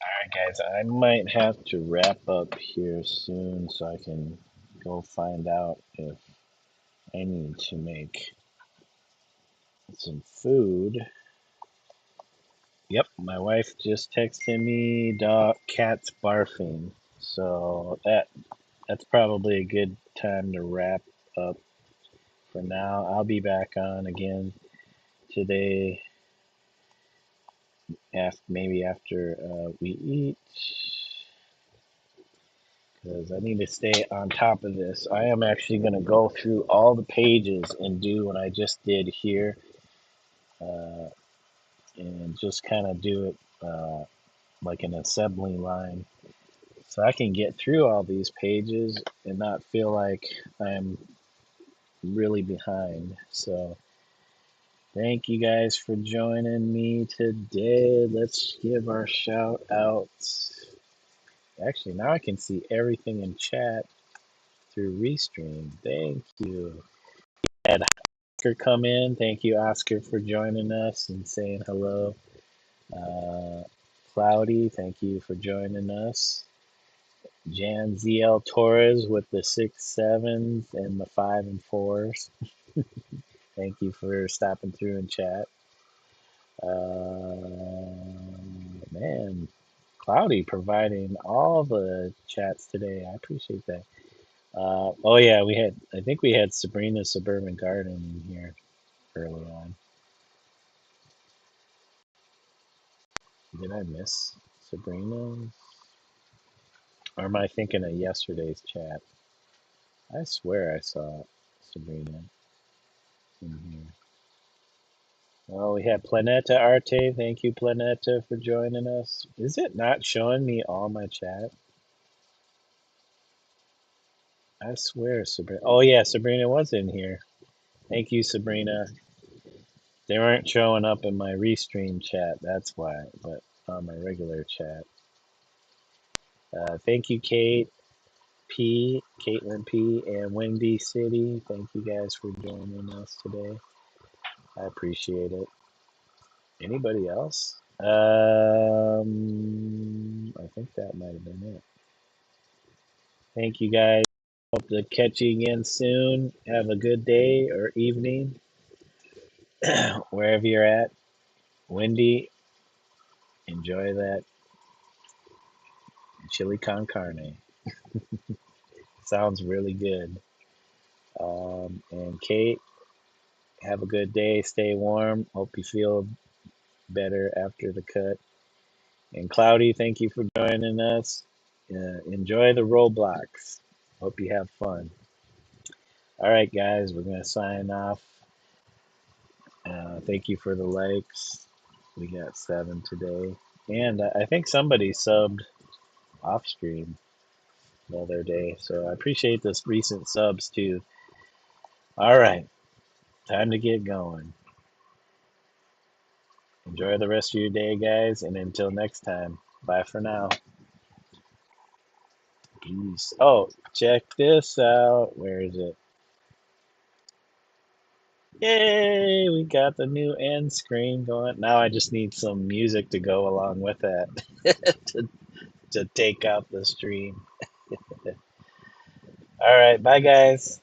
Alright, guys, I might have to wrap up here soon so I can go find out if I need to make some food. Yep, my wife just texted me dog cat's barfing. So that's probably a good time to wrap up for now. I'll be back on again today maybe after we eat because I need to stay on top of this. I am actually going to go through all the pages and do what I just did here uh, and just kind of do it like an assembly line so I can get through all these pages and not feel like I'm really behind. So thank you guys for joining me today. Let's give our shout outs. Actually, now I can see everything in chat through Restream. Thank you. Had Oscar come in. Thank you, Oscar, for joining us and saying hello. Cloudy, thank you for joining us. Jan ZL Torres with the 6 7s and the 5 and 4s. Thank you for stopping through and chat. Man, Cloudy providing all the chats today. I appreciate that. Oh yeah, I think we had Sabrina's Suburban Garden in here early on. Did I miss Sabrina? Or am I thinking of yesterday's chat? I swear I saw Sabrina in here. Oh, we had Planeta Arte. Thank you, Planeta, for joining us. Is it not showing me all my chat? I swear, Sabrina. Oh yeah, Sabrina was in here. Thank you, Sabrina. They weren't showing up in my restream chat. That's why, but on my regular chat. Thank you, Caitlin P, and Wendy City. Thank you guys for joining us today. I appreciate it. Anybody else? I think that might have been it. Thank you guys. Hope to catch you again soon. Have a good day or evening, wherever you're at. Wendy, enjoy that chili con carne. Sounds really good. And Kate, have a good day. Stay warm. Hope you feel better after the cut. And Cloudy, thank you for joining us. Enjoy the Roblox. Hope you have fun. All right, guys, we're going to sign off. Thank you for the likes. We got 7 today. And I think somebody subbed off stream the other day. So I appreciate this recent subs too. All right, time to get going. Enjoy the rest of your day, guys. And until next time, bye for now. Peace. Oh, check this out. Where is it? Yay! We got the new end screen going. Now I just need some music to go along with that to, to take out the stream. All right, bye guys.